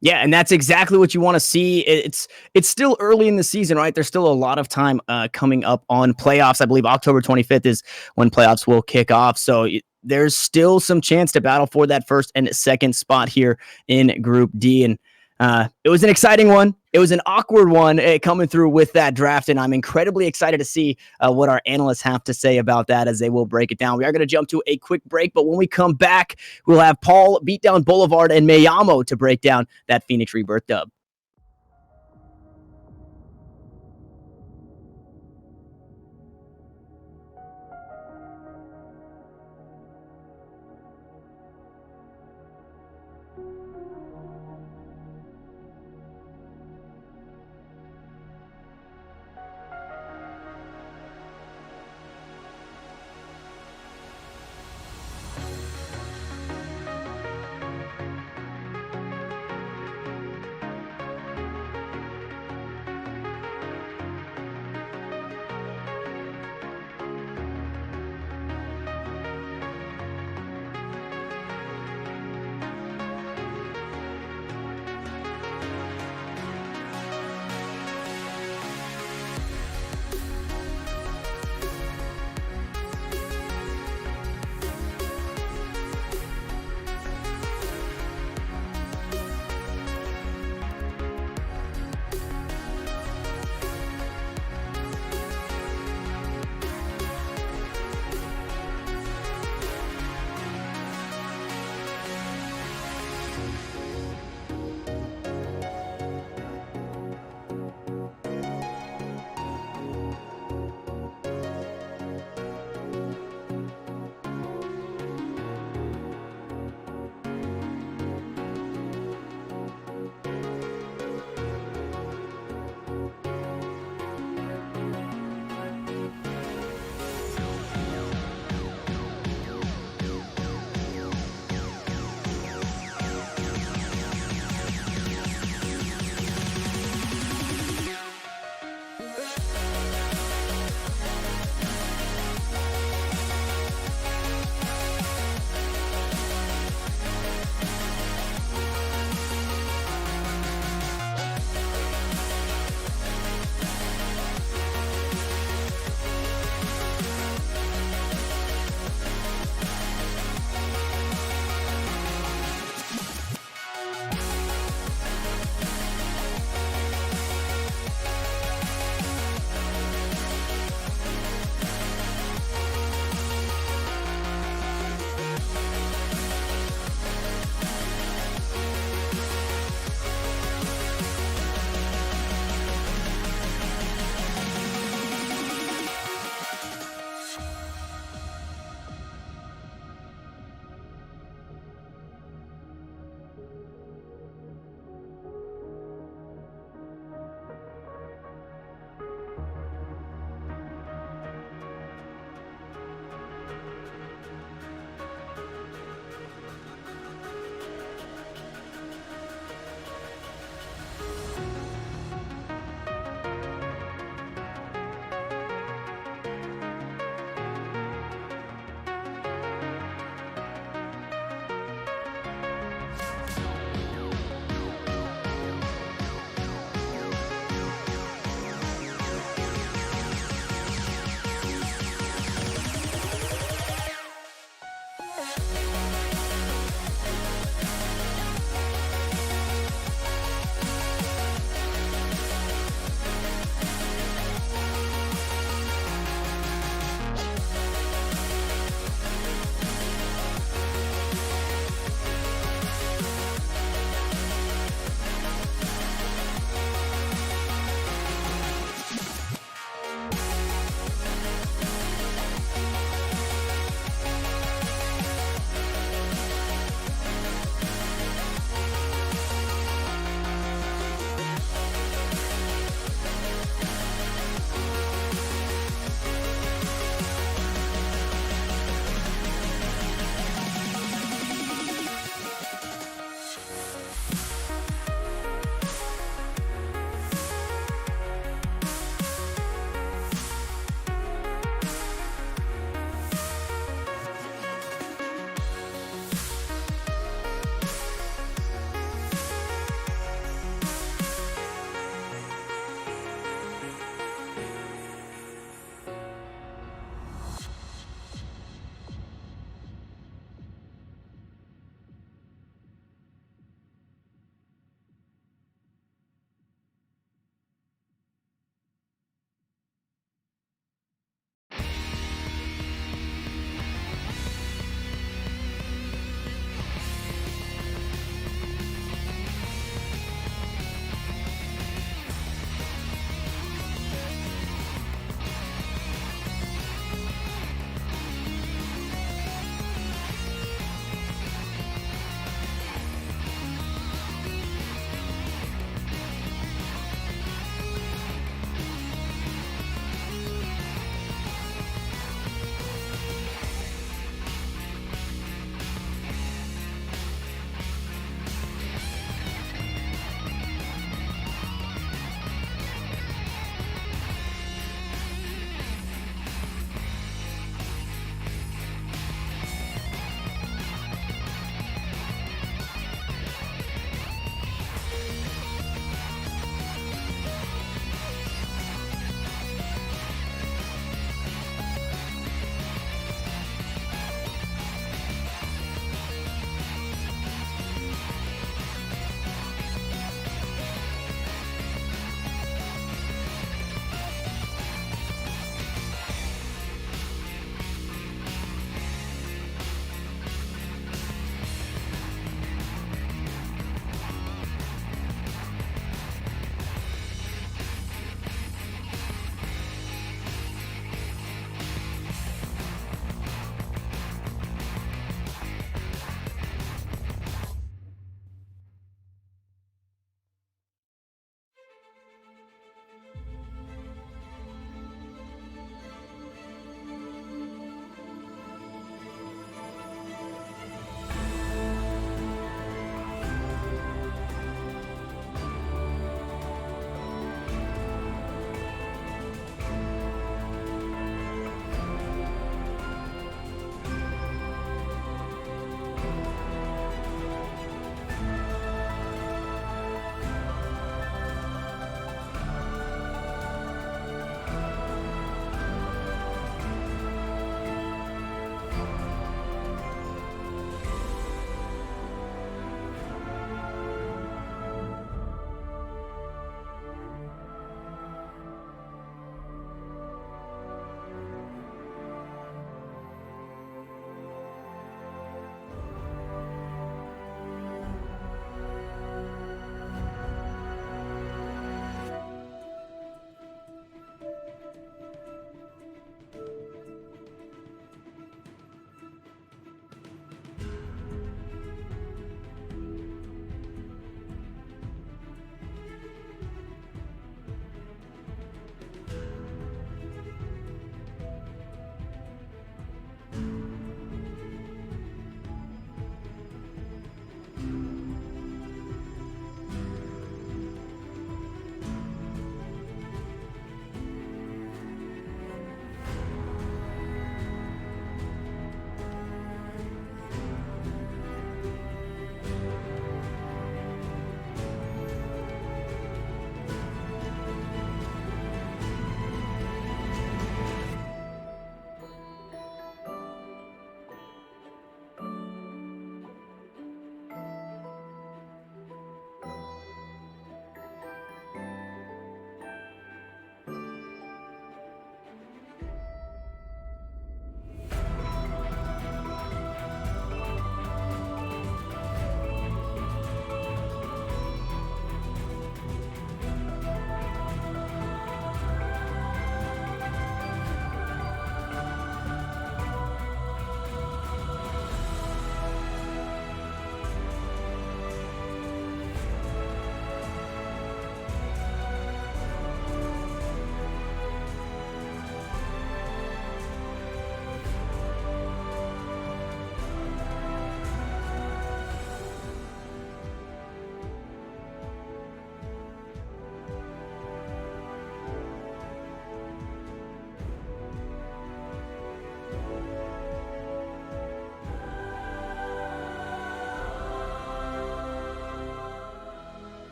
Yeah, and that's exactly what you want to see. It's still early in the season, right? There's still a lot of time coming up on playoffs. I believe October 25th is when playoffs will kick off. So there's still some chance to battle for that first and second spot here in Group D. And it was an exciting one. It was an awkward one coming through with that draft, and I'm incredibly excited to see what our analysts have to say about that as they will break it down. We are going to jump to a quick break, but when we come back, we'll have Paul, Beatdown Boulevard, and Mayamo to break down that Phoenix Rebirth dub.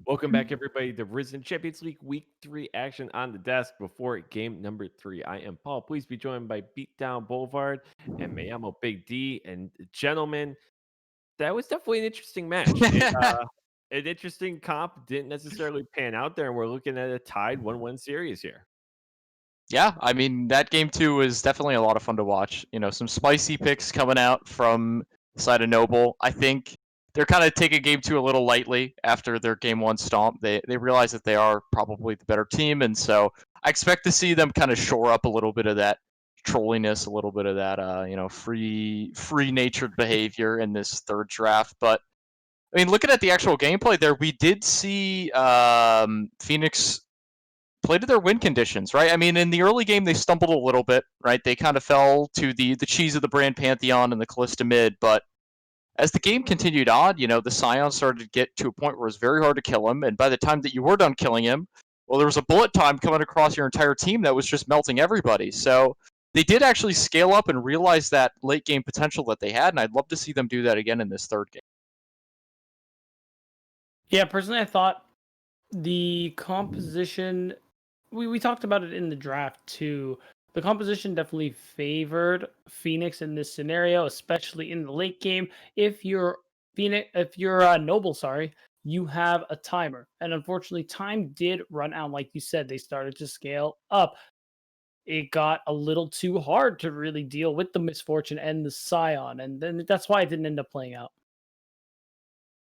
Welcome back, everybody, to Risen Champions League Week 3 action on the desk before game number 3. I am Paul. Please be joined by Beatdown Boulevard and Mayamo Big D. And gentlemen, that was definitely an interesting match. An interesting comp didn't necessarily pan out there, and we're looking at a tied 1-1 series here. Yeah, I mean, that game 2 was definitely a lot of fun to watch. Some spicy picks coming out from the side of Noble. I think they're kind of taking game 2 a little lightly after their game 1 stomp. They realize that they are probably the better team, and so I expect to see them kind of shore up a little bit of that trolliness, a little bit of that free natured behavior in this third draft. But I mean, looking at the actual gameplay there, we did see Phoenix play to their win conditions, right? I mean, in the early game, they stumbled a little bit, right? They kind of fell to the cheese of the Brand Pantheon and the Callista mid, but as the game continued on, the Scion started to get to a point where it was very hard to kill him, and by the time that you were done killing him, well, there was a bullet time coming across your entire team that was just melting everybody. So they did actually scale up and realize that late game potential that they had, and I'd love to see them do that again in this third game. Yeah, personally, I thought the composition, we talked about it in the draft too. The composition definitely favored Phoenix in this scenario, especially in the late game. If you're Noble, sorry, you have a timer, and unfortunately, time did run out. Like you said, they started to scale up. It got a little too hard to really deal with the misfortune and the Scion, and then that's why it didn't end up playing out.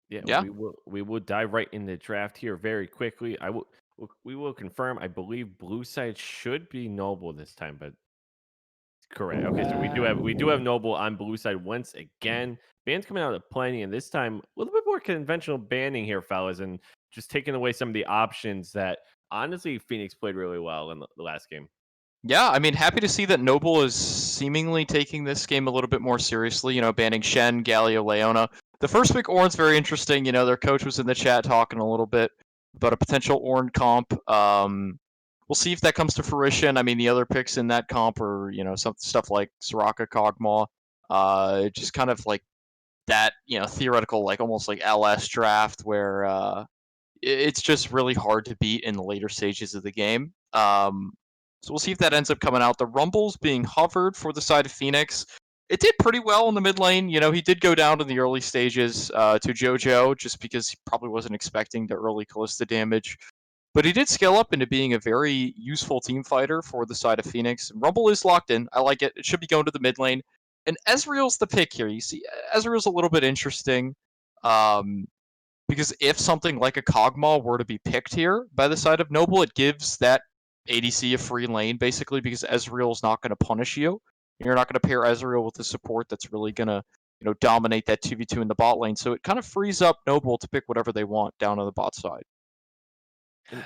Yeah. We will dive right in the draft here very quickly. We will confirm. I believe blue side should be Noble this time, but correct. Okay, so we do have Noble on blue side once again. Bans coming out of plenty, and this time a little bit more conventional banning here, fellas, and just taking away some of the options that honestly Phoenix played really well in the last game. Yeah, I mean, happy to see that Noble is seemingly taking this game a little bit more seriously, banning Shen, Galio, Leona. The first pick, Ornn's very interesting. Their coach was in the chat talking a little bit about a potential Ornn comp. We'll see if that comes to fruition. I mean, the other picks in that comp are, some stuff like Soraka, Kog'Maw, just kind of like that, theoretical, like almost like LS draft where it's just really hard to beat in the later stages of the game. So we'll see if that ends up coming out. The Rumble's being hovered for the side of Phoenix. It did pretty well in the mid lane. He did go down in the early stages to JoJo just because he probably wasn't expecting the early Callista damage. But he did scale up into being a very useful team fighter for the side of Phoenix. Rumble is locked in. I like it. It should be going to the mid lane. And Ezreal's the pick here. You see, Ezreal's a little bit interesting. Because if something like a Kog'Maw were to be picked here by the side of Noble, it gives that ADC a free lane, basically, because Ezreal's not going to punish you. You're not going to pair Ezreal with the support that's really going to, dominate that 2v2 in the bot lane. So it kind of frees up Noble to pick whatever they want down on the bot side.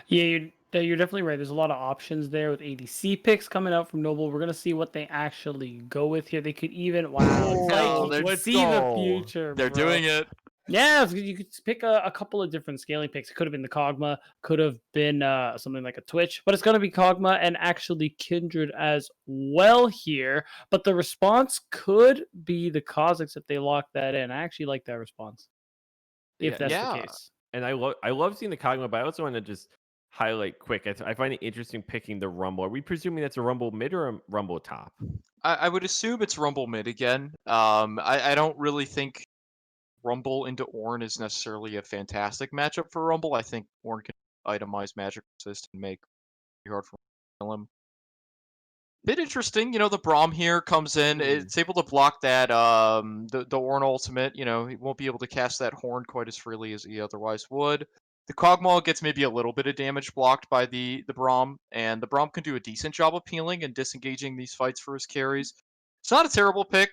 Yeah, you're definitely right. There's a lot of options there with ADC picks coming out from Noble. We're gonna see what they actually go with here. They could even Oh, let's see the future. They're bro. doing it. Yeah, you could pick a couple of different scaling picks. It could have been the Kog'Maw, could have been something like a Twitch, but it's going to be Kog'Maw and actually Kindred as well here. But the response could be the Kha'Zix if they lock that in. I actually like that response, if that's the case. And I love seeing the Kog'Maw, but I also want to just highlight quick. I find it interesting picking the Rumble. Are we presuming that's a Rumble mid or a Rumble top? I would assume it's Rumble mid again. I don't really think Rumble into Ornn is necessarily a fantastic matchup for Rumble. I think Ornn can itemize magic resist and make it hard for him to kill him. Bit interesting, the Braum here comes in. It's able to block that the Ornn ultimate. He won't be able to cast that horn quite as freely as he otherwise would. The Kog'Maw gets maybe a little bit of damage blocked by the Braum, and the Braum can do a decent job of peeling and disengaging these fights for his carries. It's not a terrible pick.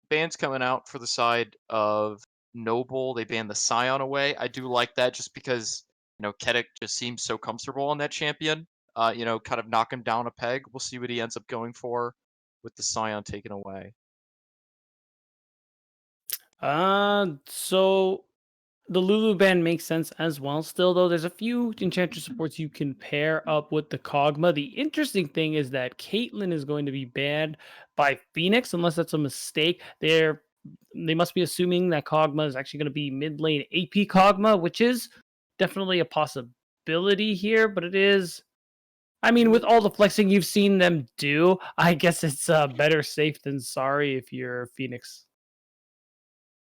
Bans coming out for the side of Noble. They banned the Scion away. I do like that just because, Kedik just seems so comfortable on that champion. Kind of knock him down a peg. We'll see what he ends up going for with the Scion taken away. So the Lulu ban makes sense as well. Still, though, there's a few Enchantress supports you can pair up with the Kog'Maw. The interesting thing is that Caitlyn is going to be banned by Phoenix, unless that's a mistake. They're they must be assuming that Kog'Maw is actually going to be mid lane AP Kog'Maw, which is definitely a possibility here, but it is. I mean, with all the flexing you've seen them do, I guess it's better safe than sorry if you're Phoenix.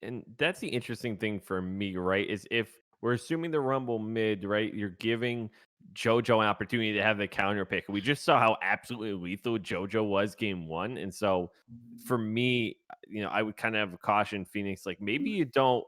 And that's the interesting thing for me, right? Is if we're assuming the Rumble mid, right? You're giving JoJo an opportunity to have the counter pick. We just saw how absolutely lethal JoJo was game one. And so for me, I would kind of caution Phoenix, like maybe you don't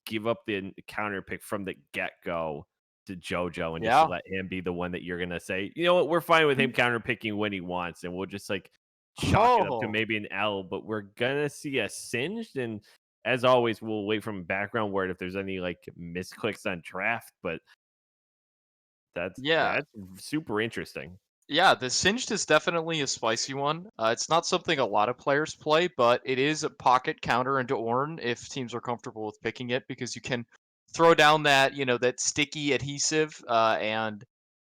give up the counter pick from the get go to JoJo and just Yeah. let him be the one that you're gonna say, you know what, we're fine with him counter picking when he wants, and we'll just like chalk it up to Oh, maybe an L, but we're gonna see a singed. And as always, we'll wait from background word if there's any like misclicks on draft, but yeah. that's super interesting. Yeah, the Singed is definitely a spicy one. It's not something a lot of players play, but it is a pocket counter into Ornn if teams are comfortable with picking it because you can throw down that, that sticky adhesive, and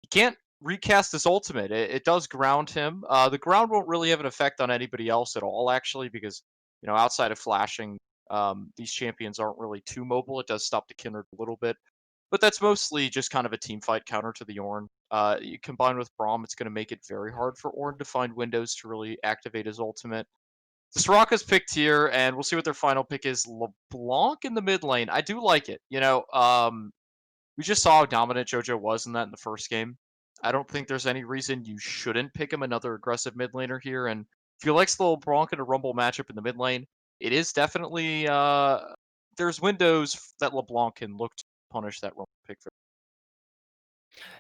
you can't recast his ultimate. It does ground him. The ground won't really have an effect on anybody else at all, actually, because, outside of flashing, these champions aren't really too mobile. It does stop the Kindred a little bit. But that's mostly just kind of a team fight counter to the Ornn. You combine with Braum, it's going to make it very hard for Ornn to find windows to really activate his ultimate. The Soraka's picked here, and we'll see what their final pick is. LeBlanc in the mid lane. I do like it. We just saw how dominant JoJo was in that in the first game. I don't think there's any reason you shouldn't pick him another aggressive mid laner here. And if you like the LeBlanc in a Rumble matchup in the mid lane, it is definitely there's windows that LeBlanc can look to punish that Rumble pick for.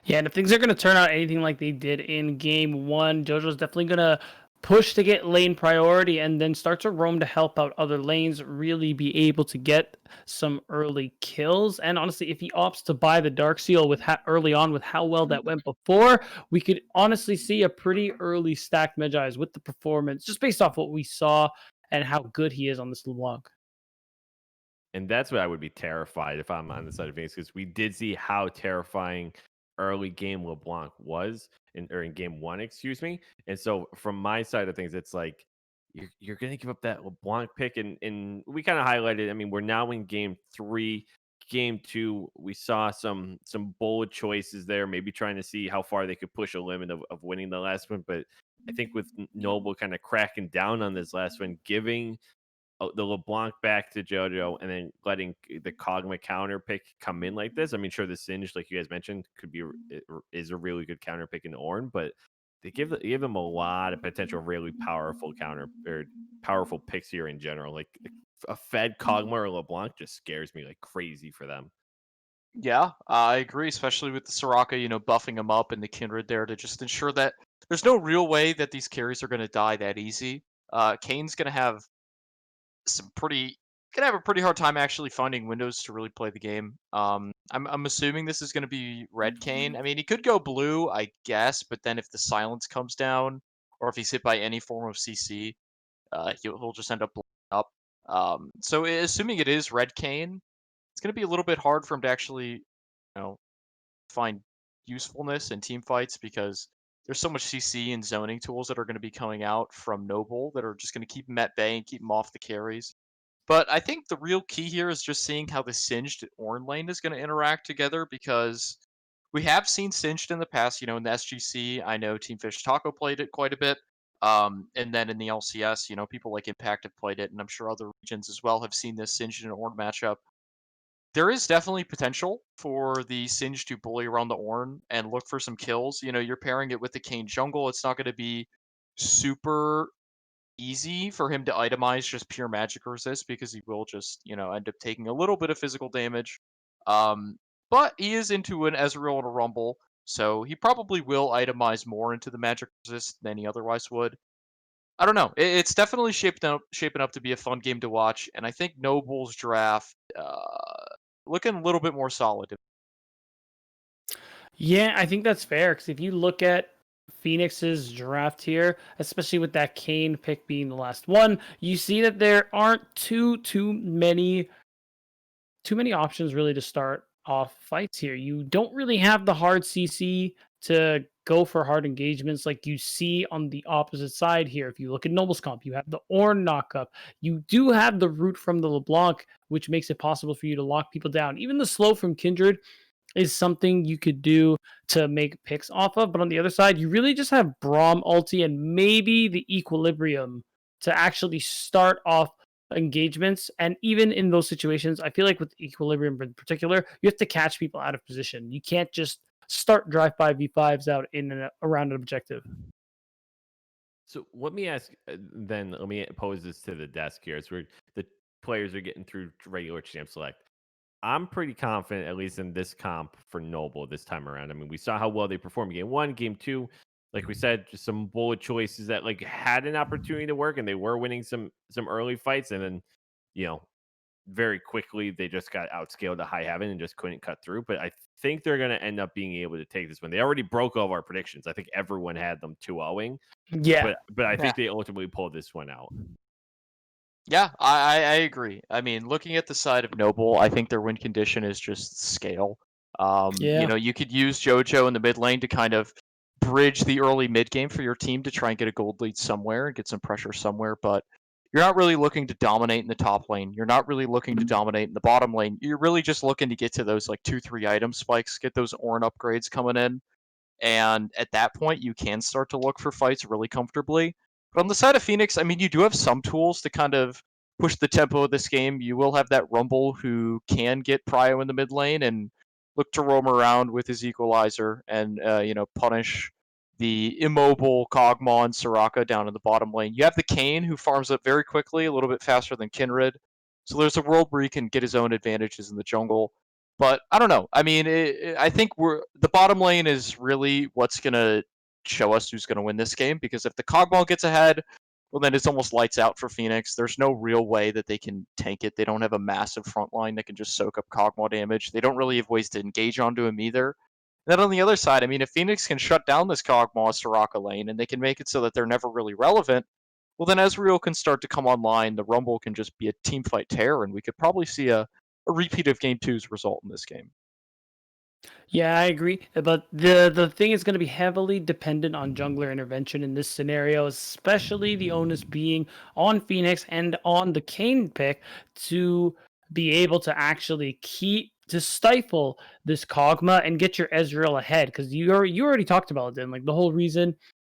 Yeah, and if things are going to turn out anything like they did in game one, JoJo's definitely going to push to get lane priority and then start to roam to help out other lanes, really be able to get some early kills. And honestly, if he opts to buy the Dark Seal with early on with how well that went before, we could honestly see a pretty early stacked Medjai's with the performance, just based off what we saw and how good he is on this LeBlanc. And that's what I would be terrified if I'm on the side of Phoenix, because we did see how terrifying early game LeBlanc was in game one, excuse me. And so from my side of things, it's like you're gonna give up that LeBlanc pick, and we kind of highlighted. I mean, we're now in game three. Game two, we saw some bold choices there, maybe trying to see how far they could push a limit of winning the last one. But I think with Noble kind of cracking down on this last one, giving the LeBlanc back to JoJo, and then letting the Kog'Maw counter pick come in like this. I mean, sure, the Singe, like you guys mentioned, is a really good counter pick in Ornn, but they give them a lot of potential really powerful counter or powerful picks here in general. Like a Fed Kog'Maw or LeBlanc just scares me like crazy for them. Yeah, I agree, especially with the Soraka, buffing him up and the Kindred there to just ensure that there's no real way that these carries are going to die that easy. Kane's going to have gonna have a pretty hard time actually finding windows to really play the game. I'm assuming this is gonna be red Kane. I mean, he could go blue, I guess, but then if the silence comes down, or if he's hit by any form of CC, he'll just end up blowing up. So assuming it is red Kane, it's gonna be a little bit hard for him to actually, find usefulness in team fights because there's so much CC and zoning tools that are going to be coming out from Noble that are just going to keep him at bay and keep him off the carries. But I think the real key here is just seeing how the Singed Ornn lane is going to interact together because we have seen Singed in the past. In the SGC, I know Team Fish Taco played it quite a bit. And then in the LCS, people like Impact have played it, and I'm sure other regions as well have seen this Singed and Ornn matchup. There is definitely potential for the Singe to bully around the Ornn and look for some kills. You're pairing it with the Kane jungle. It's not going to be super easy for him to itemize just pure magic resist because he will just, end up taking a little bit of physical damage. But he is into an Ezreal and a Rumble, so he probably will itemize more into the magic resist than he otherwise would. I don't know. It's definitely shaping up to be a fun game to watch, and I think Noble's draft looking a little bit more solid. Yeah, I think that's fair because if you look at Phoenix's draft here, especially with that Kane pick being the last one, you see that there aren't too many options really to start off fights here. You don't really have the hard CC to go for hard engagements like you see on the opposite side here. If you look at Noble's comp, you have the Ornn knockup. You do have the root from the LeBlanc, which makes it possible for you to lock people down. Even the slow from Kindred is something you could do to make picks off of. But on the other side, you really just have Braum ulti and maybe the Equilibrium to actually start off engagements. And even in those situations, I feel like with Equilibrium in particular, you have to catch people out of position. You can't just start drive-by V5s out in and around an objective. So let me ask, then let me pose this to the desk here. As the players are getting through regular champ select. I'm pretty confident, at least in this comp for Noble this time around. I mean, we saw how well they performed game one, game two. Like we said, just some bullet choices that like had an opportunity to work, and they were winning some early fights, and then you know very quickly they just got outscaled to high heaven and just couldn't cut through. But I think they're going to end up being able to take this one. They already broke all of our predictions. I think everyone had them 2-0ing, Yeah. but I Yeah. think they ultimately pulled this one out. Yeah, I agree. I mean, looking at the side of Noble, I think their win condition is just scale. Yeah. You know, you could use JoJo in the mid lane to kind of bridge the early mid game for your team to try and get a gold lead somewhere and get some pressure somewhere, but you're not really looking to dominate in the top lane. You're not really looking to dominate in the bottom lane. You're really just looking to get to those like 2-3 item spikes, get those Ornn upgrades coming in. And at that point, you can start to look for fights really comfortably. But on the side of Phoenix, I mean, you do have some tools to kind of push the tempo of this game. You will have that Rumble who can get Prio in the mid lane and look to roam around with his equalizer and punish the immobile Kog'Maw and Soraka down in the bottom lane. You have the Kayn who farms up very quickly, a little bit faster than Kindred. So there's a world where he can get his own advantages in the jungle. But I don't know. I mean, I think the bottom lane is really what's gonna show us who's gonna win this game. Because if the Cogball gets ahead, well, then it's almost lights out for Phoenix. There's no real way that they can tank it. They don't have a massive front line that can just soak up Cogmaw damage. They don't really have ways to engage onto him either. And then on the other side, I mean, if Phoenix can shut down this Cogmaw Soraka lane and they can make it so that they're never really relevant, well, then Ezreal can start to come online. The Rumble can just be a team fight tear, and we could probably see a repeat of Game 2's result in this game. Yeah, I agree. But the thing is going to be heavily dependent on jungler intervention in this scenario, especially the onus being on Phoenix and on the Kayn pick to be able to actually stifle this Kog'Maw and get your Ezreal ahead. Because you already talked about it, then. Like the whole reason,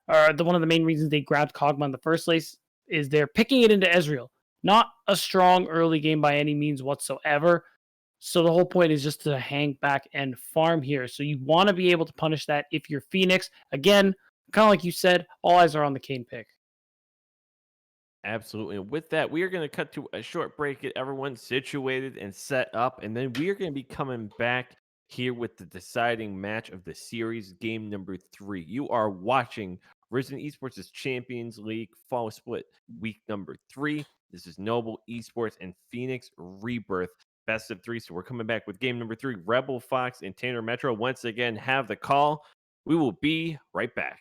or one of the main reasons they grabbed Kog'Maw in the first place is they're picking it into Ezreal. Not a strong early game by any means whatsoever. So the whole point is just to hang back and farm here. So you want to be able to punish that if you're Phoenix. Again, kind of like you said, all eyes are on the Kayn pick. Absolutely. And with that, we are going to cut to a short break, get everyone situated and set up, and then we are going to be coming back here with the deciding match of the series, game number 3. You are watching Risen Esports' Champions League Fall Split, week number 3. This is Noble Esports and Phoenix Rebirth. Best of 3. So we're coming back with game number 3. Rebel Fox and Tanner Metro once again have the call. We will be right back.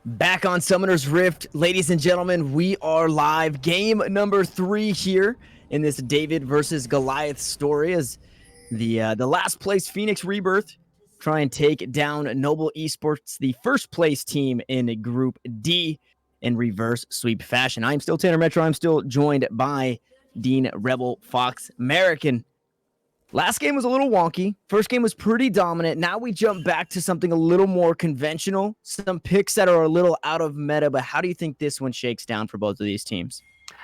Back on Summoner's Rift, ladies and gentlemen, we are live. Game number 3 here in this David versus Goliath story as the last place Phoenix Rebirth try and take down Noble Esports, the first place team in Group D in reverse sweep fashion. I'm still Tanner Metro. I'm still joined by Dean Rebel Fox American. Last game was a little wonky. First game was pretty dominant. Now we jump back to something a little more conventional. Some picks that are a little out of meta, but how do you think this one shakes down for both of these teams?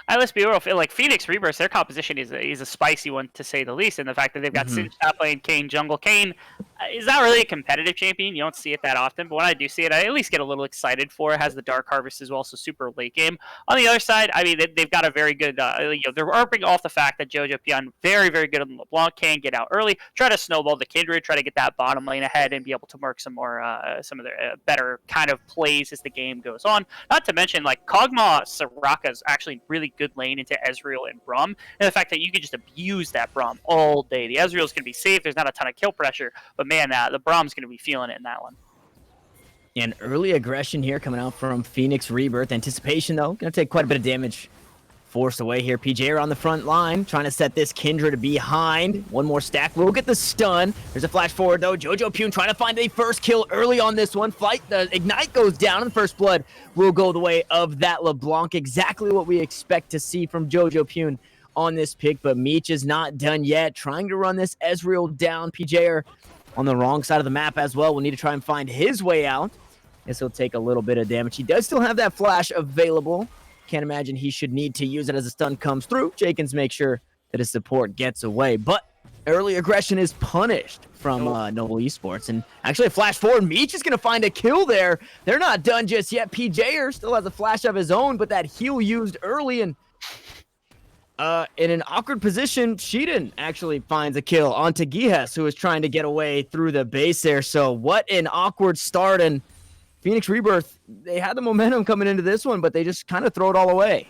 Let's be real. Like Phoenix Rebirth, their composition is a spicy one to say the least. And the fact that they've got Singe top lane, Kane jungle. Kane is not really a competitive champion. You don't see it that often, but when I do see it, I at least get a little excited for it. Has the Dark Harvest as well, so super late game. On the other side, I mean, they've got a very good. They're arping off the fact that Jojo Pion very, very good on LeBlanc. Can get out early, try to snowball the Kindred, try to get that bottom lane ahead, and be able to mark some more some of their better kind of plays as the game goes on. Not to mention, like Kog'Maw Soraka is actually really good lane into Ezreal and Braum, and the fact that you can just abuse that Braum all day. The Ezreal's going to be safe. There's not a ton of kill pressure, but man, the Braum's going to be feeling it in that one. And early aggression here coming out from Phoenix Rebirth. Anticipation, though, going to take quite a bit of damage. Forced away here. PJ are on the front line, trying to set this Kindred behind. One more stack. We'll get the stun. There's a flash forward, though. Jojo Pune trying to find a first kill early on this one. The Ignite goes down, and First Blood will go the way of that LeBlanc. Exactly what we expect to see from Jojo Pune on this pick, but Meech is not done yet. Trying to run this Ezreal down. PJ are on the wrong side of the map as well. We'll need to try and find his way out. Guess he'll take a little bit of damage. He does still have that flash available. Can't imagine he should need to use it as a stun comes through. Jenkins makes sure that his support gets away. But early aggression is punished from Noble Esports. And actually a flash forward. Meech is going to find a kill there. They're not done just yet. PJer still has a flash of his own, but that heal used early and in an awkward position, Sheedon actually finds a kill onto Gihes, who is trying to get away through the base there. So what an awkward start. And Phoenix Rebirth, they had the momentum coming into this one, but they just kind of throw it all away.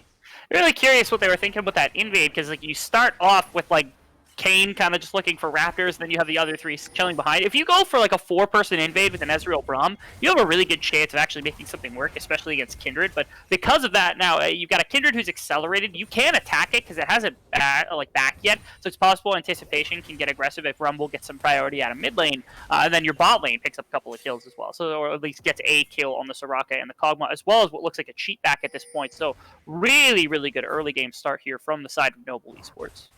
Really curious what they were thinking with that invade, because like you start off with like Kane kind of just looking for Raptors, then you have the other three chilling behind. If you go for like a 4-person invade with an Ezreal Braum, you have a really good chance of actually making something work, especially against Kindred. But because of that, now you've got a Kindred who's accelerated. You can attack it because it hasn't back yet, so it's possible Anticipation can get aggressive if Rumble gets some priority out of mid lane, and then your bot lane picks up a couple of kills as well. So or at least gets a kill on the Soraka and the Kog'Maw, as well as what looks like a cheat back at this point. So really, really good early game start here from the side of Noble Esports.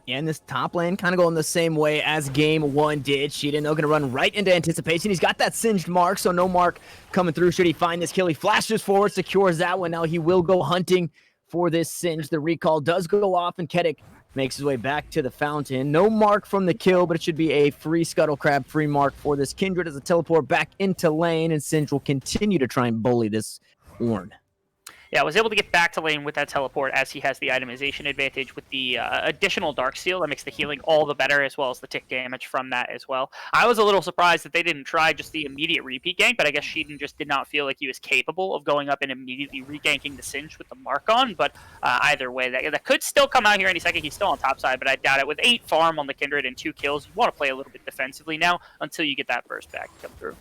And this top lane kind of going the same way as game 1 did. Sheedon, though, going to run right into Anticipation. He's got that singed mark, so no mark coming through. Should he find this kill? He flashes forward, secures that one. Now he will go hunting for this singe. The recall does go off, and Kedik makes his way back to the fountain. No mark from the kill, but it should be a free Scuttle Crab, free mark for this Kindred as a teleport back into lane, and Singe will continue to try and bully this Ornn. Yeah, I was able to get back to lane with that teleport as he has the itemization advantage with the additional Darksteel that makes the healing all the better, as well as the tick damage from that as well. I was a little surprised that they didn't try just the immediate repeat gank, but I guess Sheedon just did not feel like he was capable of going up and immediately reganking the Singe with the mark on. But either way, that could still come out here any second. He's still on top side, but I doubt it. With 8 farm on the Kindred and 2 kills, you want to play a little bit defensively now until you get that burst back to come through.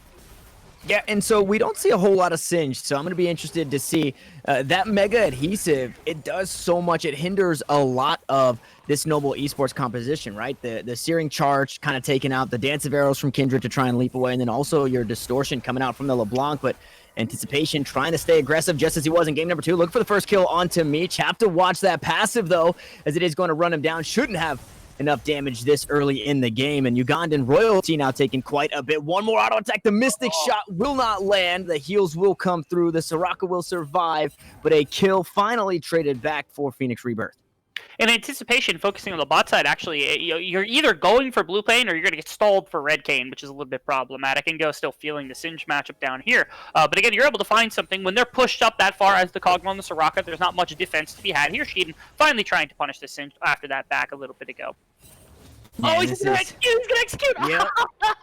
Yeah, and so we don't see a whole lot of Singe, so I'm going to be interested to see that Mega Adhesive. It does so much. It hinders a lot of this Noble Esports composition, right? The Searing Charge kind of taking out the Dance of Arrows from Kindred to try and leap away, and then also your Distortion coming out from the LeBlanc, but Anticipation trying to stay aggressive just as he was in game number 2. Look for the first kill onto Meech. Have to watch that passive, though, as it is going to run him down. Shouldn't have enough damage this early in the game, and Ugandan Royalty now taking quite a bit. One more auto attack. The Mystic Shot will not land. The heals will come through. The Soraka will survive, but a kill finally traded back for Phoenix Rebirth. In Anticipation, focusing on the bot side, actually, you're either going for blue lane or you're going to get stalled for red Kane, which is a little bit problematic. And Go still feeling the Singe matchup down here. But again, you're able to find something when they're pushed up that far as the Kog'Maw and the Soraka. There's not much defense to be had here. Sheedon finally trying to punish the Singe after that back a little bit ago. Man, oh, he's going to execute! He's going to execute! Yep.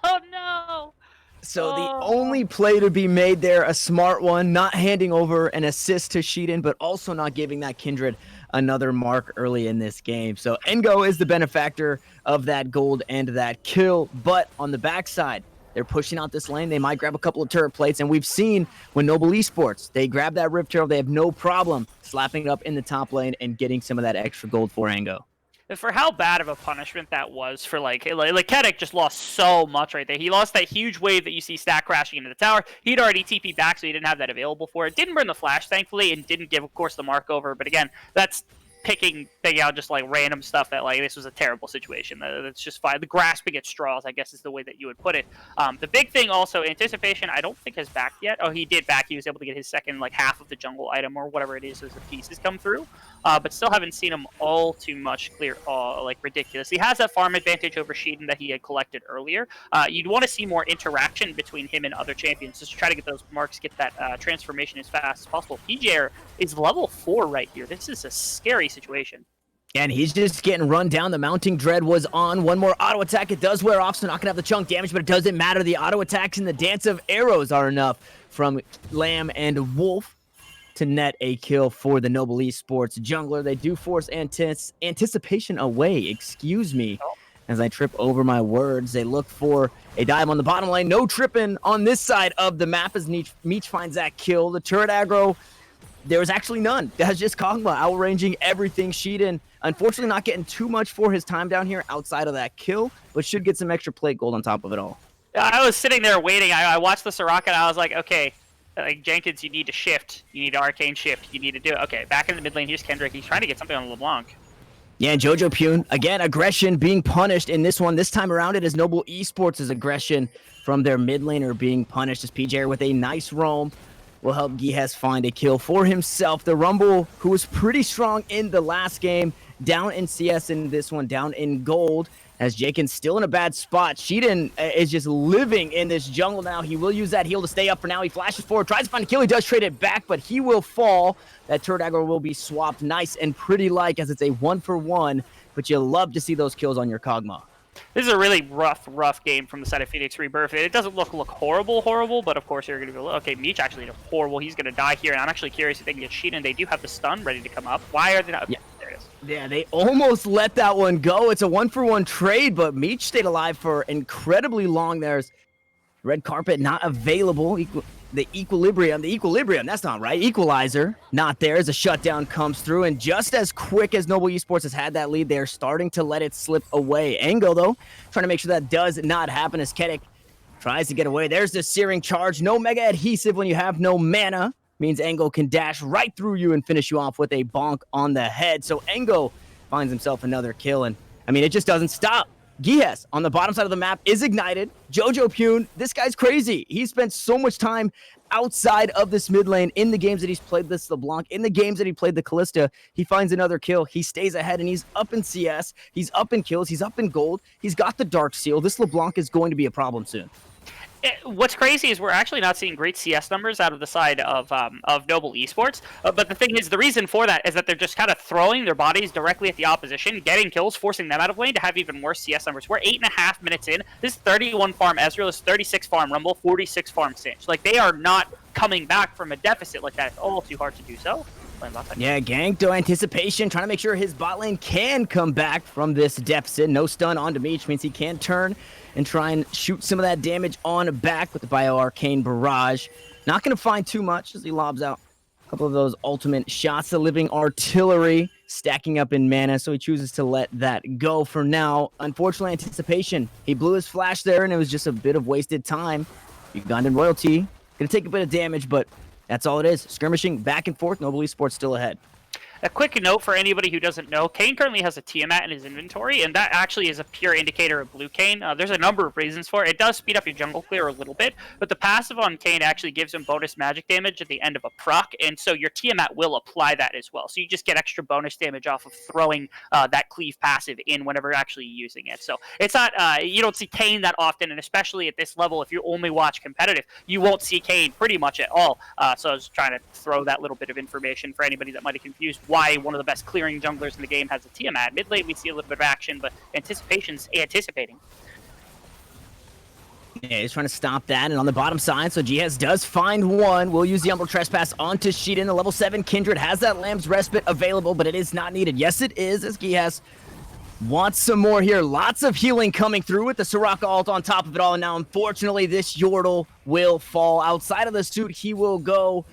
Oh, no! So the only play to be made there, a smart one, not handing over an assist to Sheedon, but also not giving that Kindred another mark early in this game. So Engo is the benefactor of that gold and that kill, but on the backside, They're pushing out this lane. They might grab a couple of turret plates, and we've seen when Noble Esports, they grab that Rift Turtle, they have no problem slapping it up in the top lane and getting some of that extra gold for Ango. For how bad of a punishment that was for like Kedek just lost so much right there. He lost that huge wave that you see stack crashing into the tower. He'd already TP back, so he didn't have that available for it. Didn't burn the flash, thankfully, and didn't give, of course, the mark over. But again, that's picking out just like random stuff that like this was a terrible situation. That's just fine. The grasping at straws, I guess, is the way that you would put it. The big thing also, anticipation, I don't think has backed yet. Oh, he did back. He was able to get his second like half of the jungle item or whatever it is as the pieces come through. But still haven't seen him all too much clear, like ridiculous. He has that farm advantage over Sheetan that he had collected earlier. You'd want to see more interaction between him and other champions just to try to get those marks, get that transformation as fast as possible. PJR is level 4 right here. This is a scary situation. And he's just getting run down. The mounting dread was on. One more auto attack. It does wear off, so not going to have the chunk damage, but it doesn't matter. The auto attacks and the dance of arrows are enough from Lamb and Wolf to net a kill for the Noble Esports jungler. They do force anticipation away. Excuse me. As I trip over my words, they look for a dive on the bottom lane. No tripping on this side of the map as Meech finds that kill. The turret aggro, there was actually none. That's just Kog'Maw outranging everything. Sheetan, unfortunately, not getting too much for his time down here outside of that kill, but should get some extra plate gold on top of it all. I was sitting there waiting. I watched the Soraka, and I was like, okay, like Jenkins, you need to shift. You need to arcane shift. You need to do it. Okay, back in the mid lane, here's Kendrick. He's trying to get something on LeBlanc. Yeah, and Jojo Pune, again, aggression being punished in this one. This time around, it is Noble Esports' aggression from their mid laner being punished as PJ with a nice roam will help Gihes find a kill for himself. The Rumble, who was pretty strong in the last game, down in CS in this one, down in gold, as Jaken's still in a bad spot. Sheetan is just living in this jungle now. He will use that heal to stay up for now. He flashes forward, tries to find a kill. He does trade it back, but he will fall. That turret aggro will be swapped nice and pretty like as it's a 1-for-1, but you love to see those kills on your Kog'Maw. This is a really rough game from the side of Phoenix Rebirth. It doesn't look horrible, but of course you're going to go, okay, Meech actually did horrible. He's going to die here, and I'm actually curious if they can get Sheetan. They do have the stun ready to come up. Why are they not? Yeah. There it is. Yeah, they almost let that one go. It's a 1-for-1 trade, but Meech stayed alive for incredibly long. There's red carpet not available. The equilibrium, that's not right. Equalizer, not there as a shutdown comes through. And just as quick as Noble Esports has had that lead, they're starting to let it slip away. Ango, though, trying to make sure that does not happen as Kedek tries to get away. There's the searing charge. No mega adhesive when you have no mana. Means Ango can dash right through you and finish you off with a bonk on the head. So Ango finds himself another kill. And, I mean, it just doesn't stop. Gihes on the bottom side of the map is ignited. Jojo Pune, this guy's crazy. He spent so much time outside of this mid lane in the games that he's played this LeBlanc, in the games that he played the Callista. He finds another kill. He stays ahead, and he's up in CS. He's up in kills. He's up in gold. He's got the Dark Seal. This LeBlanc is going to be a problem soon. What's crazy is we're actually not seeing great CS numbers out of the side of Noble Esports. But the thing is, the reason for that is that they're just kind of throwing their bodies directly at the opposition, getting kills, forcing them out of lane to have even worse CS numbers. We're 8.5 minutes in. This is 31 farm Ezreal, this is 36 farm Rumble, 46 farm Singe. Like, they are not coming back from a deficit like that. It's all too hard to do so. Yeah, Gankto anticipation, trying to make sure his bot lane can come back from this deficit. No stun onto Meech means he can turn and try and shoot some of that damage on back with the Bio Arcane Barrage. Not going to find too much as he lobs out a couple of those ultimate shots. The Living Artillery stacking up in mana, so he chooses to let that go for now. Unfortunately, anticipation. He blew his flash there, and it was just a bit of wasted time. Ugandan Royalty going to take a bit of damage, but that's all it is. Skirmishing back and forth. Noble Esports still ahead. A quick note for anybody who doesn't know, Kayn currently has a Tiamat in his inventory, and that actually is a pure indicator of blue Kayn. There's a number of reasons for it. It does speed up your jungle clear a little bit, but the passive on Kayn actually gives him bonus magic damage at the end of a proc, and so your Tiamat will apply that as well. So you just get extra bonus damage off of throwing that cleave passive in whenever you're actually using it. So it's not, you don't see Kayn that often, and especially at this level, if you only watch competitive, you won't see Kayn pretty much at all. So I was trying to throw that little bit of information for anybody that might have confused why one of the best clearing junglers in the game has a Tiamat. Mid lane we see a little bit of action, but anticipation's anticipating. Yeah, he's trying to stop that, and on the bottom side, so Gihes does find one. We'll use the Umbral Trespass onto Sheetan. The level 7 Kindred has that Lamb's Respite available, but it is not needed. Yes, it is, as Gihes wants some more here. Lots of healing coming through with the Soraka ult on top of it all. And now, unfortunately, this Yordle will fall. Outside of the suit, he will go.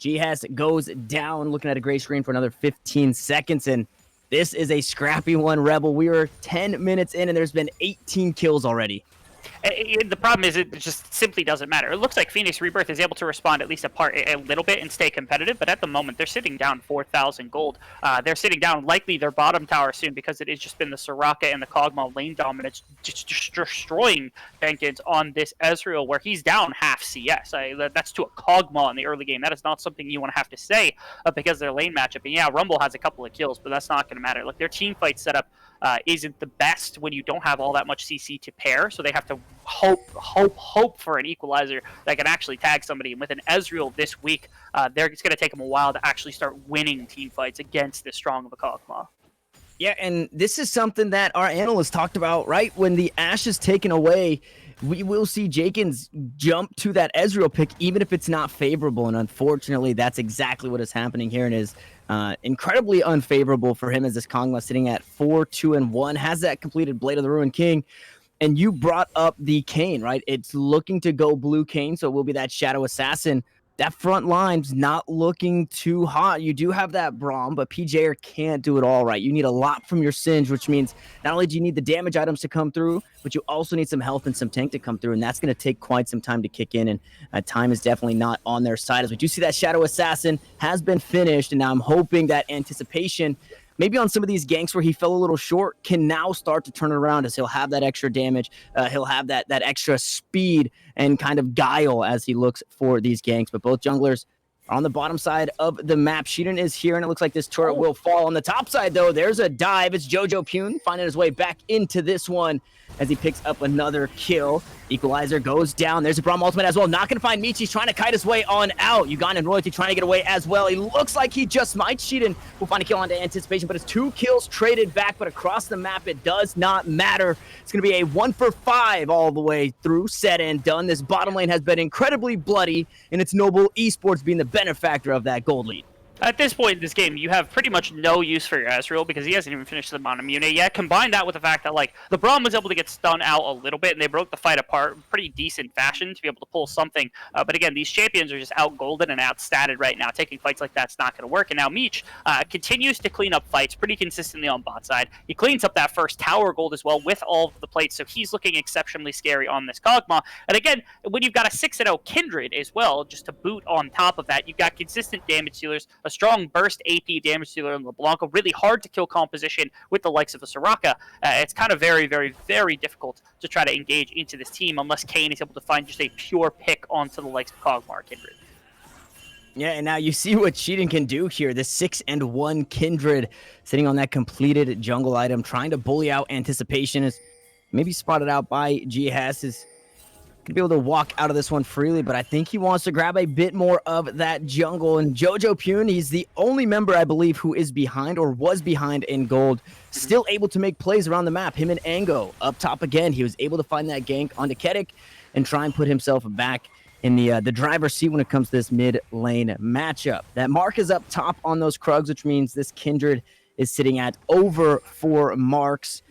Jihaz goes down, looking at a gray screen for another 15 seconds. And this is a scrappy one, Rebel. We are 10 minutes in, and there's been 18 kills already. The problem is it just simply doesn't matter. It looks like Phoenix Rebirth is able to respond at least a little bit and stay competitive, but at the moment they're sitting down 4,000 gold. They're sitting down likely their bottom tower soon because it has just been the Soraka and the Kog'Maw lane dominance just destroying Jenkins on this Ezreal where he's down half CS. That's to a Kog'Maw in the early game. That is not something you want to have to say because their lane matchup. And yeah, Rumble has a couple of kills, but that's not going to matter. Like their team fight setup isn't the best when you don't have all that much CC to pair, so they have to hope for an equalizer that can actually tag somebody. And with an Ezreal this week, it's going to take them a while to actually start winning team fights against this strong of a Kog'Maw. Yeah, and this is something that our analysts talked about, right? When the Ashe is taken away, we will see Jenkins jump to that Ezreal pick, even if it's not favorable. And unfortunately, that's exactly what is happening here and is incredibly unfavorable for him as this Kog'Maw sitting at 4-2-1, has that completed Blade of the Ruined King. And you brought up the Kayn, right? It's looking to go blue Kayn, so it will be that Shadow Assassin. That front line's not looking too hot. You do have that Braum, but PJR can't do it all right. You need a lot from your Singe, which means not only do you need the damage items to come through, but you also need some health and some tank to come through, and that's going to take quite some time to kick in, and time is definitely not on their side. As we do see that Shadow Assassin has been finished, and now I'm hoping that Anticipation, maybe on some of these ganks where he fell a little short, can now start to turn it around as he'll have that extra damage. He'll have that extra speed and kind of guile as he looks for these ganks. But both junglers are on the bottom side of the map. Sheeran is here, and it looks like this turret will fall. On the top side, though, there's a dive. It's Jojo Pune finding his way back into this one as he picks up another kill. Equalizer goes down. There's a Braum ultimate as well. Not going to find Michi's trying to kite his way on out. Ugandan Royalty trying to get away as well. He looks like he just might. Sheeran will find a kill onto Anticipation, but it's 2 kills traded back, but across the map, it does not matter. It's going to be a 1-for-5 all the way through, said and done. This bottom lane has been incredibly bloody, and it's Noble Esports being the benefactor of that gold lead. At this point in this game, you have pretty much no use for your Ezreal because he hasn't even finished the Monomune yet. Combine that with the fact that, like, the Braum was able to get stun out a little bit, and they broke the fight apart in pretty decent fashion to be able to pull something. But again, these champions are just out-golded and out-statted right now. Taking fights like that's not going to work. And now Meech continues to clean up fights pretty consistently on bot side. He cleans up that first tower gold as well with all of the plates, so he's looking exceptionally scary on this Kog'Maw. And again, when you've got a 6-0 Kindred as well, just to boot on top of that, you've got consistent damage dealers, a strong burst AP damage dealer in LeBlanc, really hard to kill composition with the likes of a Soraka. It's kind of very, very, very difficult to try to engage into this team unless Kayn is able to find just a pure pick onto the likes of Kog'Maw Kindred. Yeah, and now you see what Sheeran can do here. The 6-1 Kindred sitting on that completed jungle item, trying to bully out Anticipation, is maybe spotted out by Jihaz, is going to be able to walk out of this one freely, but I think he wants to grab a bit more of that jungle. And Jojo Pune, he's the only member, I believe, who is behind or was behind in gold, still able to make plays around the map. Him and Ango up top again. He was able to find that gank onto Kedik and try and put himself back in the driver's seat when it comes to this mid lane matchup. That mark is up top on those Krugs, which means this Kindred is sitting at over 4 marks,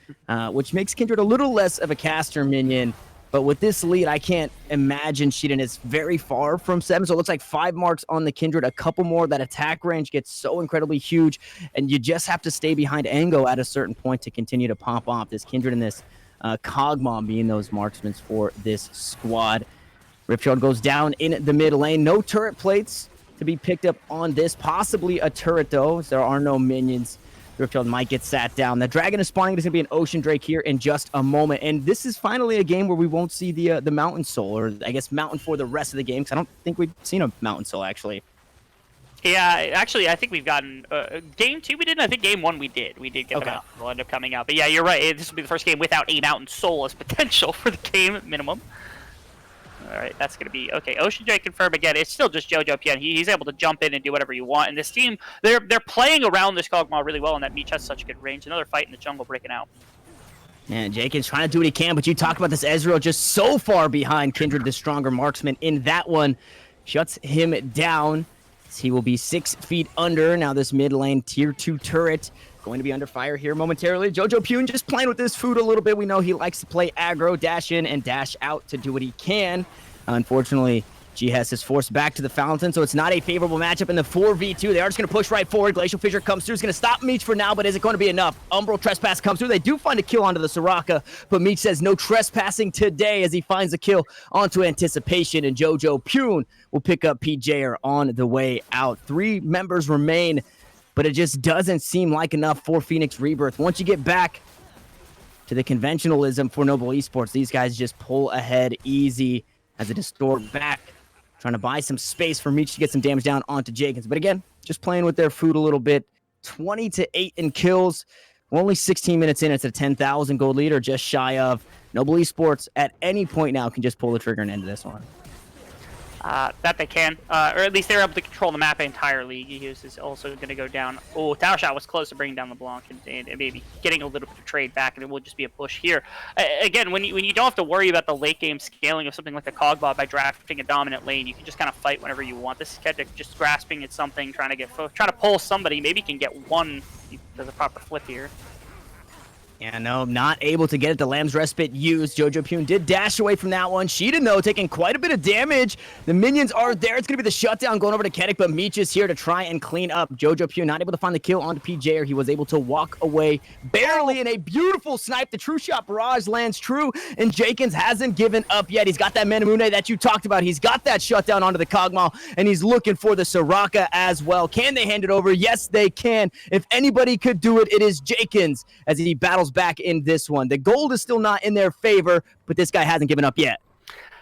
which makes Kindred a little less of a caster minion. But with this lead, I can't imagine Sheeran is very far from 7. So it looks like 5 marks on the Kindred, a couple more. That attack range gets so incredibly huge, and you just have to stay behind Ango at a certain point to continue to pop off. This Kindred and this Kog'Maw being those marksmen for this squad. Ripshard goes down in the mid lane. No turret plates to be picked up on this. Possibly a turret, though, as there are no minions. Ripchild might get sat down. The dragon is spawning. There's going to be an Ocean Drake here in just a moment. And this is finally a game where we won't see the Mountain Soul, or I guess Mountain for the rest of the game, because I don't think we've seen a Mountain Soul, actually. Yeah, actually, I think we've gotten game 2 we didn't. I think game 1 we did. We did get the Mountain Soul end up coming out. But yeah, you're right. This will be the first game without a Mountain Soul as potential for the game at minimum. All right, that's going to be okay. Ocean Drake confirmed again. It's still just Jojo Pien. He's able to jump in and do whatever you want. And this team, they're playing around this Kog'Maw really well, and that Meech has such good range. Another fight in the jungle breaking out. Man, Jenkins trying to do what he can, but you talked about this Ezreal just so far behind Kindred, the stronger marksman in that one. Shuts him down. He will be 6 feet under. Now this mid lane tier 2 turret going to be under fire here momentarily. Jojo Pune just playing with his food a little bit. We know he likes to play aggro, dash in and dash out to do what he can. Unfortunately, GS is forced back to the fountain, so it's not a favorable matchup in the 4v2. They are just going to push right forward. Glacial Fissure comes through. It's going to stop Meech for now, but is it going to be enough? Umbral Trespass comes through. They do find a kill onto the Soraka, but Meech says no trespassing today as he finds a kill onto Anticipation, and Jojo Pune will pick up PJer on the way out. 3 members remain, but it just doesn't seem like enough for Phoenix Rebirth. Once you get back to the conventionalism for Noble Esports, these guys just pull ahead easy as a distort back, trying to buy some space for Meech to get some damage down onto Jenkins. But again, just playing with their food a little bit. 20-8 in kills. We're only 16 minutes in. It's a 10,000 gold lead, or just shy of. Noble Esports at any point now can just pull the trigger and end this one. That they can, or at least they're able to control the map entirely. Hughes is also going to go down. Oh, Tower Shot was close to bringing down LeBlanc and maybe getting a little bit of trade back, and it will just be a push here. Again, when you don't have to worry about the late game scaling of something like the Cogbot by drafting a dominant lane, you can just kind of fight whenever you want. This is Kedrick just grasping at something, trying to pull somebody. Maybe he can get one. He does a proper flip here. Yeah, no, not able to get it. The Lamb's Respite used. Jojo Pune did dash away from that one. She didn't know, taking quite a bit of damage. The minions are there. It's going to be the shutdown going over to Kedrick, but Meech is here to try and clean up. Jojo Pune not able to find the kill onto PJ. He was able to walk away barely in a beautiful snipe. The True Shot Barrage lands true, and Jenkins hasn't given up yet. He's got that Manamune that you talked about. He's got that shutdown onto the Kog'Maw, and he's looking for the Soraka as well. Can they hand it over? Yes, they can. If anybody could do it, it is Jenkins as he battles back in this one. The gold is still not in their favor, but this guy hasn't given up yet.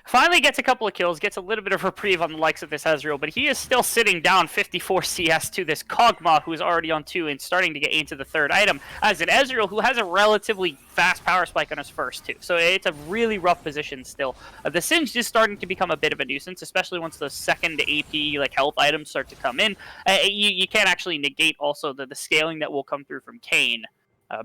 Finally gets a couple of kills, gets a little bit of reprieve on the likes of this Ezreal, but he is still sitting down 54 CS to this Kog'Maw, who is already on 2 and starting to get into the 3rd item, as an Ezreal who has a relatively fast power spike on his first 2. So it's a really rough position still. The Singed is starting to become a bit of a nuisance, especially once the second AP like health items start to come in. You can't actually negate also the scaling that will come through from Kayn.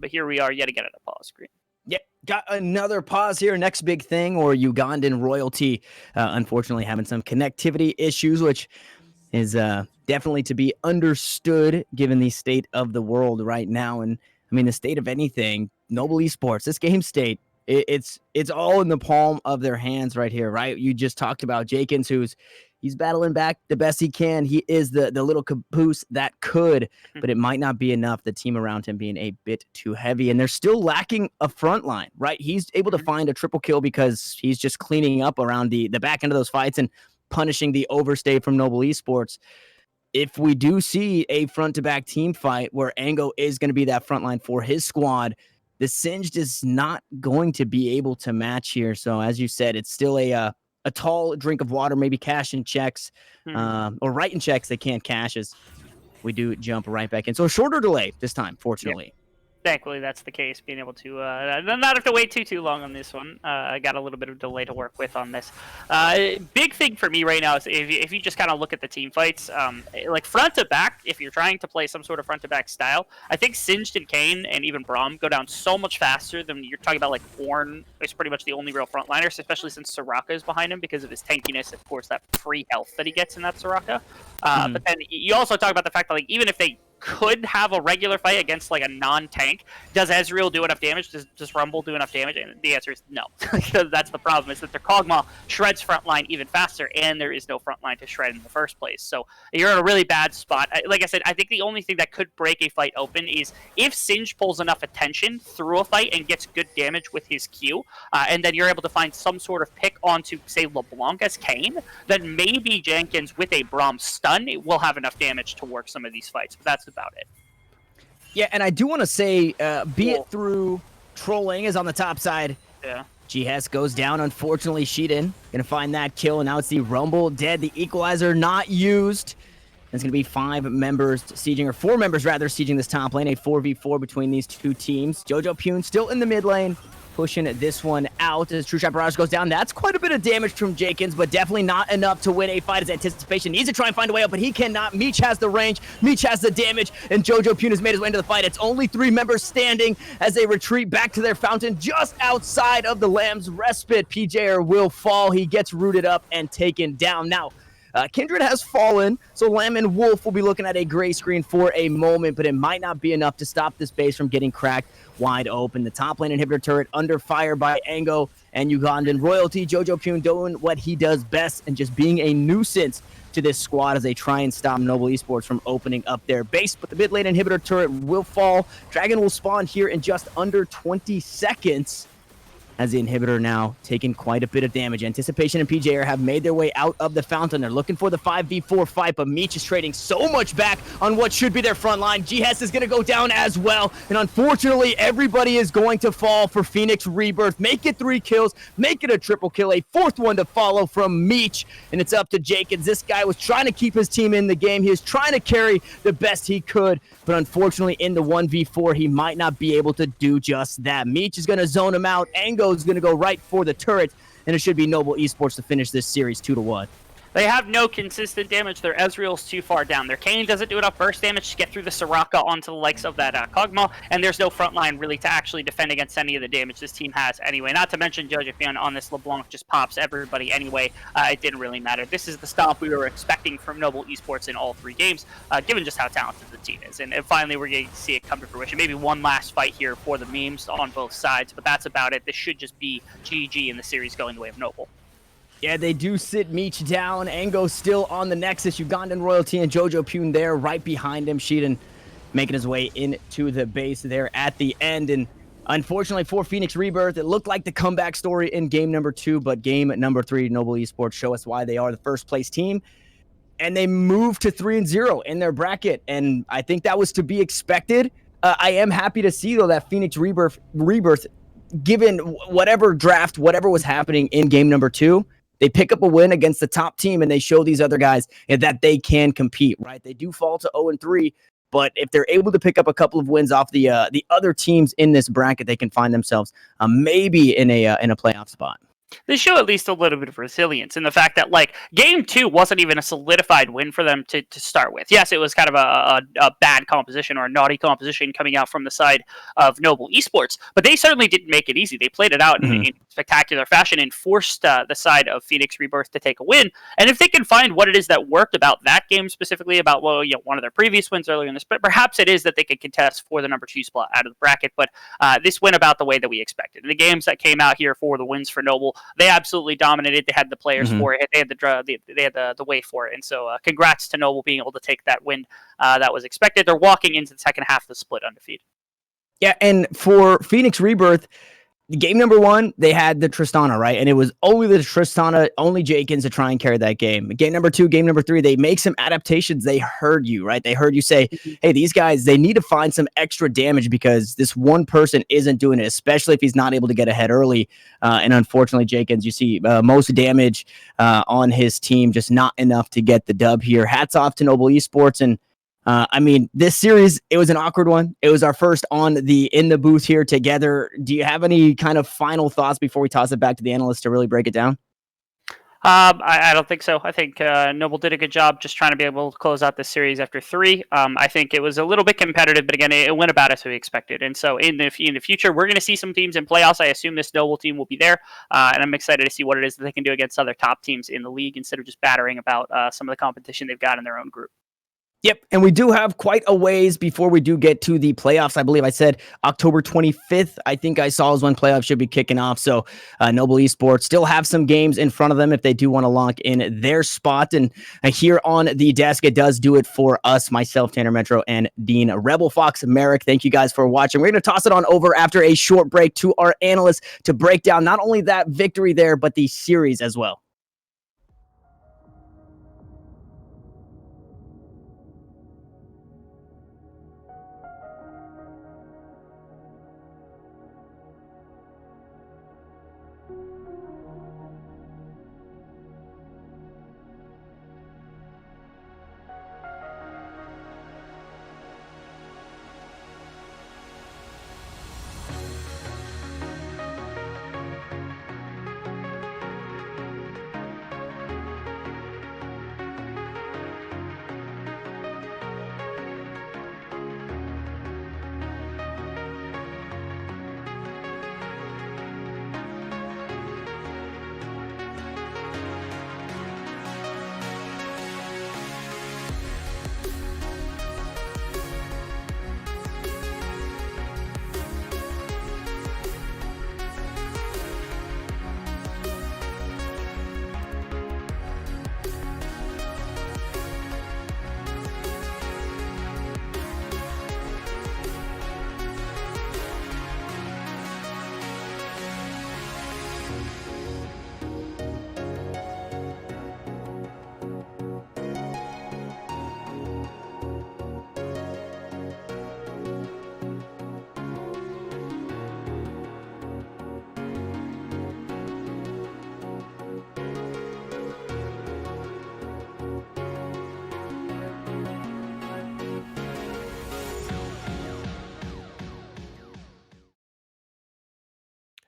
But here we are yet again at a pause screen. Yep, got another pause here. Next big thing, or Ugandan royalty, unfortunately having some connectivity issues, which is definitely to be understood given the state of the world right now. And I mean, the state of anything, Noble Esports, this game state, it's all in the palm of their hands right here, right? You just talked about Jenkins, he's battling back the best he can. He is the little caboose that could, but it might not be enough. The team around him being a bit too heavy, and they're still lacking a front line, right? He's able to find a triple kill because he's just cleaning up around the back end of those fights and punishing the overstay from Noble Esports. If we do see a front-to-back team fight where Ango is going to be that front line for his squad, the Singed is not going to be able to match here. So as you said, it's still a tall drink of water, maybe cash in checks, or write in checks they can't cash as we do jump right back in. So a shorter delay this time, fortunately. Yep. Thankfully, that's the case. Being able to not have to wait too long on this one. I got a little bit of delay to work with on this. Big thing for me right now is if you just kind of look at the team fights, like front to back, if you're trying to play some sort of front to back style, I think Singed and Kayn and even Braum go down so much faster than you're talking about. Like Ornn is pretty much the only real frontliners, especially since Soraka is behind him because of his tankiness, of course, that free health that he gets in that Soraka. But then you also talk about the fact that like even if they could have a regular fight against like a non-tank, does Ezreal do enough damage? Does Rumble do enough damage? And the answer is no. That's the problem, is that their Kog'Maw shreds frontline even faster, and there is no frontline to shred in the first place. So you're in a really bad spot. Like I said, I think the only thing that could break a fight open is if Singed pulls enough attention through a fight and gets good damage with his Q, and then you're able to find some sort of pick onto, say, LeBlanc as Kayn, then maybe Jenkins with a Braum stun will have enough damage to work some of these fights. But that's about it. Yeah, and I do want to say, be it through trolling is on the top side. Yeah. GS goes down, unfortunately. Shiden gonna find that kill, and now it's the Rumble dead. The Equalizer not used. It's gonna be 5 members sieging, or 4 members rather, sieging this top lane. A 4v4 between these two teams. Jojo Pune still in the mid lane, pushing this one out as True Shot Barrage goes down. That's quite a bit of damage from Jenkins, but definitely not enough to win a fight as Anticipation needs to try and find a way out, but he cannot. Meech has the range, Meech has the damage, and Jojo Pune has made his way into the fight. It's only 3 members standing as they retreat back to their fountain just outside of the Lamb's Respite. PJer will fall. He gets rooted up and taken down. Now, Kindred has fallen, so Lamb and Wolf will be looking at a gray screen for a moment, but it might not be enough to stop this base from getting cracked wide open. The top lane inhibitor turret under fire by Ango and Ugandan Royalty. Jojo Pune doing what he does best and just being a nuisance to this squad as they try and stop Noble Esports from opening up their base. But the mid lane inhibitor turret will fall. Dragon will spawn here in just under 20 seconds. As the inhibitor now taking quite a bit of damage. Anticipation and PJR have made their way out of the fountain. They're looking for the 5v4 fight, but Meech is trading so much back on what should be their front line. GHES is going to go down as well, and unfortunately, everybody is going to fall for Phoenix Rebirth. Make it 3 kills, make it a triple kill, a 4th one to follow from Meech, and it's up to Jenkins. This guy was trying to keep his team in the game. He was trying to carry the best he could, but unfortunately, in the 1v4, he might not be able to do just that. Meech is going to zone him out. Ango is going to go right for the turret, and it should be Noble Esports to finish this series 2-1. They have no consistent damage. Their Ezreal's too far down. Their Kayn doesn't do enough burst damage to get through the Soraka onto the likes of that Kog'Maw, and there's no front line really to actually defend against any of the damage this team has anyway. Not to mention Jojo on this LeBlanc just pops everybody anyway. It didn't really matter. This is the stomp we were expecting from Noble Esports in all 3 games, given just how talented the team is. And finally, we're getting to see it come to fruition. Maybe one last fight here for the memes on both sides, but that's about it. This should just be GG in the series going the way of Noble. Yeah, they do sit Meech down. Ango still on the Nexus. Ugandan Royalty and Jojo Pune there right behind him. Sheedan making his way into the base there at the end. And unfortunately for Phoenix Rebirth, it looked like the comeback story in game number 2, but game number 3, Noble Esports show us why they are the first place team. And they moved to 3-0 in their bracket. And I think that was to be expected. I am happy to see, though, that Phoenix Rebirth, given whatever draft, whatever was happening in game number 2, they pick up a win against the top team, and they show these other guys that they can compete, right? They do fall to 0-3, but if they're able to pick up a couple of wins off the other teams in this bracket, they can find themselves maybe in a playoff spot. They show at least a little bit of resilience in the fact that, like, game 2 wasn't even a solidified win for them to start with. Yes, it was kind of a bad composition or a naughty composition coming out from the side of Noble Esports, but they certainly didn't make it easy. They played it out in spectacular fashion and forced the side of Phoenix Rebirth to take a win. And if they can find what it is that worked about that game specifically, about one of their previous wins earlier in this, but perhaps it is that they could contest for the number 2 spot out of the bracket. But this went about the way that we expected. The games that came out here for the wins for Noble, they absolutely dominated. They had the players for it. They had the way for it. And so congrats to Noble being able to take that win that was expected. They're walking into the second half of the split undefeated. Yeah, and for Phoenix Rebirth, game number 1, they had the Tristana, right? And it was only the Tristana, only Jenkins to try and carry that game. Game number 2, game number 3, they make some adaptations. They heard you, right? They heard you say, hey, these guys, they need to find some extra damage because this one person isn't doing it, especially if he's not able to get ahead early. And unfortunately, Jenkins, you see most damage on his team, just not enough to get the dub here. Hats off to Noble Esports. And I mean, this series, it was an awkward one. It was our first in the booth here together. Do you have any kind of final thoughts before we toss it back to the analysts to really break it down? I don't think so. I think Noble did a good job just trying to be able to close out this series after 3. I think it was a little bit competitive, but again, it went about as we expected. And so in the future, we're going to see some teams in playoffs. I assume this Noble team will be there, and I'm excited to see what it is that they can do against other top teams in the league instead of just battering about some of the competition they've got in their own group. Yep, and we do have quite a ways before we do get to the playoffs. I believe I said October 25th, I think I saw is when playoffs should be kicking off. So Noble Esports still have some games in front of them if they do want to lock in their spot. And here on the desk, it does do it for us, myself, Tanner Metro, and Dean Rebel Fox Merrick. Thank you guys for watching. We're going to toss it on over after a short break to our analysts to break down not only that victory there, but the series as well.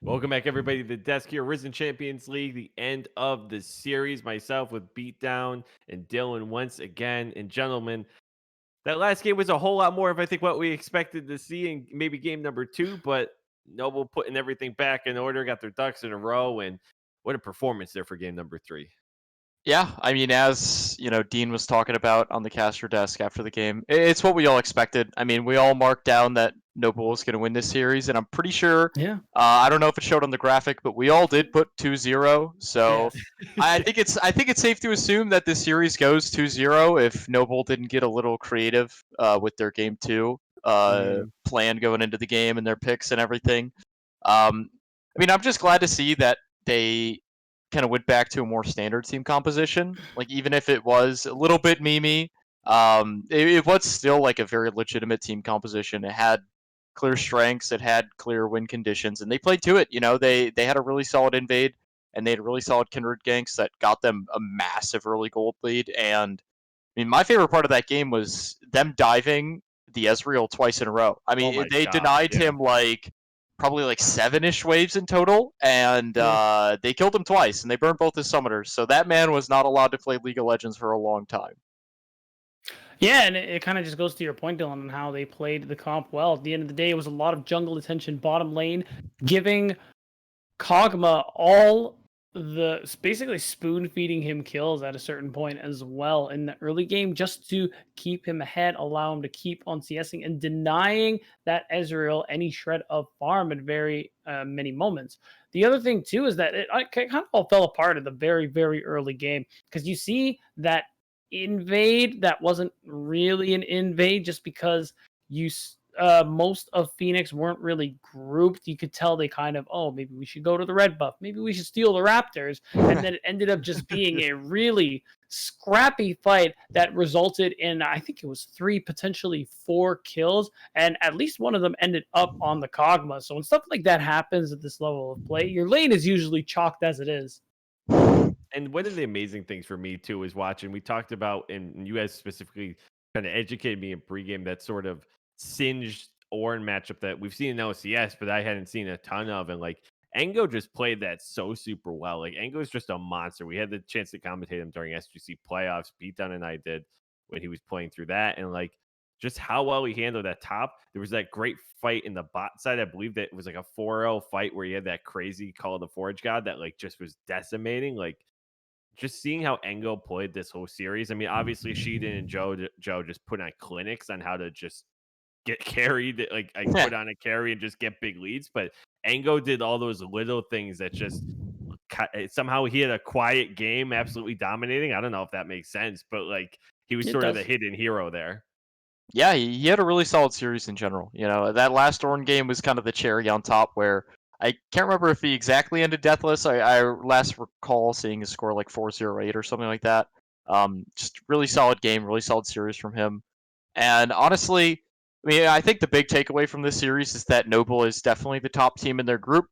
Welcome back, everybody, to the desk here. Risen Champions League, the end of the series. Myself with Beatdown and Dylan once again. And gentlemen, that last game was a whole lot more of, I think, what we expected to see in maybe game number 2. But Noble putting everything back in order, got their ducks in a row. And what a performance there for game number 3. Yeah, I mean, as Dean was talking about on the caster desk after the game, it's what we all expected. I mean, we all marked down that Noble was going to win this series, and I'm pretty sure. Yeah. I don't know if it showed on the graphic, but we all did put 2-0. So Yes. I think it's safe to assume that this series goes 2-0 if Noble didn't get a little creative with their game 2 plan going into the game and their picks and everything. I mean, I'm just glad to see that they kind of went back to a more standard team composition. Like, even if it was a little bit memey, it was still like a very legitimate team composition. It had clear strengths, it had clear win conditions, and they played to it. They had a really solid invade, and they had really solid kindred ganks that got them a massive early gold lead. And I mean, my favorite part of that game was them diving the Ezreal twice in a row. I Oh mean, my they gosh, denied yeah. him like probably like 7-ish waves in total, and they killed him twice, and they burned both his summoners. So that man was not allowed to play League of Legends for a long time. Yeah, and it kind of just goes to your point, Dylan, on how they played the comp well. At the end of the day, it was a lot of jungle attention, bottom lane, giving Kog'Maw all basically spoon feeding him kills at a certain point as well in the early game, just to keep him ahead, allow him to keep on CSing, and denying that Ezreal any shred of farm at very many moments. The other thing too is that it kind of all fell apart at the very, very early game, because you see that invade that wasn't really an invade, just because most of Phoenix weren't really grouped. You could tell they kind of, oh, maybe we should go to the red buff, maybe we should steal the Raptors, and then it ended up just being a really scrappy fight that resulted in, I think it was 3, potentially 4 kills, and at least one of them ended up on the Kog'Maw. So when stuff like that happens at this level of play, your lane is usually chalked as it is. And one of the amazing things for me too is watching. We talked about, and you guys specifically kind of educated me in pregame, that sort of singed Ornn matchup that we've seen in OCS, but I hadn't seen a ton of. And like Engo just played that so super well. Like Engo is just a monster. We had the chance to commentate him during SGC playoffs. Beatdown and I did when he was playing through that, and like just how well he handled that top. There was that great fight in the bot side. I believe that it was like a 4-0 fight where he had that crazy Call of the Forge God that like just was decimating. Like just seeing how Engo played this whole series. I mean, obviously Sheedon and Joe just put on clinics on how to just get carried, like I put on a carry and just get big leads. But Engo did all those little things that just somehow he had a quiet game, absolutely dominating. I don't know if that makes sense, but like he was It sort of does. the hidden hero there. Yeah, he had a really solid series in general. That last Ornn game was kind of the cherry on top, where I can't remember if he exactly ended deathless. I last recall seeing his score like 408 or something like that. Just really solid game, really solid series from him. And honestly, I mean, I think the big takeaway from this series is that Noble is definitely the top team in their group.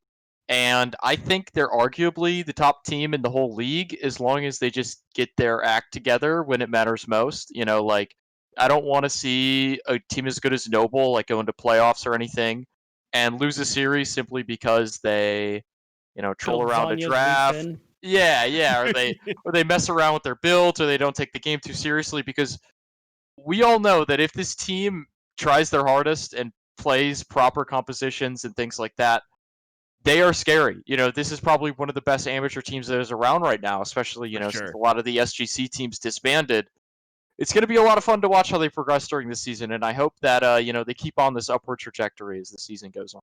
And I think they're arguably the top team in the whole league, as long as they just get their act together when it matters most. Like, I don't want to see a team as good as Noble like go into playoffs or anything and lose a series simply because they, troll Build around a Zhonya's weak draft. then. Yeah, or they mess around with their builds, or they don't take the game too seriously, because we all know that if this team tries their hardest and plays proper compositions and things like that, they are scary. This is probably one of the best amateur teams that is around right now, especially, For since sure. a lot of the SGC teams disbanded. It's going to be a lot of fun to watch how they progress during the season, and I hope that they keep on this upward trajectory as the season goes on.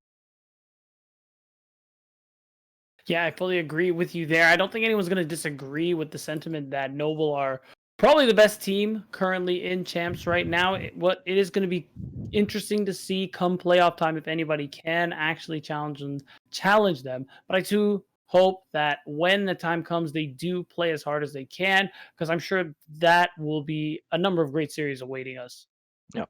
Yeah, I fully agree with you there. I don't think anyone's going to disagree with the sentiment that Noble are probably the best team currently in champs right now. What it is going to be interesting to see come playoff time if anybody can actually challenge them. But I too hope that when the time comes, they do play as hard as they can, because I'm sure that will be a number of great series awaiting us. Yeah.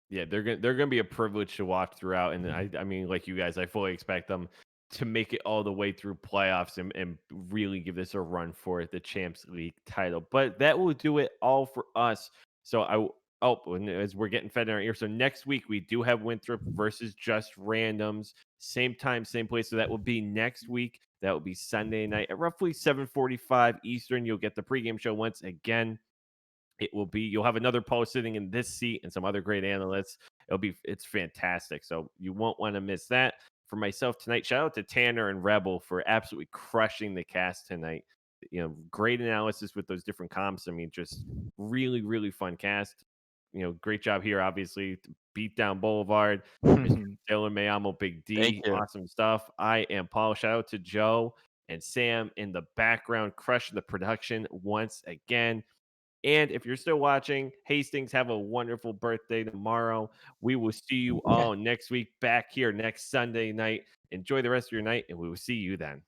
Yeah, they're gonna be a privilege to watch throughout, and I mean, like you guys, I fully expect them to make it all the way through playoffs and really give this a run for the Champs League title. But that will do it all for us. So Oh, and as we're getting fed in our ear. So next week we do have Winthrop versus Just Randoms. Same time, same place. So that will be next week. That will be Sunday night at roughly 7:45 Eastern. You'll get the pregame show once again. It will be, you'll have another post sitting in this seat and some other great analysts. It's fantastic. So you won't want to miss that. For myself tonight, shout out to Tanner and Rebel for absolutely crushing the cast tonight. Great analysis with those different comps. I mean, just really, really fun cast. Great job here, obviously. Beat Down Boulevard, Mr. Dylan Mayamo, Big Thank D, you. awesome stuff. I am Paul. Shout out to Joe and Sam in the background, crushing the production once again. And if you're still watching, Hastings, have a wonderful birthday tomorrow. We will see you all next week back here next Sunday night. Enjoy the rest of your night, and we will see you then.